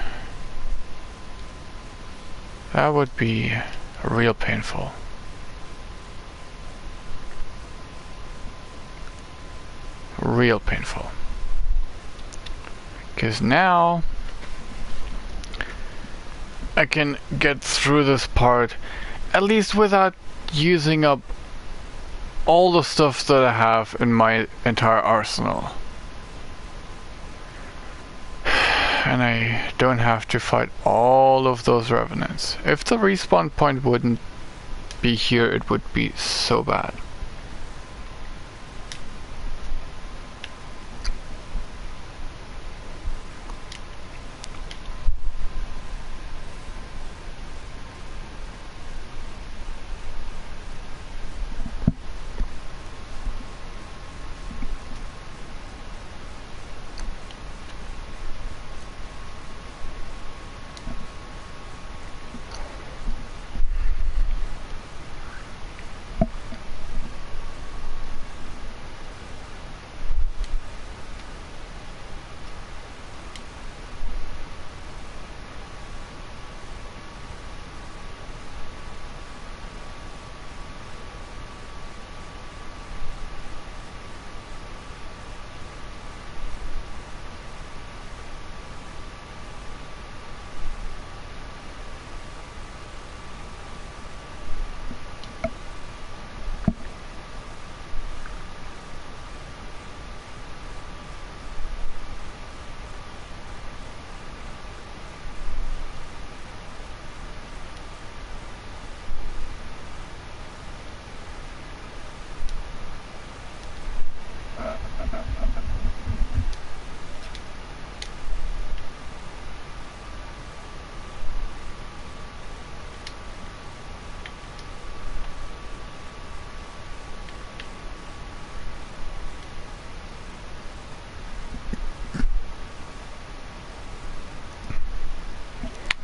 That would be real painful. Real painful. Because now I can get through this part at least without using up all the stuff that I have in my entire arsenal. And I don't have to fight all of those revenants. If the respawn point wouldn't be here, it would be so bad.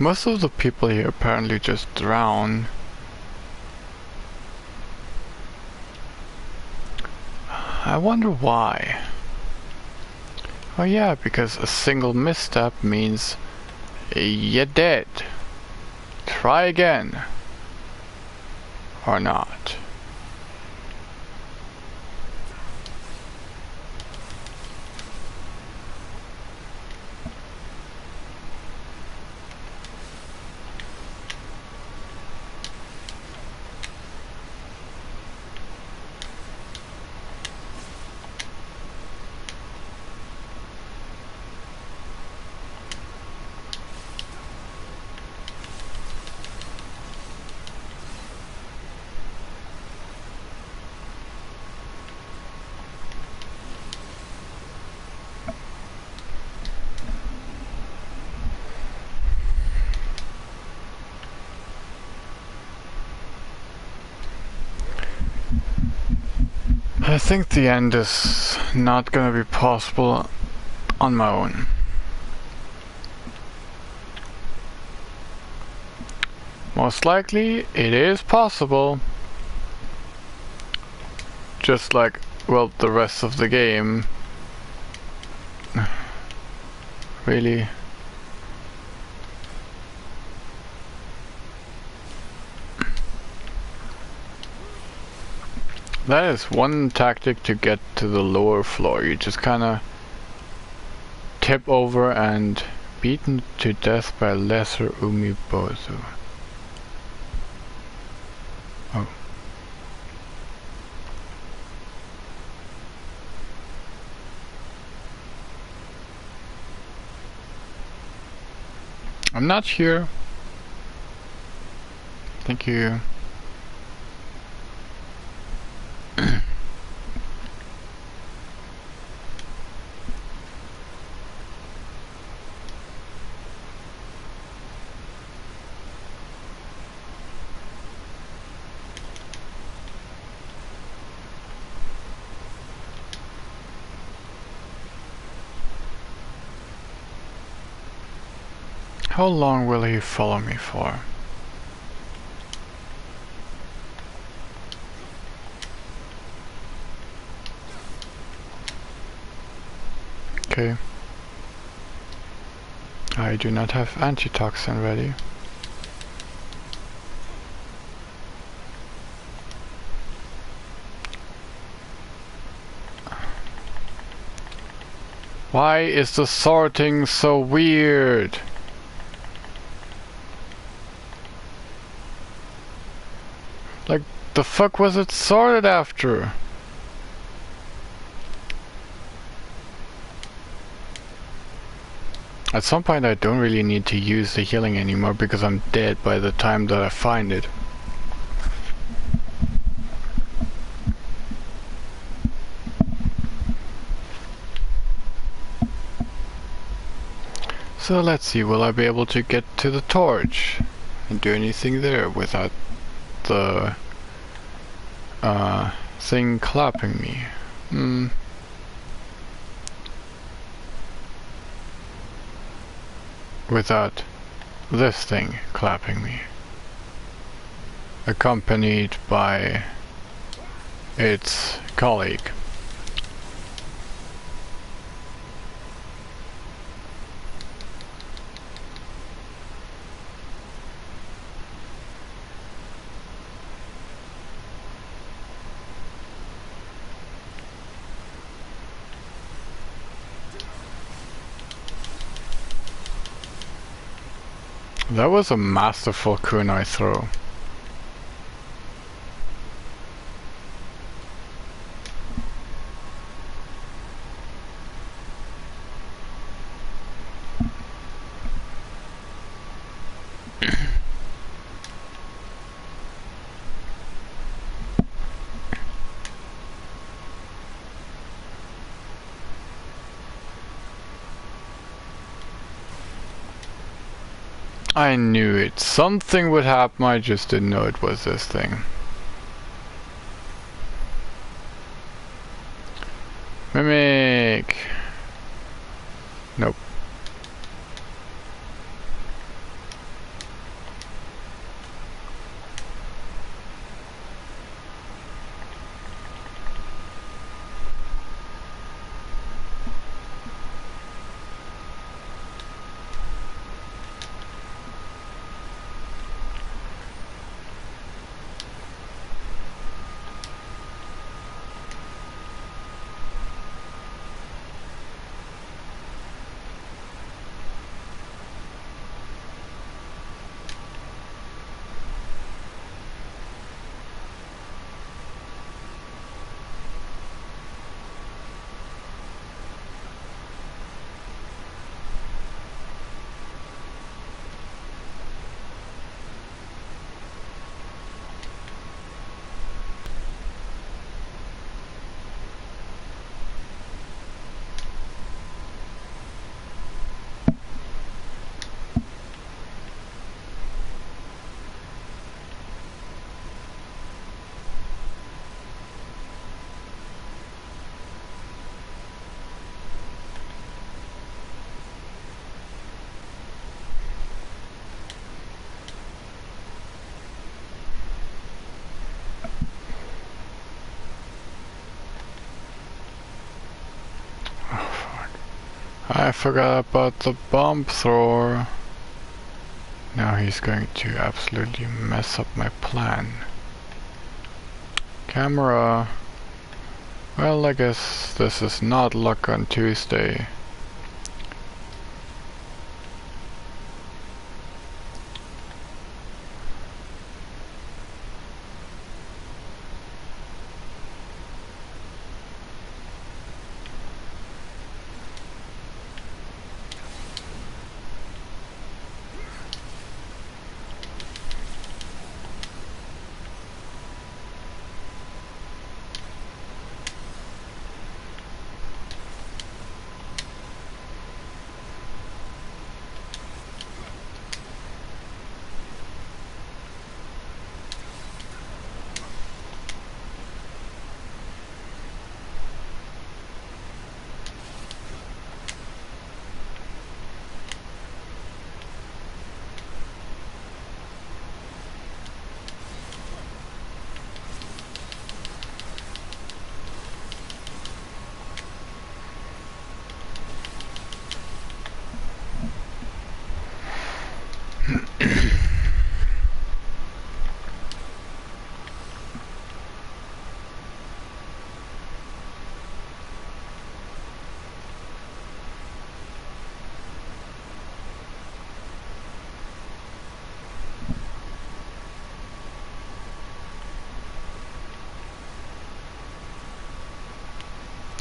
Most of the people here apparently just drown. I wonder why. Oh yeah, because a single misstep means you're dead. Try again. Or not. I think the end is not gonna be possible on my own. Most likely, it is possible. Just like, well, the rest of the game. Really? That is one tactic to get to the lower floor. You just kinda tip over and beaten to death by lesser Umibozu. Oh. I'm not here. Thank you. How long will he follow me for? Okay. I do not have antitoxin ready. Why is the sorting so weird? Like, the fuck was it sorted after? At some point I don't really need to use the healing anymore because I'm dead by the time that I find it. So let's see, will I be able to get to the torch and do anything there without the thing clapping me? Without this thing clapping me, accompanied by its colleague. That was a masterful kunai throw. I knew it. Something would happen, I just didn't know it was this thing. Mimic! Nope. forgot about the bomb thrower. Now he's going to absolutely mess up my plan. Camera. Well, I guess this is not luck on Tuesday.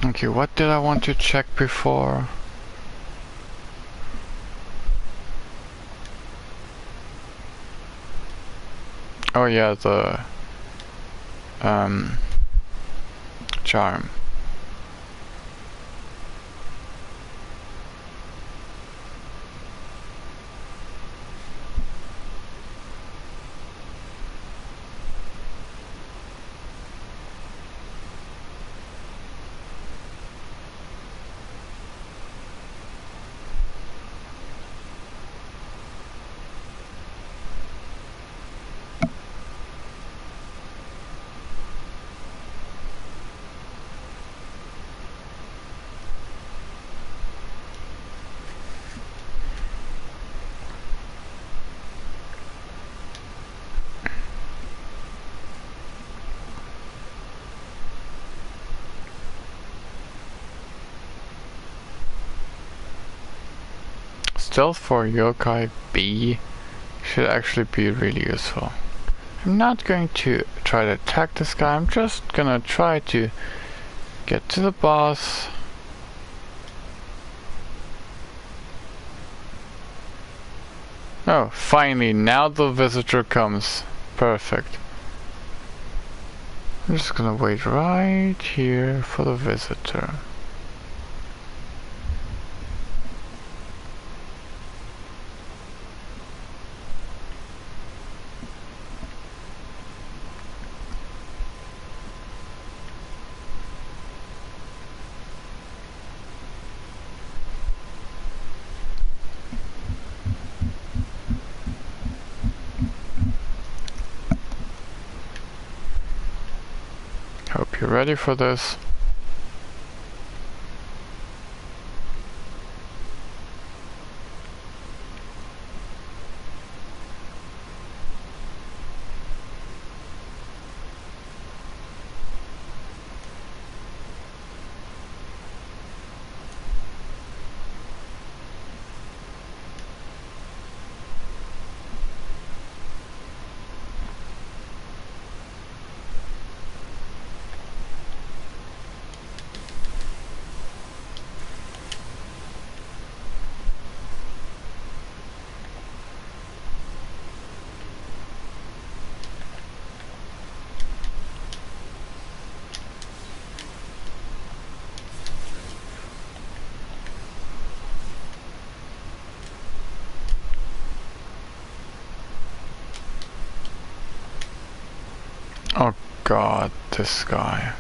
Okay, what did I want to check before? Oh yeah, the charm. Stealth for Yokai B should actually be really useful. I'm not going to try to attack this guy, I'm just gonna try to get to the boss. Oh, finally, now the visitor comes. Perfect. I'm just gonna wait right here for the visitor. Hope you're ready for this. Oh god, this guy.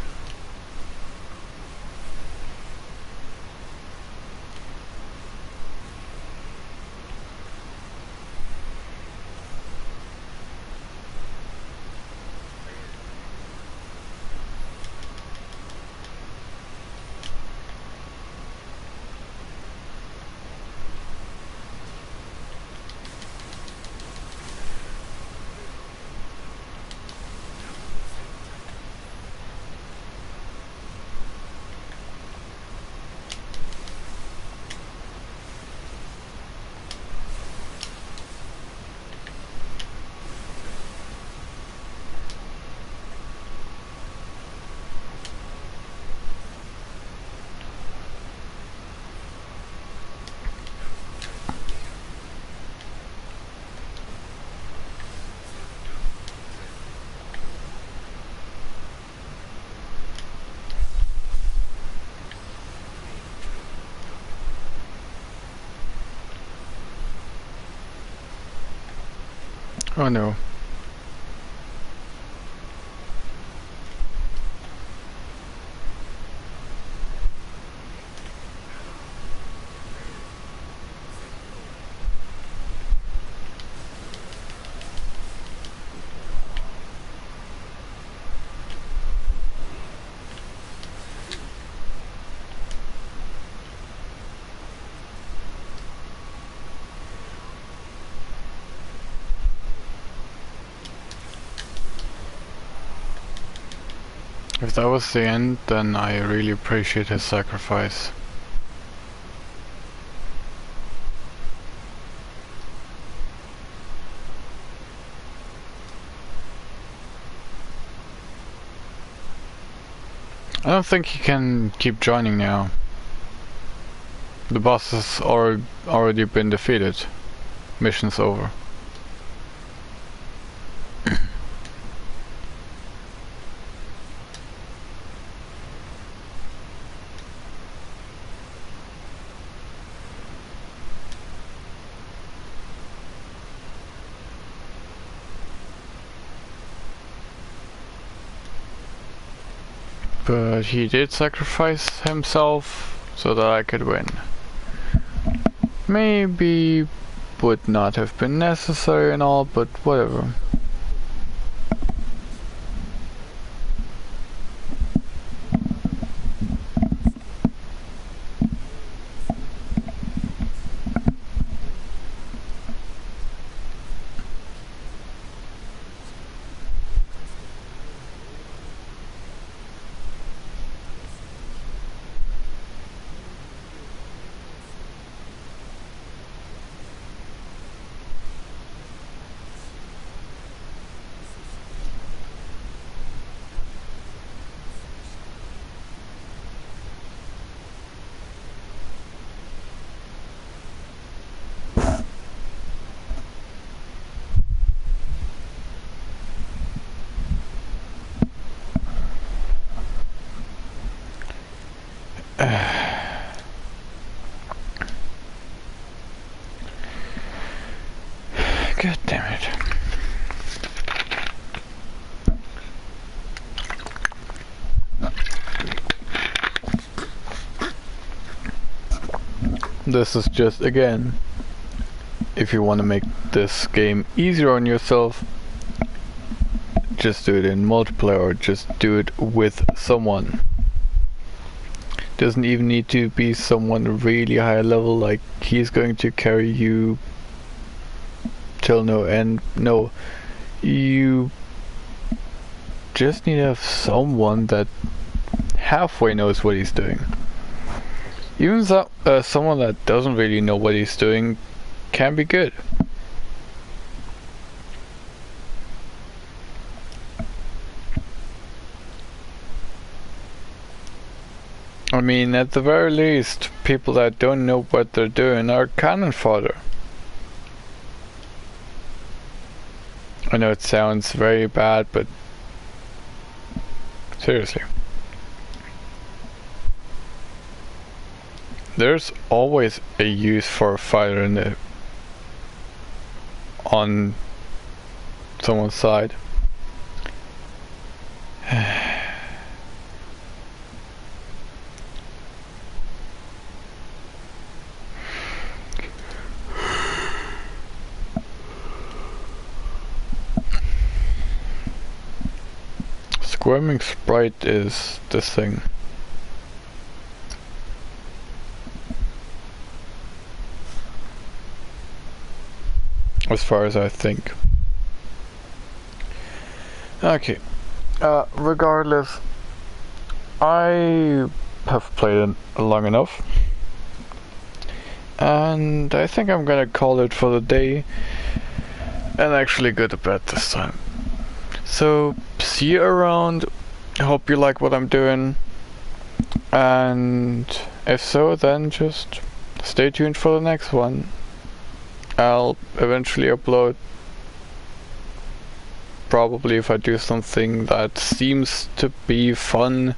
Oh no. If that was the end, then I really appreciate his sacrifice. I don't think he can keep joining now. The boss has already been defeated. Mission's over. But he did sacrifice himself so that I could win. Maybe would not have been necessary and all, but whatever. God damn it. This is just, again, if you want to make this game easier on yourself, just do it in multiplayer or just do it with someone. Doesn't even need to be someone really high level, like he's going to carry you till no end. No, you just need to have someone that halfway knows what he's doing. Even someone that doesn't really know what he's doing can be good. I mean, at the very least, people that don't know what they're doing are cannon fodder. I know it sounds very bad, but seriously. There's always a use for a fighter on someone's side. Squirming sprite is this thing. As far as I think. Okay. Regardless, I have played it long enough. And I think I'm gonna call it for the day. And actually go to bed this time. So, see you around. Hope you like what I'm doing. And if so, then just stay tuned for the next one. I'll eventually upload, probably if I do something that seems to be fun.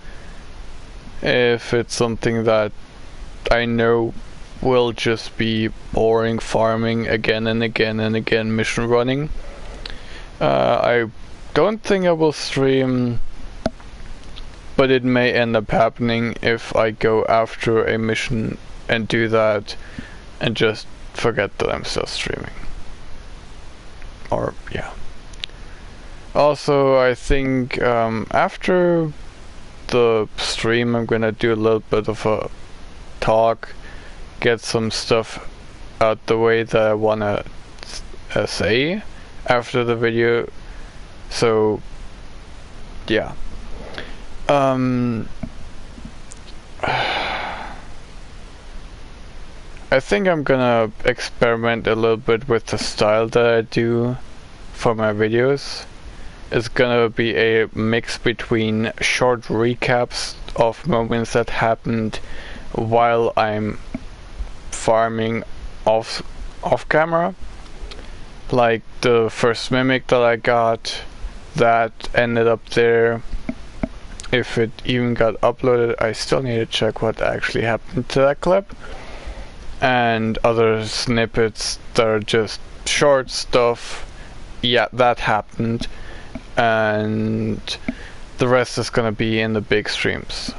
If it's something that I know will just be boring farming again and again and again, mission running, I don't think I will stream, but it may end up happening if I go after a mission and do that and just forget that I'm still streaming. Or, yeah. Also, I think after the stream I'm gonna do a little bit of a talk, get some stuff out the way that I wanna say after the video. So yeah, I think I'm gonna experiment a little bit with the style that I do for my videos. It's gonna be a mix between short recaps of moments that happened while I'm farming off camera, like the first mimic that I got that ended up there. If it even got uploaded, I still need to check what actually happened to that clip, and other snippets that are just short stuff. Yeah, that happened, and the rest is gonna be in the big streams.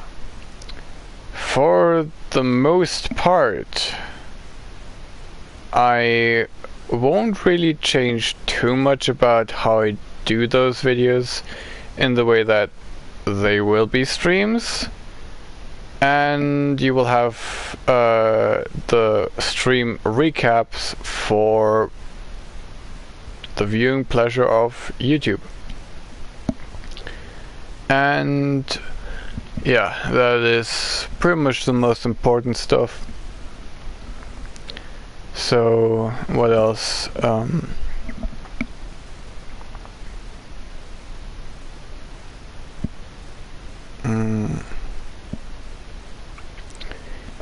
For the most part, I won't really change too much about how I do those videos in the way that they will be streams, and you will have the stream recaps for the viewing pleasure of YouTube. And yeah, that is pretty much the most important stuff. So what else?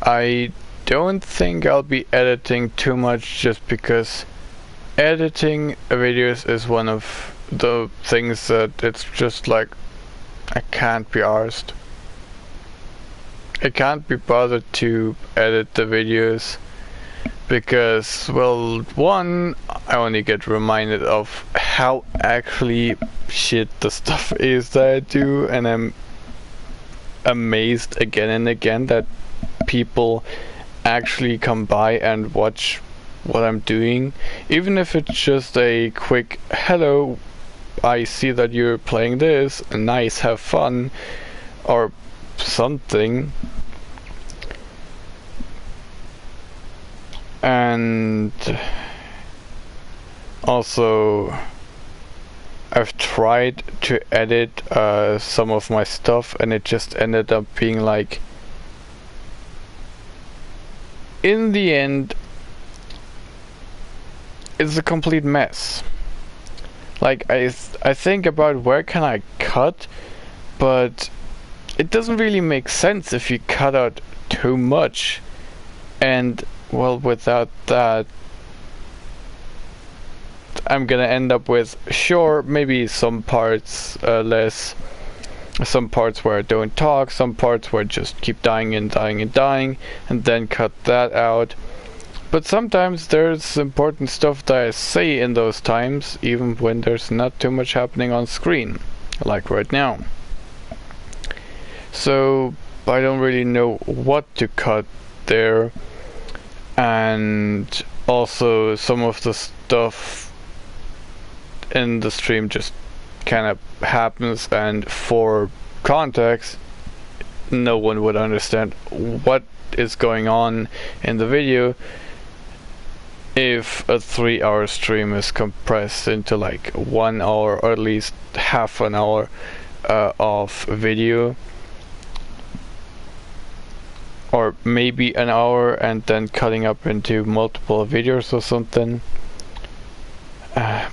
I don't think I'll be editing too much, just because editing videos is one of the things that it's just like I can't be arsed. I can't be bothered to edit the videos because, well, one, I only get reminded of how actually shit the stuff is that I do, and I'm amazed again and again that people actually come by and watch what I'm doing, even if it's just a quick hello, I see that you're playing this, nice, have fun, or something. And also I've tried to edit some of my stuff, and it just ended up being like, in the end, it's a complete mess. Like, I think about where can I cut, but it doesn't really make sense if you cut out too much. And, well, without that, I'm gonna end up with, sure, maybe some parts less, some parts where I don't talk, some parts where I just keep dying and dying and dying, and then cut that out. But sometimes there's important stuff that I say in those times, even when there's not too much happening on screen, like right now. So I don't really know what to cut there. And also some of the stuff in the stream just kind of happens, and for context, no one would understand what is going on in the video if a 3-hour stream is compressed into like 1 hour, or at least half an hour of video, or maybe an hour and then cutting up into multiple videos or something,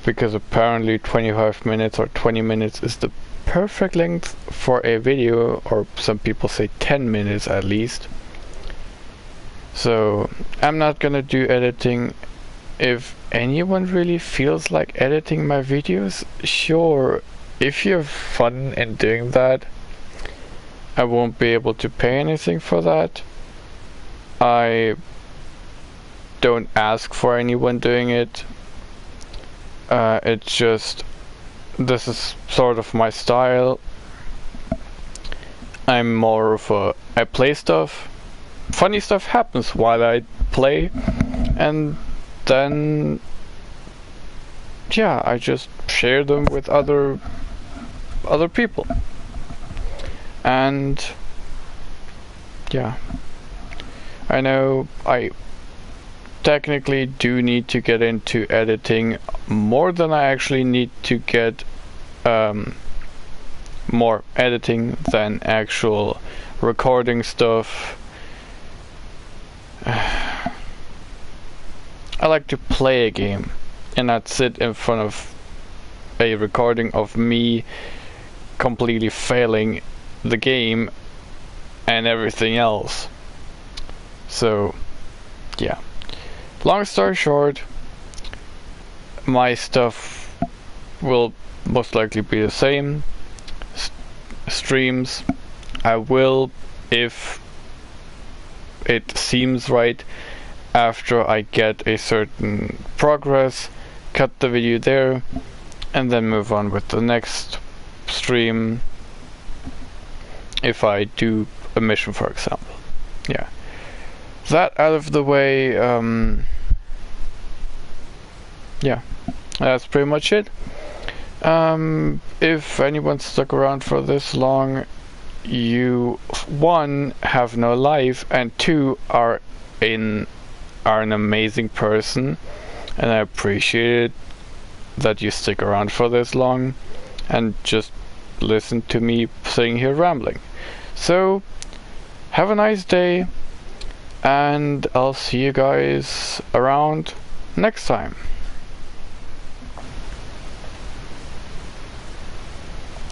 because apparently 25 minutes or 20 minutes is the perfect length for a video, or some people say 10 minutes at least. So I'm not gonna do editing. If anyone really feels like editing my videos, sure, if you have fun in doing that. I won't be able to pay anything for that. I don't ask for anyone doing it. It's just this is sort of my style. I'm more of I play stuff. Funny stuff happens while I play, and then yeah, I just share them with other people. And yeah, I know I technically do need to get into editing more than I actually need to get more editing than actual recording stuff. I like to play a game and not sit in front of a recording of me completely failing the game and everything else. So yeah, long story short, my stuff will most likely be the same. Streams, I will, if it seems right, after I get a certain progress, cut the video there and then move on with the next stream if I do a mission, for example. Yeah, that out of the way. Yeah, that's pretty much it. If anyone stuck around for this long, you, one, have no life, and two, are an amazing person, and I appreciate it that you stick around for this long and just listen to me sitting here rambling. So have a nice day, and I'll see you guys around next time.